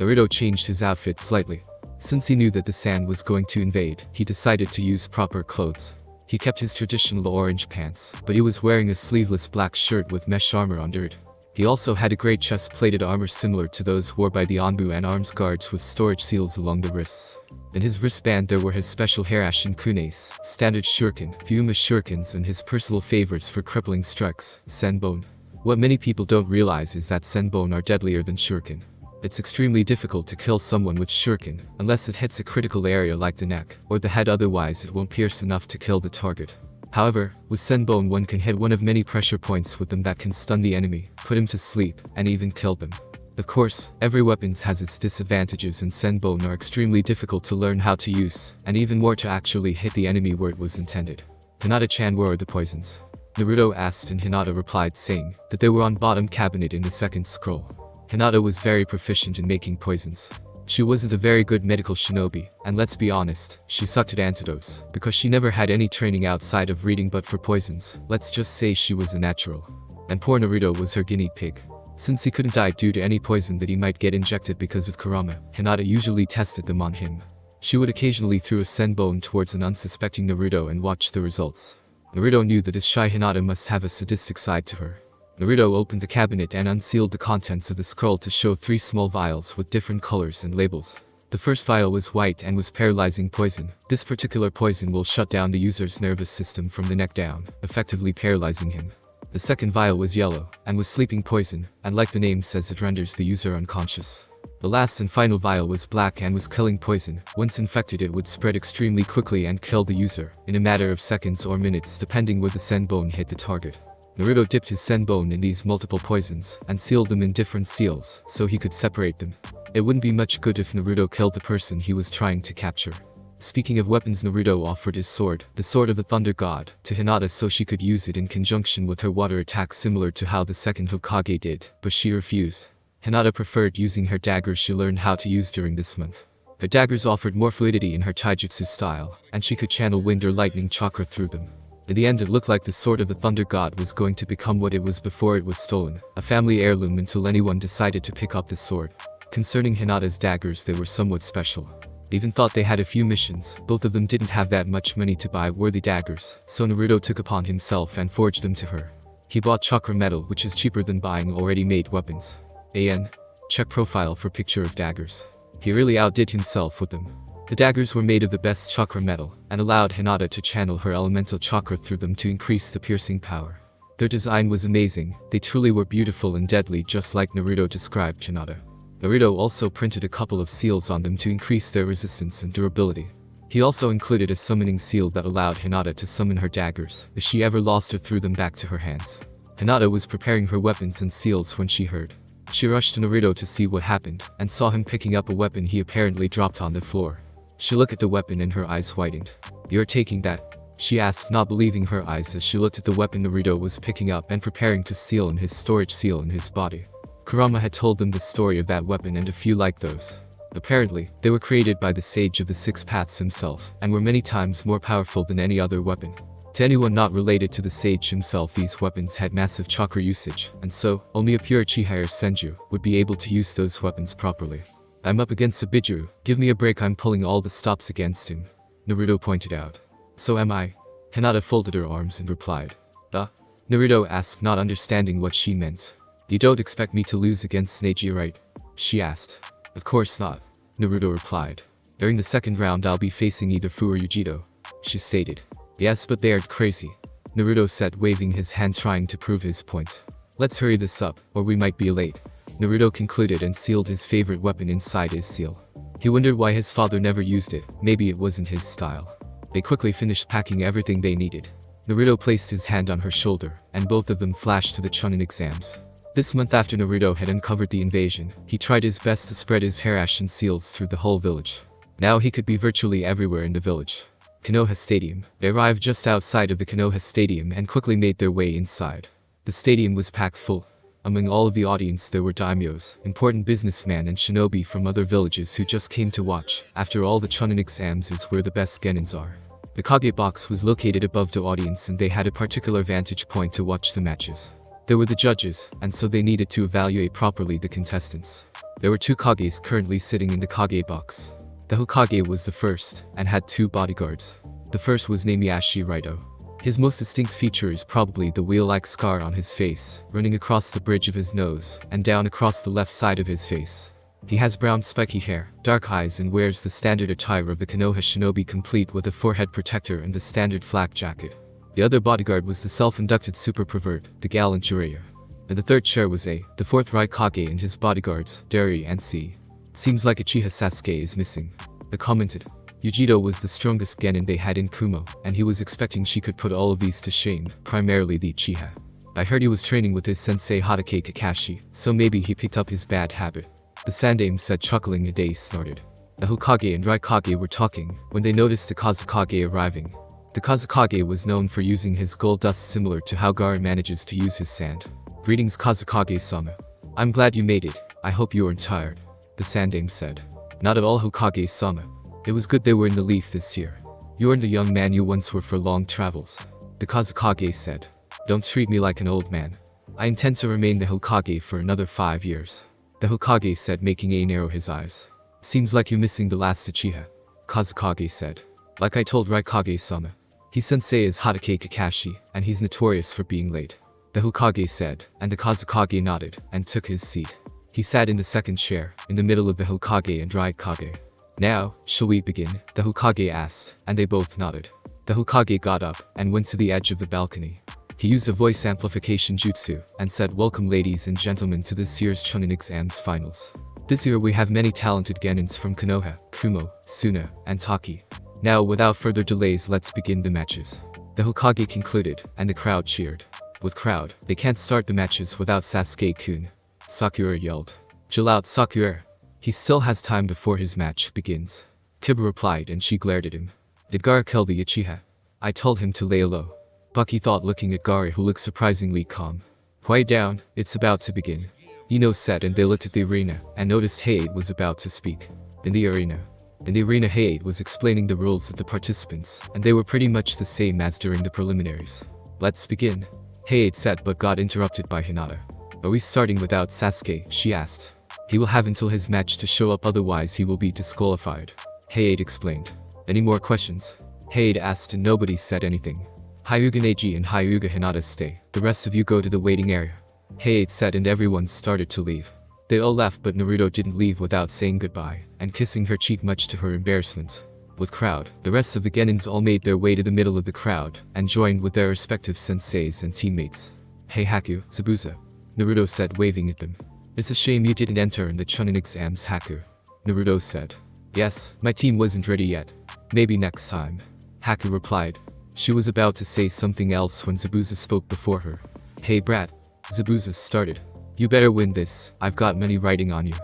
Naruto changed his outfit slightly. Since he knew that the Sand was going to invade, he decided to use proper clothes. He kept his traditional orange pants, but he was wearing a sleeveless black shirt with mesh armor under it. He also had a grey chest-plated armor similar to those worn by the Anbu and arms guards with storage seals along the wrists. In his wristband there were his special hair ashen kunes, standard shuriken, Fuma shurikens, and his personal favorites for crippling strikes, senbon. What many people don't realize is that senbon are deadlier than shuriken. It's extremely difficult to kill someone with shuriken, unless it hits a critical area like the neck, or the head, otherwise it won't pierce enough to kill the target. However, with senbon one can hit one of many pressure points with them that can stun the enemy, put him to sleep, and even kill them. Of course, every weapon has its disadvantages, and senbon are extremely difficult to learn how to use, and even more to actually hit the enemy where it was intended. Hinata-chan, where are the poisons? Naruto asked, and Hinata replied saying that they were on bottom cabinet in the second scroll. Hinata was very proficient in making poisons. She wasn't a very good medical shinobi, and let's be honest, she sucked at antidotes, because she never had any training outside of reading, but for poisons, let's just say she was a natural. And poor Naruto was her guinea pig. Since he couldn't die due to any poison that he might get injected because of Kurama, Hinata usually tested them on him. She would occasionally throw a senbon towards an unsuspecting Naruto and watch the results. Naruto knew that his shy Hinata must have a sadistic side to her. Naruto opened the cabinet and unsealed the contents of the scroll to show 3 small vials with different colors and labels. The first vial was white and was paralyzing poison. This particular poison will shut down the user's nervous system from the neck down, effectively paralyzing him. The second vial was yellow, and was sleeping poison, and like the name says, it renders the user unconscious. The last and final vial was black and was killing poison. Once infected, it would spread extremely quickly and kill the user, in a matter of seconds or minutes depending where the senbon hit the target. Naruto dipped his senbon in these multiple poisons, and sealed them in different seals, so he could separate them. It wouldn't be much good if Naruto killed the person he was trying to capture. Speaking of weapons, Naruto offered his sword, the Sword of the Thunder God, to Hinata so she could use it in conjunction with her water attack, similar to how the second Hokage did, but she refused. Hinata preferred using her daggers she learned how to use during this month. Her daggers offered more fluidity in her taijutsu style, and she could channel wind or lightning chakra through them. In the end, it looked like the Sword of the Thunder God was going to become what it was before it was stolen, a family heirloom, until anyone decided to pick up the sword. Concerning Hinata's daggers, they were somewhat special. They even thought they had a few missions. Both of them didn't have that much money to buy worthy daggers, so Naruto took upon himself and forged them to her. He bought chakra metal, which is cheaper than buying already made weapons. Check profile for picture of daggers. He really outdid himself with them. The daggers were made of the best chakra metal, and allowed Hinata to channel her elemental chakra through them to increase the piercing power. Their design was amazing. They truly were beautiful and deadly, just like Naruto described Hinata. Naruto also printed a couple of seals on them to increase their resistance and durability. He also included a summoning seal that allowed Hinata to summon her daggers if she ever lost or threw them back to her hands. Hinata was preparing her weapons and seals when she heard. She rushed to Naruto to see what happened, and saw him picking up a weapon he apparently dropped on the floor. She looked at the weapon and her eyes widened. "You're taking that?" she asked, not believing her eyes as she looked at the weapon Naruto was picking up and preparing to seal in his storage seal in his body. Kurama had told them the story of that weapon and a few like those. Apparently, they were created by the Sage of the Six Paths himself, and were many times more powerful than any other weapon. To anyone not related to the Sage himself, these weapons had massive chakra usage, and so, only a pure Uchiha or Senju would be able to use those weapons properly. "I'm up against a Bijuu, give me a break, I'm pulling all the stops against him," Naruto pointed out. "So am I." Hinata folded her arms and replied. Naruto asked, not understanding what she meant. "You don't expect me to lose against Neji, right?" she asked. "Of course not," Naruto replied. "During the second round I'll be facing either Fu or Yugito," she stated. "Yes, but they are crazy," Naruto said, waving his hand trying to prove his point. "Let's hurry this up, or we might be late." Naruto concluded and sealed his favorite weapon inside his seal. He wondered why his father never used it, maybe it wasn't his style. They quickly finished packing everything they needed. Naruto placed his hand on her shoulder, and both of them flashed to the Chunin exams. This month after Naruto had uncovered the invasion, he tried his best to spread his harash and seals through the whole village. Now he could be virtually everywhere in the village. Konoha Stadium. They arrived just outside of the Konoha Stadium and quickly made their way inside. The stadium was packed full. Among all of the audience there were daimyos, important businessmen and shinobi from other villages who just came to watch. After all, the Chunin exams is where the best genins are. The Kage box was located above the audience and they had a particular vantage point to watch the matches. There were the judges, and so they needed to evaluate properly the contestants. There were 2 Kages currently sitting in the Kage box. The Hokage was the first, and had 2 bodyguards. The first was Namiyashi Raito. His most distinct feature is probably the wheel-like scar on his face, running across the bridge of his nose, and down across the left side of his face. He has brown spiky hair, dark eyes, and wears the standard attire of the Konoha shinobi, complete with a forehead protector and the standard flak jacket. The other bodyguard was the self-inducted super pervert, the gallant Jiraiya. And the third chair was the 4th Raikage and his bodyguards, Dari and C. "Seems like Uchiha Sasuke is missing," I commented. Yugito was the strongest genin they had in Kumo, and he was expecting she could put all of these to shame, primarily the Uchiha. "I heard he was training with his sensei Hokage Kakashi, so maybe he picked up his bad habit," the Sandaime said, chuckling. Ade snorted. The Hokage and Raikage were talking, when they noticed the Kazekage arriving. The Kazekage was known for using his gold dust similar to how Gaara manages to use his sand. "Greetings, Kazekage-sama. I'm glad you made it. I hope you aren't tired," the Sandaime said. "Not at all, Hokage-sama. It was good they were in the leaf this year. You aren't the young man you once were for long travels," the Kazekage said. "Don't treat me like an old man. I intend to remain the Hokage for another 5 years," the Hokage said, making a narrow his eyes. "Seems like you're missing the last Uchiha," Kazekage said. "Like I told Raikage-sama. His sensei is Hokage Kakashi, and he's notorious for being late," the Hokage said, and the Kazekage nodded, and took his seat. He sat in the second chair, in the middle of the Hokage and Raikage. "Now, shall we begin?" the Hokage asked, and they both nodded. The Hokage got up, and went to the edge of the balcony. He used a voice amplification jutsu, and said, "Welcome ladies and gentlemen to this year's Chunin exams finals. This year we have many talented genins from Konoha, Kumo, Suna, and Taki. Now without further delays let's begin the matches." The Hokage concluded, and the crowd cheered. With crowd, they can't start the matches without Sasuke-kun, Sakura yelled. "Chill out, Sakura. He still has time before his match begins," Kiba replied, and she glared at him. "Did Gaara kill the Uchiha?" "I told him to lay low," Bucky thought, looking at Gaara, who looked surprisingly calm. "Quiet down, it's about to begin," Ino said, and they looked at the arena, and noticed Hayate was about to speak. In the arena, Hayate was explaining the rules to the participants, and they were pretty much the same as during the preliminaries. "Let's begin," Hayate said, but got interrupted by Hinata. "Are we starting without Sasuke?" she asked. "He will have until his match to show up, otherwise he will be disqualified," Hayate explained. Any more questions? Hayate asked and nobody said anything. Hyuga Neji and Hyuga Hinata stay. The rest of you go to the waiting area. Hayate said and everyone started to leave. They all left but Naruto didn't leave without saying goodbye and kissing her cheek much to her embarrassment. With crowd, the rest of the genins all made their way to the middle of the crowd and joined with their respective senseis and teammates. Hey Haku, Zabuza. Naruto said waving at them. It's a shame you didn't enter in the Chunin exams, Haku. Naruto said. Yes, my team wasn't ready yet. Maybe next time. Haku replied. She was about to say something else when Zabuza spoke before her. Hey brat. Zabuza started. You better win this, I've got many writing on you.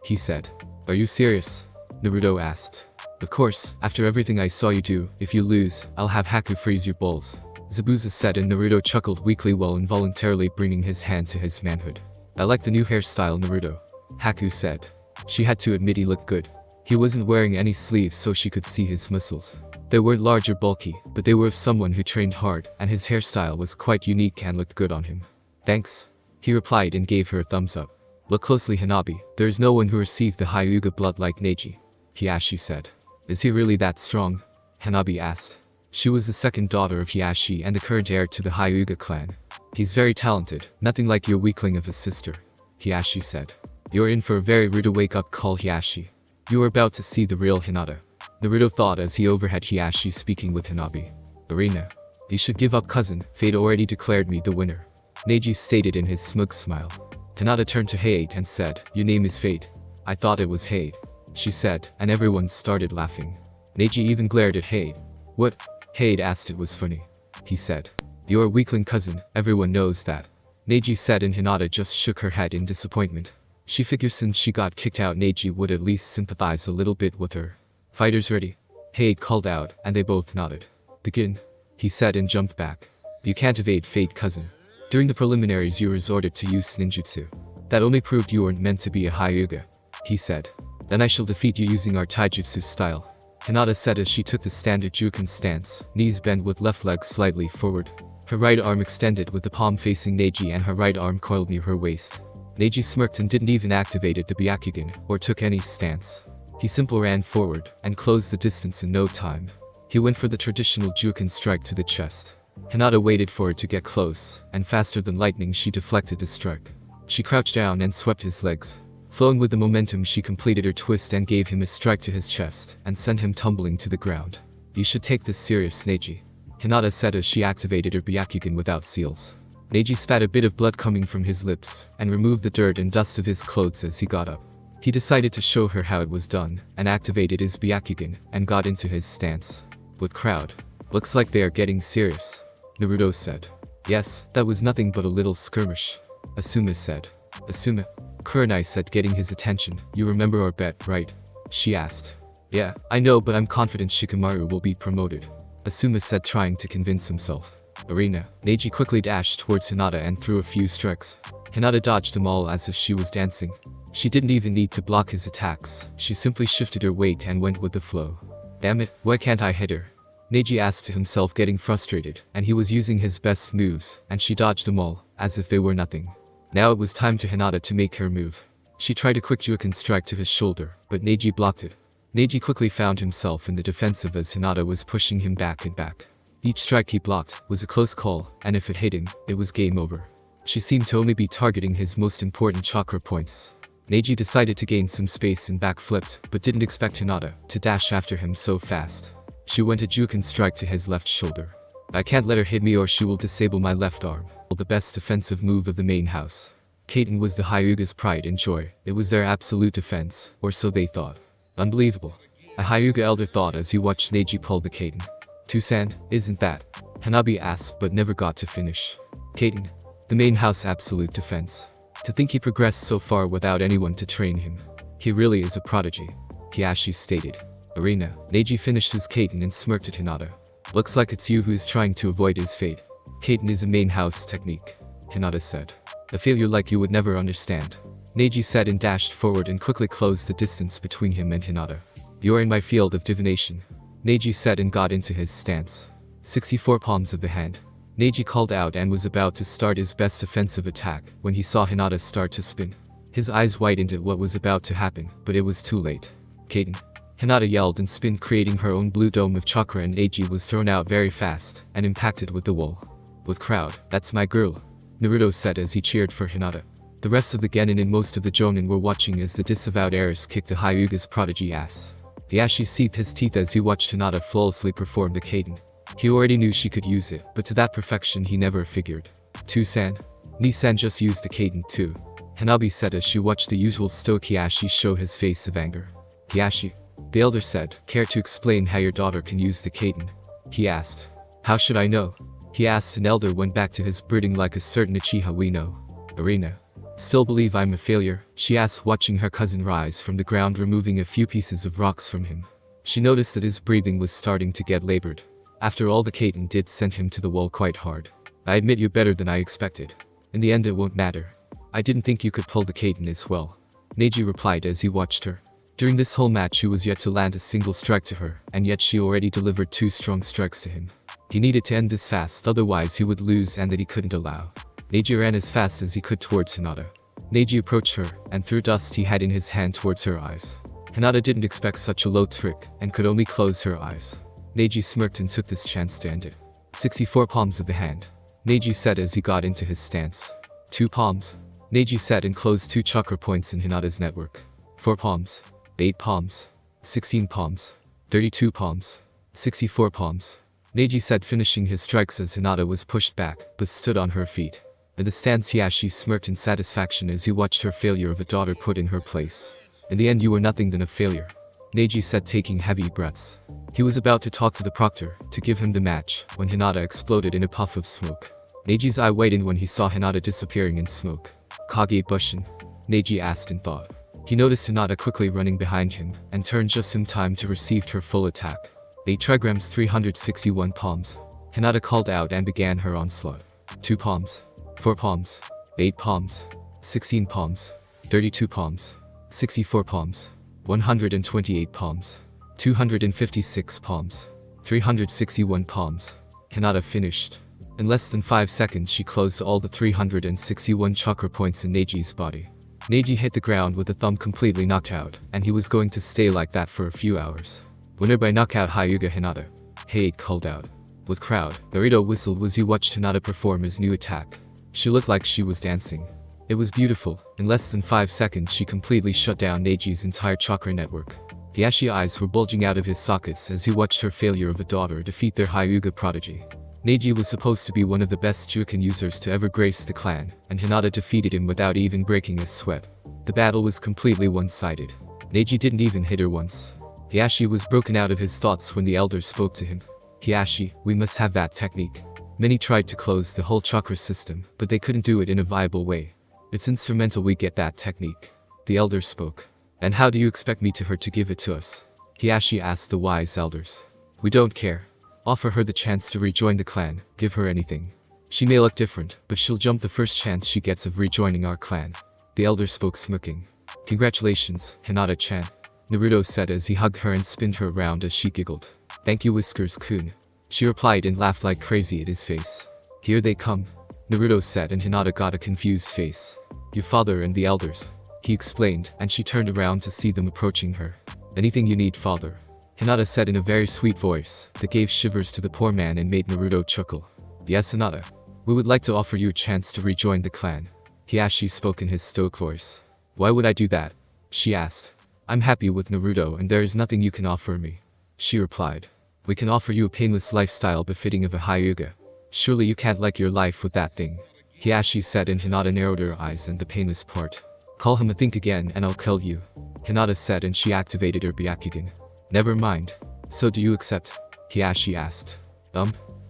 He said. Are you serious? Naruto asked. Of course, after everything I saw you do, if you lose, I'll have Haku freeze your balls. Zabuza said and Naruto chuckled weakly while involuntarily bringing his hand to his manhood. I like the new hairstyle, Naruto. Haku said. She had to admit he looked good. He wasn't wearing any sleeves so she could see his muscles. They weren't large or bulky, but they were of someone who trained hard, and his hairstyle was quite unique and looked good on him. Thanks. He replied and gave her a thumbs up. Look closely, Hanabi. There is no one who received the Hyuga blood like Neji. Hiashi said. Is he really that strong? Hanabi asked. She was the second daughter of Hiashi and the current heir to the Hyuga clan. He's very talented, nothing like your weakling of a sister. Hiashi said. You're in for a very rude wake-up call, Hiashi. You are about to see the real Hinata. Naruto thought as he overheard Hiashi speaking with Hanabi. Arena. You should give up, cousin, fate already declared me the winner. Neji stated in his smug smile. Hinata turned to Hayate and said, your name is Fate. I thought it was Hayate. She said, and everyone started laughing. Neji even glared at Hayate. What? Hayate asked. It was funny. He said. You're a weakling, cousin, everyone knows that. Neji said and Hinata just shook her head in disappointment. She figured since she got kicked out Neji would at least sympathize a little bit with her. Fighters ready? Hayate called out, and they both nodded. Begin. He said and jumped back. You can't evade fate, cousin. During the preliminaries you resorted to use ninjutsu. That only proved you weren't meant to be a Hyuga. He said. Then I shall defeat you using our taijutsu style. Hinata said as she took the standard Juken stance, knees bent with left leg slightly forward. Her right arm extended with the palm facing Neji and her right arm coiled near her waist. Neji smirked and didn't even activate the Byakugan or took any stance. He simply ran forward and closed the distance in no time. He went for the traditional Juken strike to the chest. Hinata waited for it to get close, and faster than lightning she deflected the strike. She crouched down and swept his legs. Flowing with the momentum she completed her twist and gave him a strike to his chest and sent him tumbling to the ground. You should take this serious, Neji. Hinata said as she activated her Byakugan without seals. Neji spat a bit of blood coming from his lips and removed the dirt and dust of his clothes as he got up. He decided to show her how it was done and activated his Byakugan and got into his stance. With crowd. Looks like they are getting serious. Naruto said. Yes, that was nothing but a little skirmish. Asuma said. Asuma. Kurenai said, getting his attention. You remember our bet, right? She asked. Yeah, I know, but I'm confident Shikamaru will be promoted. Asuma said, trying to convince himself. Arena. Neji quickly dashed towards Hinata and threw a few strikes. Hinata dodged them all as if she was dancing. She didn't even need to block his attacks, she simply shifted her weight and went with the flow. Damn it, why can't I hit her? Neji asked to himself, getting frustrated, and he was using his best moves, and she dodged them all, as if they were nothing. Now it was time to Hinata to make her move. She tried a quick Juken strike to his shoulder, but Neji blocked it. Neji quickly found himself in the defensive as Hinata was pushing him back and back. Each strike he blocked was a close call, and if it hit him, it was game over. She seemed to only be targeting his most important chakra points. Neji decided to gain some space and backflipped, but didn't expect Hinata to dash after him so fast. She went a Juken strike to his left shoulder. I can't let her hit me or she will disable my left arm. The best defensive move of the main house. Kaiten was the Hyuga's pride and joy. It was their absolute defense, or so they thought. Unbelievable. A Hyuga elder thought as he watched Neji pull the Kaiten. Tusan, isn't that? Hanabi asked but never got to finish. Kaiten. The main house absolute defense. To think he progressed so far without anyone to train him. He really is a prodigy. Hiashi stated. Arena. Neji finished his Kaiten and smirked at Hinata. Looks like it's you who is trying to avoid his fate. Kaiten is a main house technique. Hinata said. A failure like you would never understand. Neji said and dashed forward and quickly closed the distance between him and Hinata. You are in my field of divination. Neji said and got into his stance. 64 palms of the hand. Neji called out and was about to start his best offensive attack when he saw Hinata start to spin. His eyes widened at what was about to happen, but it was too late. Kaiten. Hinata yelled and spin, creating her own blue dome of chakra, and Neji was thrown out very fast and impacted with the wall. With crowd, "That's my girl," Naruto said as he cheered for Hinata. The rest of the genin and most of the jonin were watching as the disavowed heiress kicked the Hyuga's prodigy ass. Hiashi seethed his teeth as he watched Hinata flawlessly perform the kaiden. He already knew she could use it, but to that perfection he never figured. "Two-san? Ni-san just used the kaiden too," Hanabi said as she watched the usual stoic Hiashi show his face of anger. "Hiashi," the elder said, "care to explain how your daughter can use the kaiden?" He asked. "How should I know?" He asked, and elder went back to his brooding like a certain Uchiha we know. "Arena. Still believe I'm a failure?" she asked, watching her cousin rise from the ground, removing a few pieces of rocks from him. She noticed that his breathing was starting to get labored. After all, the kaiden did send him to the wall quite hard. "I admit you're better than I expected. In the end it won't matter. I didn't think you could pull the kaiden as well," Neji replied as he watched her. During this whole match he was yet to land a single strike to her, and yet she already delivered 2 strong strikes to him. He needed to end this fast, otherwise he would lose, and that he couldn't allow. Neji ran as fast as he could towards Hinata. Neji approached her, and threw dust he had in his hand towards her eyes. Hinata didn't expect such a low trick, and could only close her eyes. Neji smirked and took this chance to end it. 64 palms of the hand, Neji said as he got into his stance. 2 palms, Neji said and closed 2 chakra points in Hinata's network. 4 palms, 8 palms, 16 palms, 32 palms, 64 palms, Neji said, finishing his strikes as Hinata was pushed back, but stood on her feet. In the stance Hiashi smirked in satisfaction as he watched her failure of a daughter put in her place. "In the end you were nothing than a failure," Neji said, taking heavy breaths. He was about to talk to the proctor, to give him the match, when Hinata exploded in a puff of smoke. Neji's eye widened when he saw Hinata disappearing in smoke. "Kage Bushin?" Neji asked in thought. He noticed Hinata quickly running behind him, and turned just in time to receive her full attack. 8 trigrams 361 palms, Hinata called out and began her onslaught. 2 palms, 4 palms, 8 palms, 16 palms, 32 palms, 64 palms, 128 palms, 256 palms, 361 palms. Hinata finished. In less than 5 seconds she closed all the 361 chakra points in Neji's body. Neji hit the ground with a thumb completely knocked out, and he was going to stay like that for a few hours. Winner by knockout Hyuga Hinata. Hey, called out. With crowd, Naruto whistled as he watched Hinata perform his new attack. She looked like she was dancing. It was beautiful. In less than 5 seconds she completely shut down Neji's entire chakra network. Hiashi's eyes were bulging out of his sockets as he watched her failure of a daughter defeat their Hyuga prodigy. Neji was supposed to be one of the best Juken users to ever grace the clan, and Hinata defeated him without even breaking a sweat. The battle was completely one-sided. Neji didn't even hit her once. Hiashi was broken out of his thoughts when the elders spoke to him. "Hiashi, we must have that technique." Many tried to close the whole chakra system, but they couldn't do it in a viable way. "It's instrumental we get that technique," the elders spoke. "And how do you expect me to her to give it to us?" Hiashi asked the wise elders. "We don't care. Offer her the chance to rejoin the clan, give her anything. She may look different, but she'll jump the first chance she gets of rejoining our clan." The elder spoke, smirking. "Congratulations, Hinata-chan," Naruto said as he hugged her and spinned her around as she giggled. "Thank you, Whiskers-kun," she replied and laughed like crazy at his face. "Here they come," Naruto said, and Hinata got a confused face. "Your father and the elders," he explained, and she turned around to see them approaching her. "Anything you need, father," Hinata said in a very sweet voice that gave shivers to the poor man and made Naruto chuckle. "Yes, Hinata. We would like to offer you a chance to rejoin the clan," Hiashi spoke in his stoic voice. "Why would I do that?" she asked. "I'm happy with Naruto and there is nothing you can offer me," she replied. "We can offer you a painless lifestyle befitting of a Hyuga. Surely you can't like your life with that thing," Hiashi said, and Hinata narrowed her eyes and the painless part. "Call him a think again and I'll kill you," Hinata said, and she activated her Byakugan. "Never mind. So do you accept?" Hiashi asked.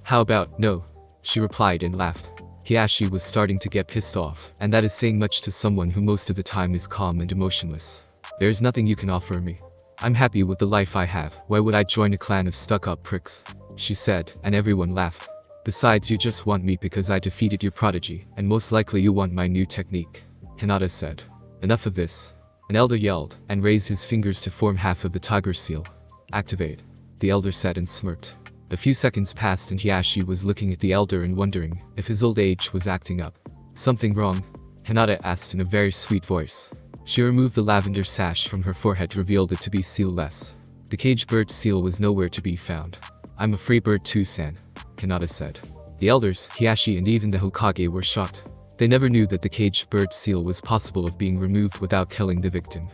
How about no?" she replied and laughed. Hiashi was starting to get pissed off, and that is saying much to someone who most of the time is calm and emotionless. "There is nothing you can offer me. I'm happy with the life I have. Why would I join a clan of stuck-up pricks?" she said, and everyone laughed. "Besides, you just want me because I defeated your prodigy, and most likely you want my new technique," Hinata said. "Enough of this." An elder yelled, and raised his fingers to form half of the tiger seal. "Activate," the elder said and smirked. A few seconds passed and Hiashi was looking at the elder and wondering if his old age was acting up. "Something wrong?" Hinata asked in a very sweet voice. She removed the lavender sash from her forehead, revealed it to be sealless. The caged bird seal was nowhere to be found. I'm a free bird too, San, Hinata said. The elders, Hiashi and even the Hokage were shocked. They never knew that the caged bird seal was possible of being removed without killing the victim.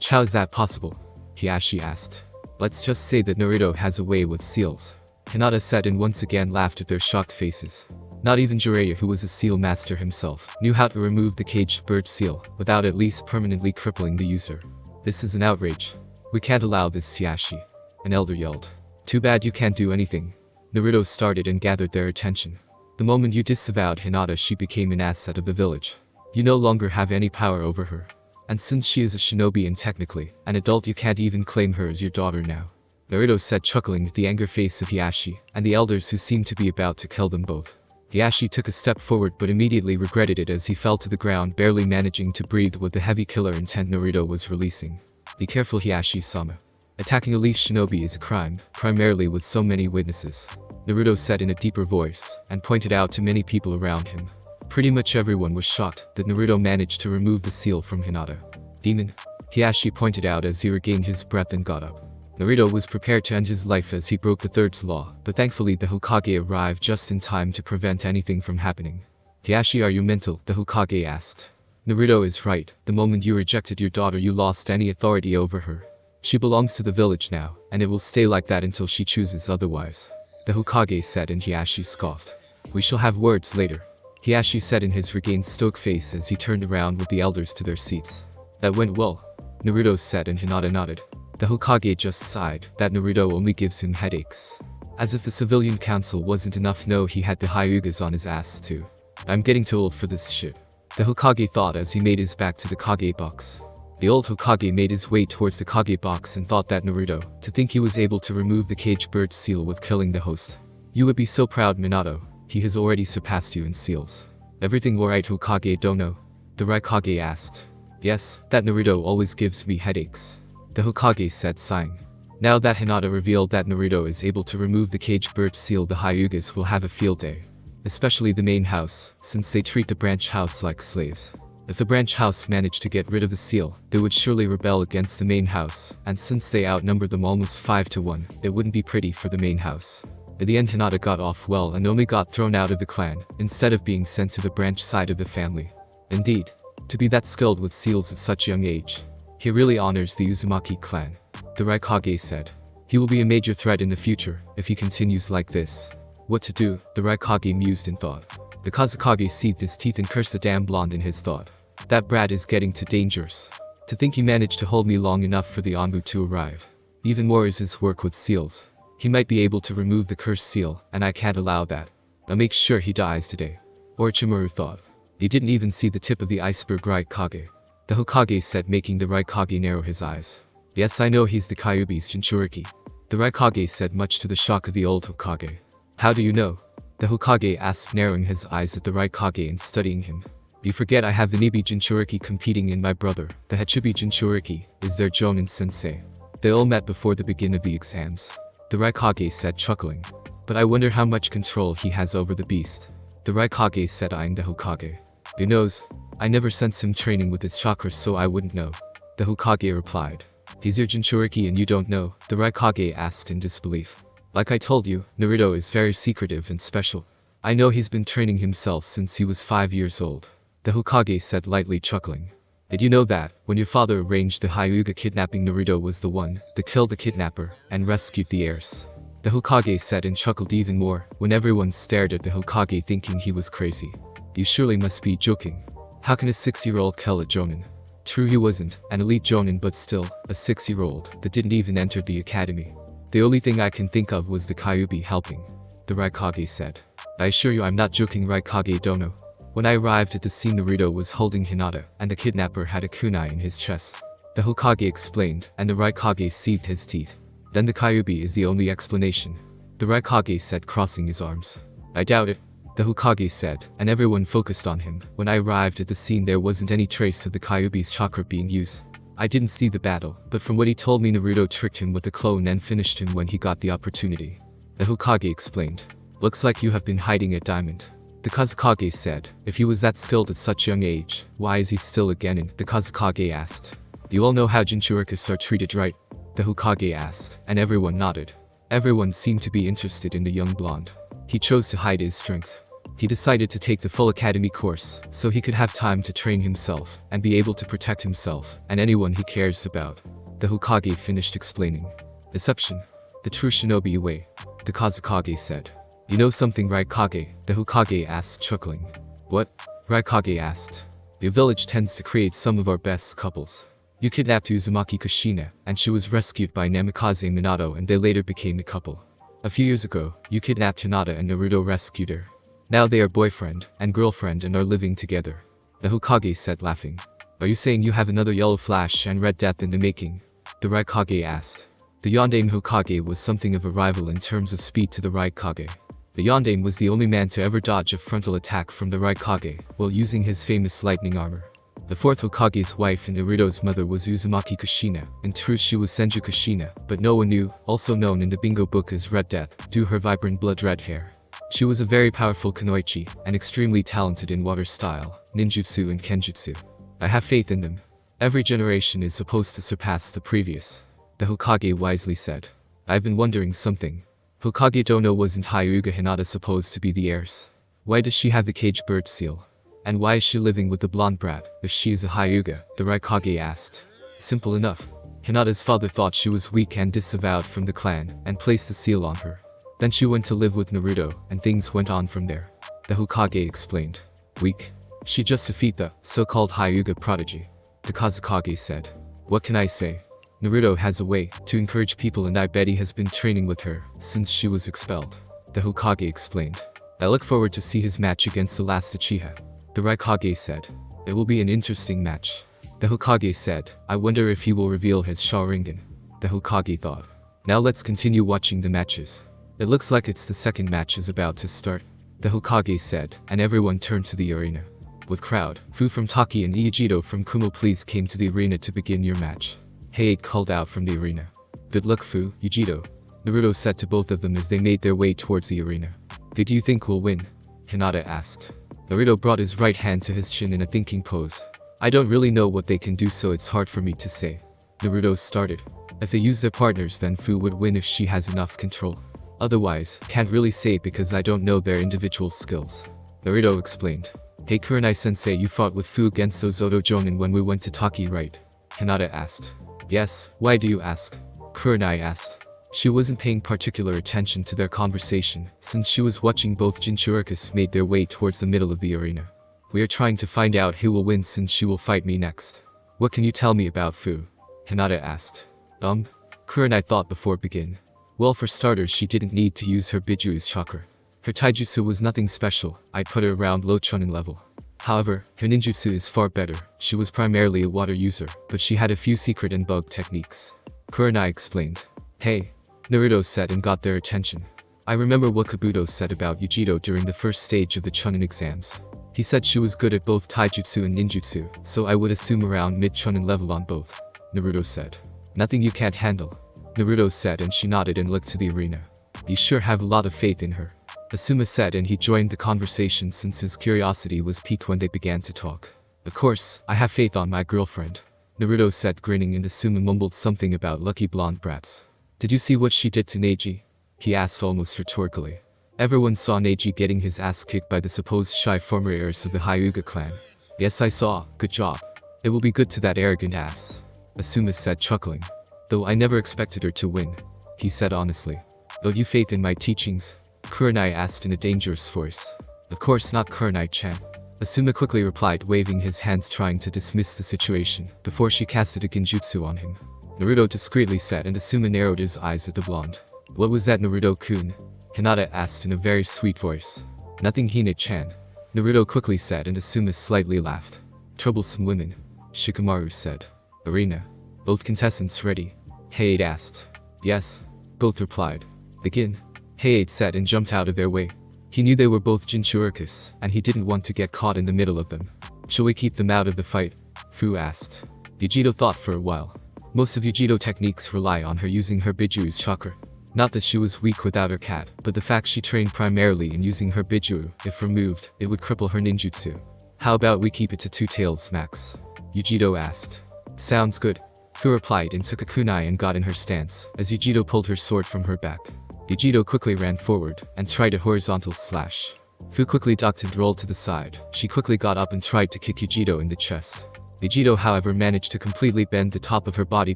How is that possible? Hiashi asked. Let's just say that Naruto has a way with seals, Hinata said, and once again laughed at their shocked faces. Not even Jiraiya, who was a seal master himself, knew how to remove the caged bird seal without at least permanently crippling the user. This is an outrage. We can't allow this, Hiashi, an elder yelled. Too bad you can't do anything. Naruto started and gathered their attention. The moment you disavowed Hinata, she became an asset of the village. You no longer have any power over her. And since she is a shinobi and technically an adult, you can't even claim her as your daughter now, Naruto said, chuckling at the anger face of Hiashi and the elders who seemed to be about to kill them both. Hiashi took a step forward but immediately regretted it as he fell to the ground, barely managing to breathe with the heavy killer intent Naruto was releasing. Be careful, Hiashi-sama. Attacking a leaf shinobi is a crime, primarily with so many witnesses, Naruto said in a deeper voice, and pointed out to many people around him. Pretty much everyone was shocked that Naruto managed to remove the seal from Hinata. Demon, Hiashi pointed out as he regained his breath and got up. Naruto was prepared to end his life as he broke the third law, but thankfully the Hokage arrived just in time to prevent anything from happening. Hiashi, are you mental? The Hokage asked. Naruto is right. The moment you rejected your daughter, you lost any authority over her. She belongs to the village now, and it will stay like that until she chooses otherwise, the Hokage said, and Hiashi scoffed. We shall have words later, Hiashi said in his regained stoic face as he turned around with the elders to their seats. That went well, Naruto said, and Hinata nodded. The Hokage just sighed. That Naruto only gives him headaches. As if the civilian council wasn't enough, no, he had the Hyugas on his ass too. I'm getting too old for this shit, the Hokage thought as he made his back to the Kage box. The old Hokage made his way towards the Kage box and thought that Naruto, to think he was able to remove the caged bird seal with killing the host. You would be so proud, Minato. He has already surpassed you in seals. Everything alright, Hokage Dono? The Raikage asked. Yes, that Naruto always gives me headaches, the Hokage said, sighing. Now that Hinata revealed that Naruto is able to remove the caged bird seal, the Hyugas will have a field day. Especially the main house, since they treat the branch house like slaves. If the branch house managed to get rid of the seal, they would surely rebel against the main house, and since they outnumber them almost 5-1, it wouldn't be pretty for the main house. In the end, Hinata got off well and only got thrown out of the clan, instead of being sent to the branch side of the family. Indeed, to be that skilled with seals at such young age, he really honors the Uzumaki clan, the Raikage said. He will be a major threat in the future if he continues like this. What to do? The Raikage mused in thought. The Kazekage seethed his teeth and cursed the damn blonde in his thought. That brat is getting too dangerous. To think he managed to hold me long enough for the Anbu to arrive. Even more is his work with seals. He might be able to remove the cursed seal, and I can't allow that. I'll make sure he dies today, Orochimaru thought. He didn't even see the tip of the iceberg, Raikage, the Hokage said, making the Raikage narrow his eyes. Yes, I know he's the Kyuubi's Jinchuriki, the Raikage said, much to the shock of the old Hokage. How do you know? The Hokage asked, narrowing his eyes at the Raikage and studying him. You forget I have the Nibi Jinchuriki competing in my brother, the Hachibi Jinchuriki, is their Jonin sensei. They all met before the beginning of the exams, the Raikage said, chuckling. But I wonder how much control he has over the beast, the Raikage said, eyeing the Hokage. Who knows? I never sense him training with his chakras, so I wouldn't know, the Hokage replied. He's your Jinchuriki and you don't know? The Raikage asked in disbelief. Like I told you, Naruto is very secretive and special. I know he's been training himself since he was 5 years old, the Hokage said, lightly chuckling. Did you know that, when your father arranged the Hyuga kidnapping, Naruto was the one that killed the kidnapper and rescued the heirs? The Hokage said and chuckled even more, when everyone stared at the Hokage thinking he was crazy. You surely must be joking. How can a 6-year-old kill a Jonin? True, he wasn't an elite Jonin, but still, a 6-year-old that didn't even enter the academy. The only thing I can think of was the Kyuubi helping, the Raikage said. I assure you I'm not joking, Raikage Dono. When I arrived at the scene, Naruto was holding Hinata, and the kidnapper had a kunai in his chest, the Hokage explained, and the Raikage seethed his teeth. Then the Kyuubi is the only explanation, the Raikage said, crossing his arms. I doubt it, the Hokage said, and everyone focused on him. When I arrived at the scene, there wasn't any trace of the Kyuubi's chakra being used. I didn't see the battle, but from what he told me, Naruto tricked him with the clone and finished him when he got the opportunity, the Hokage explained. Looks like you have been hiding a diamond, the Kazekage said. If he was that skilled at such young age, why is he still a genin? The Kazekage asked. You all know how Jinchurikas are treated, right? The Hokage asked, and everyone nodded. Everyone seemed to be interested in the young blonde. He chose to hide his strength. He decided to take the full academy course, so he could have time to train himself, and be able to protect himself, and anyone he cares about. The Hokage finished explaining. Deception. The true shinobi way. The Kazekage said. You know something, Raikage? The Hokage asked, chuckling. What? Raikage asked. Your village tends to create some of our best couples. You kidnapped Uzumaki Kushina, and she was rescued by Namikaze Minato, and they later became a couple. A few years ago, you kidnapped Hinata and Naruto rescued her. Now they are boyfriend and girlfriend and are living together. The Hokage said, laughing. Are you saying you have another Yellow Flash and Red Death in the making? The Raikage asked. The Yondaime Hokage was something of a rival in terms of speed to the Raikage. The Yondaime was the only man to ever dodge a frontal attack from the Raikage while using his famous lightning armor. The fourth Hokage's wife and Naruto's mother was Uzumaki Kushina. In truth, she was Senju Kushina, but no one knew, also known in the bingo book as Red Death, due her vibrant blood-red hair. She was a very powerful kunoichi, and extremely talented in water style, ninjutsu and kenjutsu. I have faith in them. Every generation is supposed to surpass the previous. The Hokage wisely said. I've been wondering something. Hokage Dono wasn't Hyuga Hinata supposed to be the heiress? Why does she have the caged bird seal? And why is she living with the blonde brat, if she is a Hyuga? The Raikage asked. Simple enough. Hinata's father thought she was weak and disavowed from the clan, and placed the seal on her. Then she went to live with Naruto, and things went on from there. The Hokage explained. Weak? She just defeated the so-called Hyuga prodigy. The Kazekage said. What can I say? Naruto has a way to encourage people, and I bet he has been training with her since she was expelled. The Hokage explained. I look forward to see his match against the last Uchiha. The Raikage said. It will be an interesting match. The Hokage said. I wonder if he will reveal his Sharingan. The Hokage thought. Now let's continue watching the matches. It looks like it's the second match is about to start. The Hokage said, and everyone turned to the arena. With crowd, Fu from Taki and Yugito from Kumo, please came to the arena to begin your match. Heiei called out from the arena. Good luck, Fu, Yugito. Naruto said to both of them as they made their way towards the arena. Who do you think will win? Hinata asked. Naruto brought his right hand to his chin in a thinking pose. I don't really know what they can do, so it's hard for me to say. Naruto started. If they use their partners, then Fu would win if she has enough control. Otherwise, can't really say because I don't know their individual skills. Naruto explained. Hey Kurenai-sensei, you fought with Fu against those Oto Jonin when we went to Taki, right? Hinata asked. Yes, why do you ask? Kurenai asked. She wasn't paying particular attention to their conversation, since she was watching both Jinchurikis made their way towards the middle of the arena. We are trying to find out who will win since she will fight me next. What can you tell me about Fu? Hinata asked. Kurenai thought before begin. Well, for starters, she didn't need to use her Bijui's chakra. Her taijutsu was nothing special, I'd put her around low chunin level. However, her ninjutsu is far better. She was primarily a water user, but she had a few secret and bug techniques. Kurenai explained. Hey, Naruto said and got their attention. I remember what Kabuto said about Yugito during the first stage of the chunin exams. He said she was good at both taijutsu and ninjutsu, so I would assume around mid-chunin level on both. Naruto said. Nothing you can't handle. Naruto said, and she nodded and looked to the arena. You sure have a lot of faith in her. Asuma said, and he joined the conversation since his curiosity was piqued when they began to talk. Of course, I have faith on my girlfriend. Naruto said, grinning, and Asuma mumbled something about lucky blonde brats. Did you see what she did to Neji? He asked almost rhetorically. Everyone saw Neji getting his ass kicked by the supposed shy former heiress of the Hyuga clan. Yes, I saw. Good job. It will be good to that arrogant ass. Asuma said, chuckling. Though I never expected her to win. He said honestly. Don't you faith in my teachings? Kurenai asked in a dangerous voice. Of course not, Kurenai-chan. Asuma quickly replied, waving his hands trying to dismiss the situation, before she casted a genjutsu on him. Naruto discreetly said, and Asuma narrowed his eyes at the blonde. What was that, Naruto-kun? Hinata asked in a very sweet voice. Nothing, Hina-chan. Naruto quickly said, and Asuma slightly laughed. Troublesome women. Shikamaru said. Arena. Both contestants ready? Heiei asked. Yes. Both replied. Begin. Heiei said and jumped out of their way. He knew they were both Jinchurikis, and he didn't want to get caught in the middle of them. Shall we keep them out of the fight? Fu asked. Yugito thought for a while. Most of Yugito techniques rely on her using her Bijui's chakra. Not that she was weak without her cat, but the fact she trained primarily in using her Biju, if removed, it would cripple her ninjutsu. How about we keep it to 2 tails max? Yugito asked. Sounds good. Fu replied and took a kunai and got in her stance, as Yugito pulled her sword from her back. Yugito quickly ran forward, and tried a horizontal slash. Fu quickly ducked and rolled to the side. She quickly got up and tried to kick Yugito in the chest. Yugito however managed to completely bend the top of her body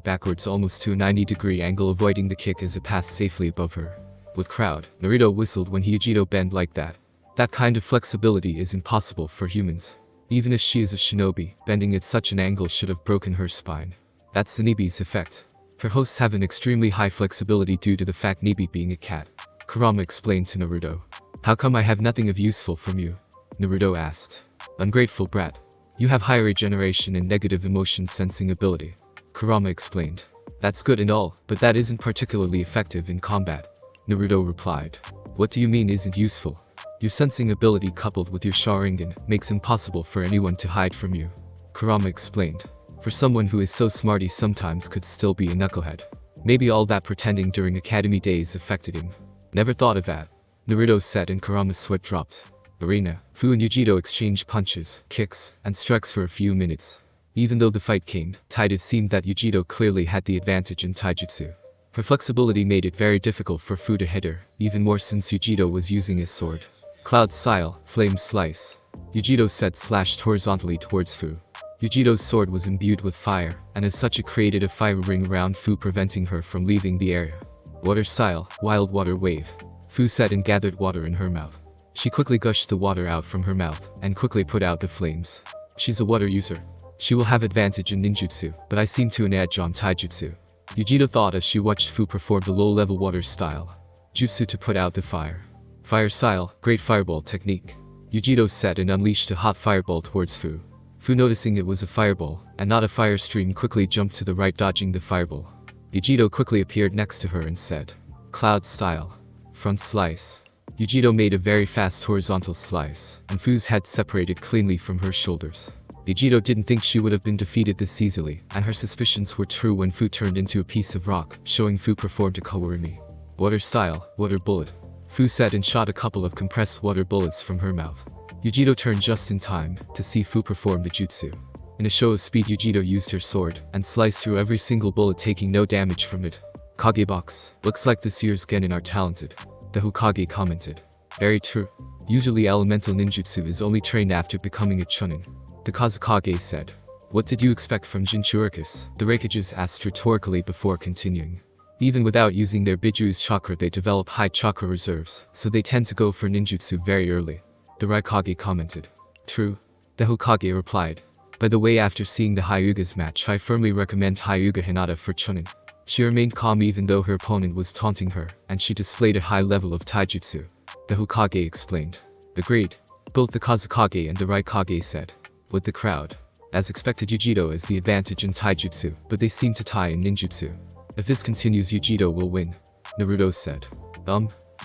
backwards almost to a 90-degree angle, avoiding the kick as it passed safely above her. With crowd, Naruto whistled when Yugito bent like that. That kind of flexibility is impossible for humans. Even if she is a shinobi, bending at such an angle should have broken her spine. That's the Nibi's effect. Her hosts have an extremely high flexibility due to the fact Nibi being a cat. Kurama explained to Naruto. How come I have nothing of useful from you? Naruto asked. Ungrateful brat. You have high regeneration and negative emotion sensing ability. Kurama explained. That's good and all, but that isn't particularly effective in combat. Naruto replied. What do you mean isn't useful? Your sensing ability coupled with your Sharingan makes impossible for anyone to hide from you. Kurama explained. For someone who is so smart he sometimes could still be a knucklehead. Maybe all that pretending during academy days affected him. Never thought of that. Naruto said and Kurama's sweat dropped. Arena. Fu and Yugito exchanged punches, kicks, and strikes for a few minutes. Even though the fight came tight, it seemed that Yugito clearly had the advantage in taijutsu. Her flexibility made it very difficult for Fu to hit her, even more since Yugito was using his sword. Cloud Style, Flame Slice. Yugito said slashed horizontally towards Fu. Yugito's sword was imbued with fire, and as such it created a fire ring around Fu, preventing her from leaving the area. Water Style, Wild Water Wave. Fu said and gathered water in her mouth. She quickly gushed the water out from her mouth, and quickly put out the flames. She's a water user. She will have advantage in ninjutsu, but I seem to an edge on taijutsu. Yugito thought as she watched Fu perform the low-level water style jutsu to put out the fire. Fire Style, Great Fireball Technique. Yugito said and unleashed a hot fireball towards Fu. Fu, noticing it was a fireball, and not a fire stream, quickly jumped to the right, dodging the fireball. Yugito quickly appeared next to her and said, Cloud Style, Front Slice. Yugito made a very fast horizontal slice, and Fu's head separated cleanly from her shoulders. Yugito didn't think she would have been defeated this easily, and her suspicions were true when Fu turned into a piece of rock, showing Fu performed a kawarimi. Water Style, Water Bullet. Fu said and shot a couple of compressed water bullets from her mouth. Yugito turned just in time to see Fu perform the jutsu. In a show of speed, Yugito used her sword and sliced through every single bullet, taking no damage from it. Kage Box. Looks like this year's Genin are talented. The Hokage commented. Very true. Usually elemental ninjutsu is only trained after becoming a chunin. The Kazekage said. What did you expect from Jinchurikis? The Raikages asked rhetorically before continuing. Even without using their Bijuu's chakra, they develop high chakra reserves, so they tend to go for ninjutsu very early. The Raikage commented. True. The Hokage replied. By the way, after seeing the Hyuga's match, I firmly recommend Hyuga Hinata for chunin. She remained calm even though her opponent was taunting her, and she displayed a high level of taijutsu. The Hokage explained. Agreed. Both the Kazekage and the Raikage said. With the crowd. As expected, Yugito has the advantage in taijutsu, but they seem to tie in ninjutsu. If this continues, Yugito will win. Naruto said.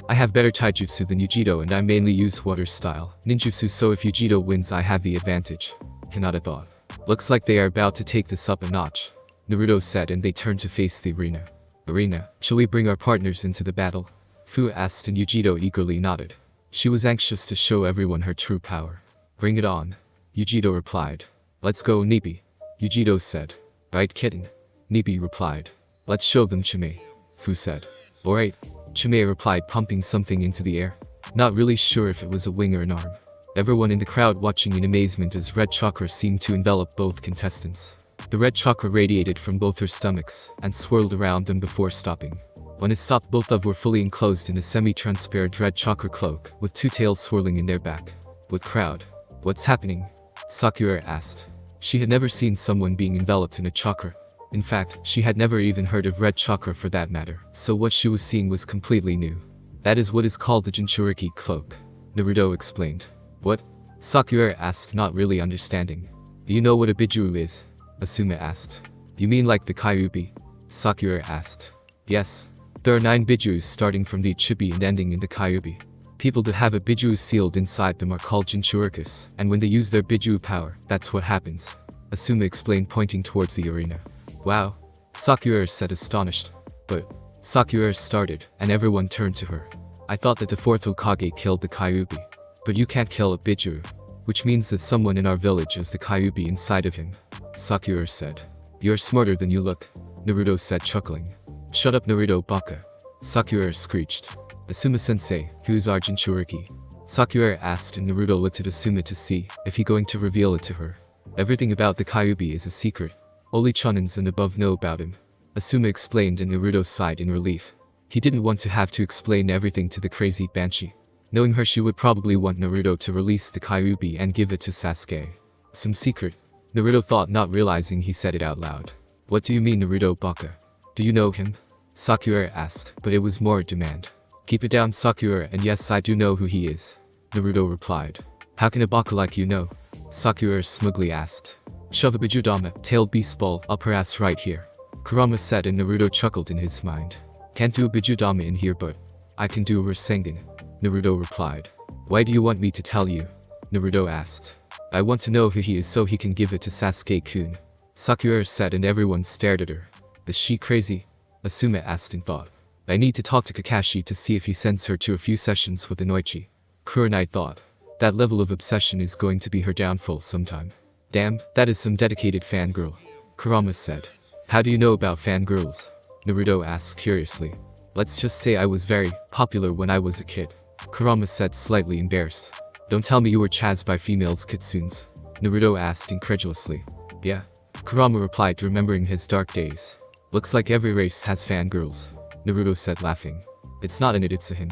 I have better taijutsu than Yugito and I mainly use water style ninjutsu, so if Yugito wins I have the advantage. Hinata thought. Looks like they are about to take this up a notch. Naruto said and they turned to face the arena. Arena, shall we bring our partners into the battle? Fu asked and Yugito eagerly nodded. She was anxious to show everyone her true power. Bring it on. Yugito replied. Let's go, Nibi. Yugito said. Right, kitten. Nibi replied. Let's show them, Chime. Fu said. Alright. Chime replied, pumping something into the air. Not really sure if it was a wing or an arm. Everyone in the crowd watching in amazement as red chakra seemed to envelop both contestants. The red chakra radiated from both their stomachs and swirled around them before stopping. When it stopped, both of were fully enclosed in a semi-transparent red chakra cloak with two tails swirling in their back. With crowd. What's happening? Sakura asked. She had never seen someone being enveloped in a chakra. In fact, she had never even heard of red chakra for that matter, so what she was seeing was completely new. That is what is called the Jinchuriki cloak. Naruto explained. What? Sakura asked, not really understanding. Do you know what a Bijuu is? Asuma asked. You mean like the Kyuubi? Sakura asked. Yes. There are 9 Bijuus starting from the Ichibi and ending in the Kyuubi. People that have a Bijuu sealed inside them are called Jinchurikis, and when they use their Bijuu power, that's what happens. Asuma explained, pointing towards the arena. Wow. Sakura said, astonished. But Sakura started, and everyone turned to her. I thought that the 4th Hokage killed the Kyuubi. But you can't kill a Bijuu. Which means that someone in our village is the Kyuubi inside of him. Sakura said. You're smarter than you look, Naruto said, chuckling. Shut up, Naruto baka, Sakura screeched. Asuma-sensei, who's our Jinchuriki? Sakura asked, and Naruto looked at Asuma to see if he going to reveal it to her. Everything about the Kyuubi is a secret. Only Chonins and above know about him. Asuma explained, and Naruto sighed in relief. He didn't want to have to explain everything to the crazy Banshee. Knowing her, she would probably want Naruto to release the Kyuubi and give it to Sasuke. Some secret? Naruto thought, not realizing he said it out loud. What do you mean, Naruto baka? Do you know him? Sakura asked, but it was more demand. Keep it down, Sakura, and yes, I do know who he is, Naruto replied. How can a baka like you know? Sakura smugly asked. Shove a Bijudama, tailed beast ball, up her ass right here, Kurama said, and Naruto chuckled in his mind. Can't do a Bijudama in here, but I can do a Rasengan, Naruto replied. Why do you want me to tell you? Naruto asked. I want to know who he is so he can give it to Sasuke-kun, Sakura said, and everyone stared at her. Is she crazy? Asuma asked in thought. I need to talk to Kakashi to see if he sends her to a few sessions with Inoichi, Kurenai thought. That level of obsession is going to be her downfall sometime. Damn, that is some dedicated fangirl, Kurama said. How do you know about fangirls? Naruto asked curiously. Let's just say I was very popular when I was a kid, Kurama said, slightly embarrassed. Don't tell me you were chased by females kitsunes, Naruto asked incredulously. Yeah, Kurama replied, remembering his dark days. Looks like every race has fangirls, Naruto said, laughing. It's not in it, it's a him,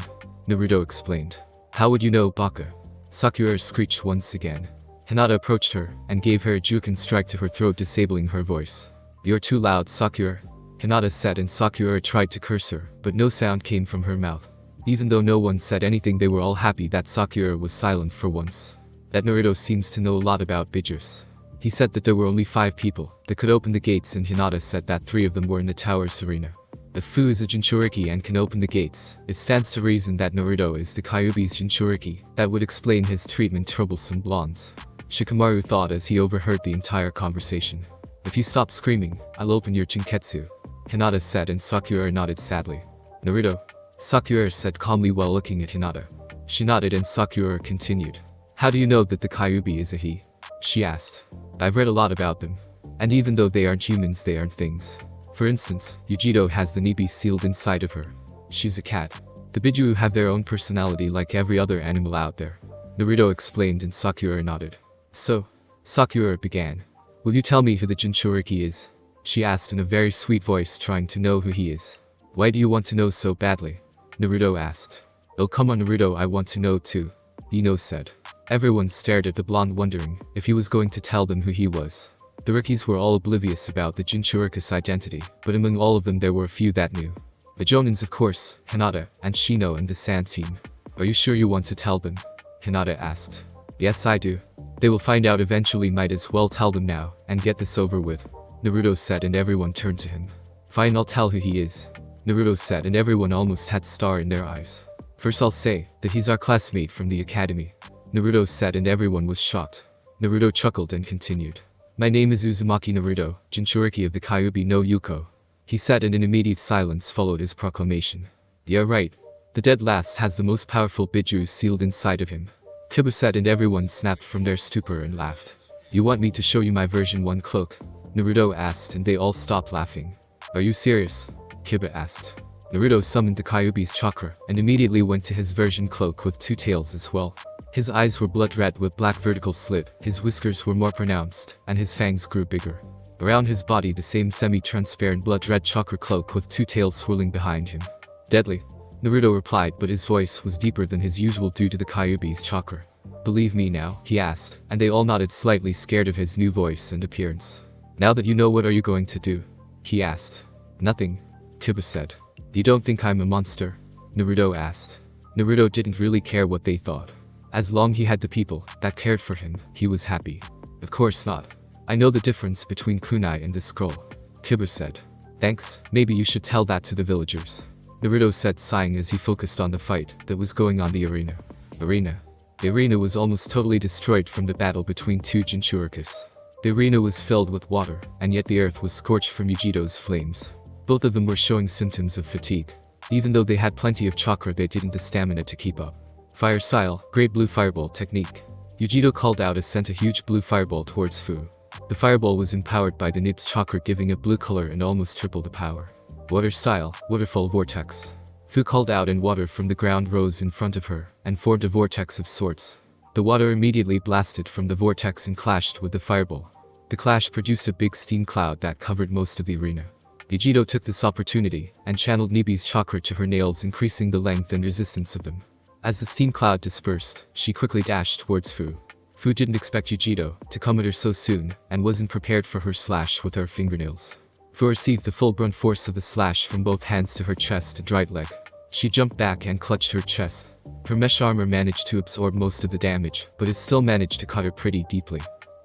Naruto explained. How would you know, baka? Sakura screeched once again. Hinata approached her and gave her a Juken strike to her throat, disabling her voice. You're too loud, Sakura, Hinata said, and Sakura tried to curse her, but no sound came from her mouth. Even though no one said anything, they were all happy that Sakura was silent for once. That Naruto seems to know a lot about Bijus. He said that there were only 5 people that could open the gates, and Hinata said that 3 of them were in the tower's arena. If Fu is a Jinchuriki and can open the gates, it stands to reason that Naruto is the Kyuubi's Jinchuriki. That would explain his treatment troublesome blondes, Shikamaru thought as he overheard the entire conversation. If you stop screaming, I'll open your Jinketsu, Hinata said, and Sakura nodded sadly. Naruto, Sakura said calmly while looking at Hinata. She nodded, and Sakura continued. How do you know that the Kyuubi is a he? She asked. I've read a lot about them. And even though they aren't humans, they aren't things. For instance, Yugito has the Nibi sealed inside of her. She's a cat. The Biju have their own personality like every other animal out there, Naruto explained, and Sakura nodded. So, Sakura began. Will you tell me who the Jinchuriki is? She asked in a very sweet voice, trying to know who he is. Why do you want to know so badly? Naruto asked. Oh come on, Naruto, I want to know too, Ino said. Everyone stared at the blonde, wondering if he was going to tell them who he was. The Rikis were all oblivious about the Jinchurika's identity, but among all of them there were a few that knew. The Jonins, of course, Hinata, and Shino, and the Sand team. Are you sure you want to tell them? Hinata asked. Yes, I do. They will find out eventually, might as well tell them now, and get this over with, Naruto said, and everyone turned to him. Fine, I'll tell who he is, Naruto said, and everyone almost had star in their eyes. First I'll say that he's our classmate from the academy, Naruto said, and everyone was shocked. Naruto chuckled and continued. My name is Uzumaki Naruto, Jinchuriki of the Kyuubi no Yuko, he said, and an immediate silence followed his proclamation. Yeah right. The dead last has the most powerful Biju sealed inside of him, Kiba said, and everyone snapped from their stupor and laughed. You want me to show you my version 1 cloak? Naruto asked, and they all stopped laughing. Are you serious? Kiba asked. Naruto summoned the Kyuubi's chakra and immediately went to his version cloak with 2 tails as well. His eyes were blood red with black vertical slit, his whiskers were more pronounced, and his fangs grew bigger. Around his body the same semi-transparent blood red chakra cloak with 2 tails swirling behind him. Deadly, Naruto replied, but his voice was deeper than his usual due to the Kyuubi's chakra. Believe me now? He asked, and they all nodded, slightly scared of his new voice and appearance. Now that you know, what are you going to do? He asked. Nothing, Kiba said. You don't think I'm a monster? Naruto asked. Naruto didn't really care what they thought. As long he had the people that cared for him, he was happy. Of course not. I know the difference between kunai and the scroll, Kiba said. Thanks, maybe you should tell that to the villagers, Naruto said, sighing as he focused on the fight that was going on the arena. The arena was almost totally destroyed from the battle between 2 Jinchurikis. The arena was filled with water, and yet the earth was scorched from Yugito's flames. Both of them were showing symptoms of fatigue. Even though they had plenty of chakra, they didn't the stamina to keep up. Fire style, great blue fireball technique. Yugito called out and sent a huge blue fireball towards Fu. The fireball was empowered by the Nib's chakra, giving a blue color and almost triple the power. Water style, waterfall vortex. Fu called out and water from the ground rose in front of her, and formed a vortex of sorts. The water immediately blasted from the vortex and clashed with the fireball. The clash produced a big steam cloud that covered most of the arena. Yugito took this opportunity, and channeled Nibi's chakra to her nails, increasing the length and resistance of them. As the steam cloud dispersed, she quickly dashed towards Fu. Fu didn't expect Yugito to come at her so soon, and wasn't prepared for her slash with her fingernails. Fu received the full brunt force of the slash from both hands to her chest and right leg. She jumped back and clutched her chest. Her mesh armor managed to absorb most of the damage, but it still managed to cut her pretty deeply.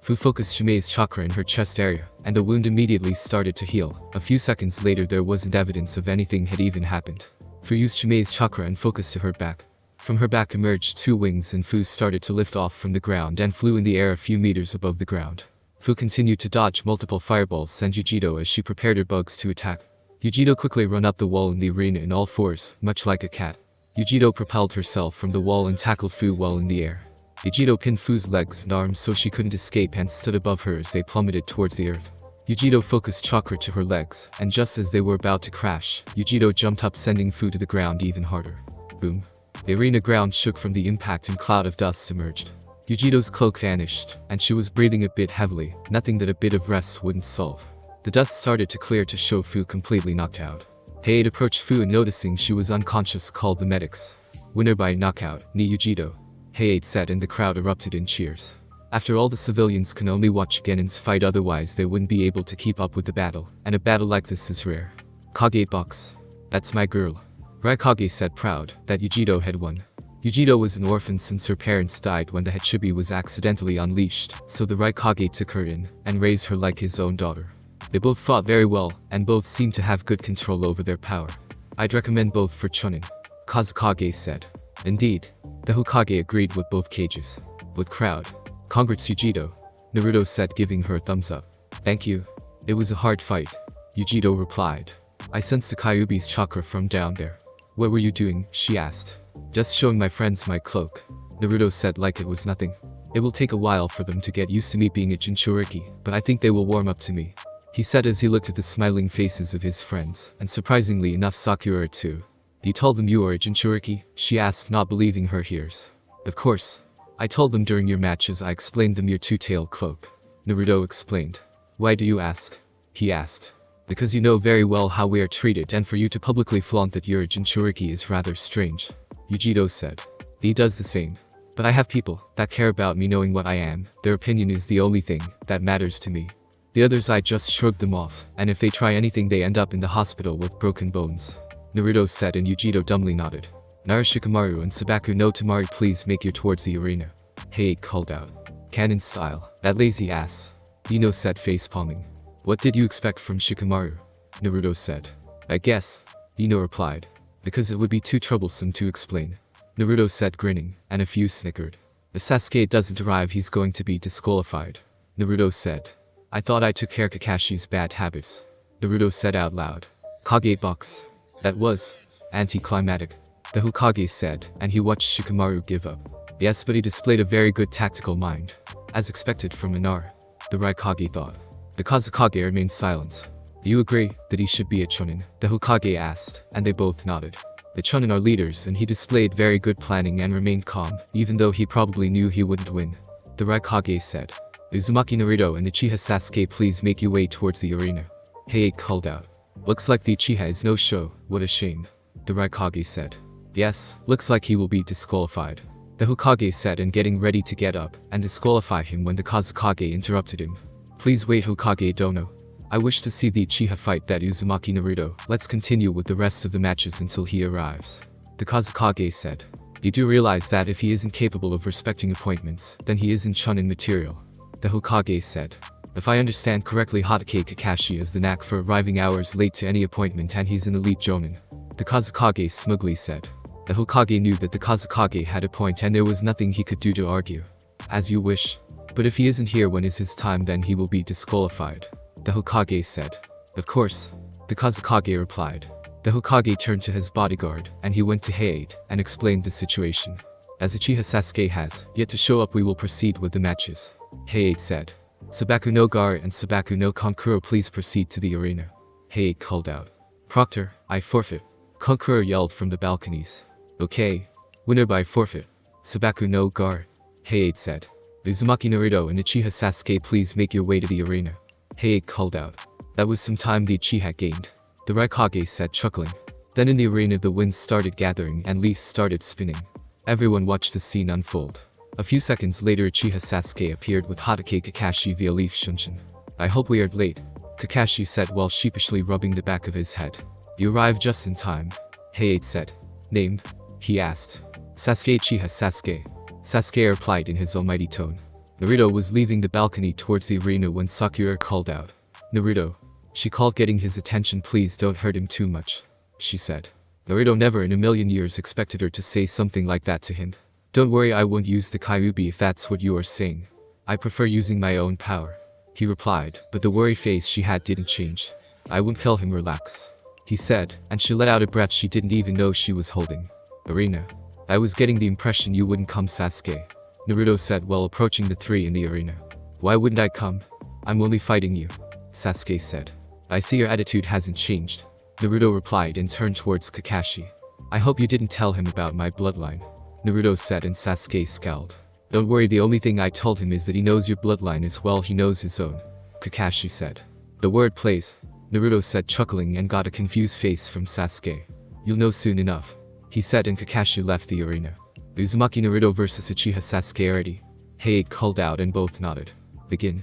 Fu focused Shumei's chakra in her chest area, and the wound immediately started to heal. A few seconds later there wasn't evidence of anything had even happened. Fu used Shumei's chakra and focused to her back. From her back emerged two wings, and Fu started to lift off from the ground and flew in the air a few meters above the ground. Fu continued to dodge multiple fireballs and Yugito as she prepared her bugs to attack. Yugito quickly ran up the wall in the arena in all fours, much like a cat. Yugito propelled herself from the wall and tackled Fu while in the air. Yugito pinned Fu's legs and arms so she couldn't escape and stood above her as they plummeted towards the earth. Yugito focused chakra to her legs, and just as they were about to crash, Yugito jumped up, sending Fu to the ground even harder. Boom. The arena ground shook from the impact and cloud of dust emerged. Yugito's cloak vanished, and she was breathing a bit heavily, nothing that a bit of rest wouldn't solve. The dust started to clear to show Fu completely knocked out. Heiei approached Fu and noticing she was unconscious called the medics. Winner by knockout, ni Yugito. Heiei said, and the crowd erupted in cheers. After all, the civilians can only watch Genins fight, otherwise they wouldn't be able to keep up with the battle, and a battle like this is rare. Kage box. That's my girl. Raikage said, proud that Yugito had won. Yugito was an orphan since her parents died when the Hachibi was accidentally unleashed, so the Raikage took her in and raised her like his own daughter. They both fought very well, and both seemed to have good control over their power. I'd recommend both for Chunin, Kazukage said. Indeed. The Hokage agreed with both cages. With crowd. Congrats Yugito, Naruto said, giving her a thumbs up. Thank you. It was a hard fight, Yugito replied. I sensed the Kyuubi's chakra from down there. What were you doing? She asked. Just showing my friends my cloak, Naruto said like it was nothing. It will take a while for them to get used to me being a Jinchuriki, but I think they will warm up to me, he said as he looked at the smiling faces of his friends, and surprisingly enough Sakura too. You told them you are a Jinchuriki? She asked, not believing her ears. Of course. I told them during your matches. I explained them your two-tailed cloak, Naruto explained. Why do you ask? He asked. Because you know very well how we are treated, and for you to publicly flaunt that you're a Jinchuriki is rather strange, Yugito said. He does the same. But I have people that care about me knowing what I am. Their opinion is the only thing that matters to me. The others I just shrugged them off, and if they try anything they end up in the hospital with broken bones, Naruto said, and Yugito dumbly nodded. Nara, Shikamaru and Sabaku no Tamari, please make your towards the arena, Heiei called out. Cannon style, that lazy ass, Ino said, face palming. What did you expect from Shikamaru? Naruto said. I guess, Ino replied. Because it would be too troublesome to explain, Naruto said, grinning, and a few snickered. If Sasuke doesn't arrive, he's going to be disqualified, Naruto said. I thought I took care of Kakashi's bad habits, Naruto said out loud. Kage box. That was anticlimactic, the Hokage said, and he watched Shikamaru give up. Yes, but he displayed a very good tactical mind. As expected from Minara, the Raikage thought. The Kazukage remained silent. Do you agree that he should be a Chunin? The Hokage asked, and they both nodded. The Chunin are leaders, and he displayed very good planning and remained calm, even though he probably knew he wouldn't win, the Raikage said. Uzumaki Naruto and Uchiha Sasuke, please make your way towards the arena, Heiei called out. Looks like the Uchiha is no show, what a shame, the Raikage said. Yes, looks like he will be disqualified, the Hokage said, and getting ready to get up and disqualify him when the Kazukage interrupted him. Please wait, Hokage Dono. I wish to see the Uchiha fight that Uzumaki Naruto. Let's continue with the rest of the matches until he arrives, the Kazukage said. You do realize that if he isn't capable of respecting appointments, then he isn't Chunin material, the Hokage said. If I understand correctly, Hokage Kakashi has the knack for arriving hours late to any appointment, and he's an elite jonin, the Kazukage smugly said. The Hokage knew that the Kazukage had a point, and there was nothing he could do to argue. As you wish. But if he isn't here when is his time, then he will be disqualified, the Hokage said. Of course, the Kazukage replied. The Hokage turned to his bodyguard, and he went to Heiei and explained the situation. As Uchiha Sasuke has yet to show up, we will proceed with the matches, Heiei said. Sabaku no Gaara and Sabaku no Konkuro, please proceed to the arena. Hayate called out. Proctor, I forfeit. Konkuro yelled from the balconies. Okay. Winner by forfeit. Sabaku no Gaara. Hayate said. Uzumaki Naruto and Uchiha Sasuke, please make your way to the arena. Hayate called out. That was some time the Uchiha gained. The Raikage said, chuckling. Then in the arena the winds started gathering and leaves started spinning. Everyone watched the scene unfold. A few seconds later Uchiha Sasuke appeared with Hokage Kakashi via Leaf Shunshin. I hope we aren't late, Kakashi said while sheepishly rubbing the back of his head. You arrived just in time, Hayate said. Named? He asked. Sasuke Uchiha Sasuke. Sasuke replied in his almighty tone. Naruto was leaving the balcony towards the arena when Sakura called out. Naruto. She called, getting his attention. Please don't hurt him too much, she said. Naruto never in a million years expected her to say something like that to him. Don't worry, I won't use the Kyuubi if that's what you are saying. I prefer using my own power, he replied, but the worry face she had didn't change. I won't kill him, relax, he said, and she let out a breath she didn't even know she was holding. Arena. I was getting the impression you wouldn't come, Sasuke, Naruto said while approaching the three in the arena. Why wouldn't I come? I'm only fighting you, Sasuke said. I see your attitude hasn't changed, Naruto replied and turned towards Kakashi. I hope you didn't tell him about my bloodline, Naruto said, and Sasuke scowled. Don't worry, the only thing I told him is that he knows your bloodline as well he knows his own, Kakashi said. The word plays, Naruto said, chuckling, and got a confused face from Sasuke. You'll know soon enough, he said, and Kakashi left the arena. Uzumaki Naruto vs Uchiha Sasuke ready? Hayate called out and both nodded. Begin.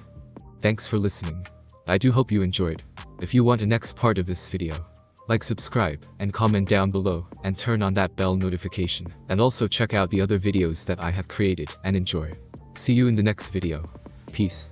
Thanks for listening. I do hope you enjoyed. If you want a next part of this video, like, subscribe, and comment down below, and turn on that bell notification, and also check out the other videos that I have created, and enjoy. See you in the next video. Peace.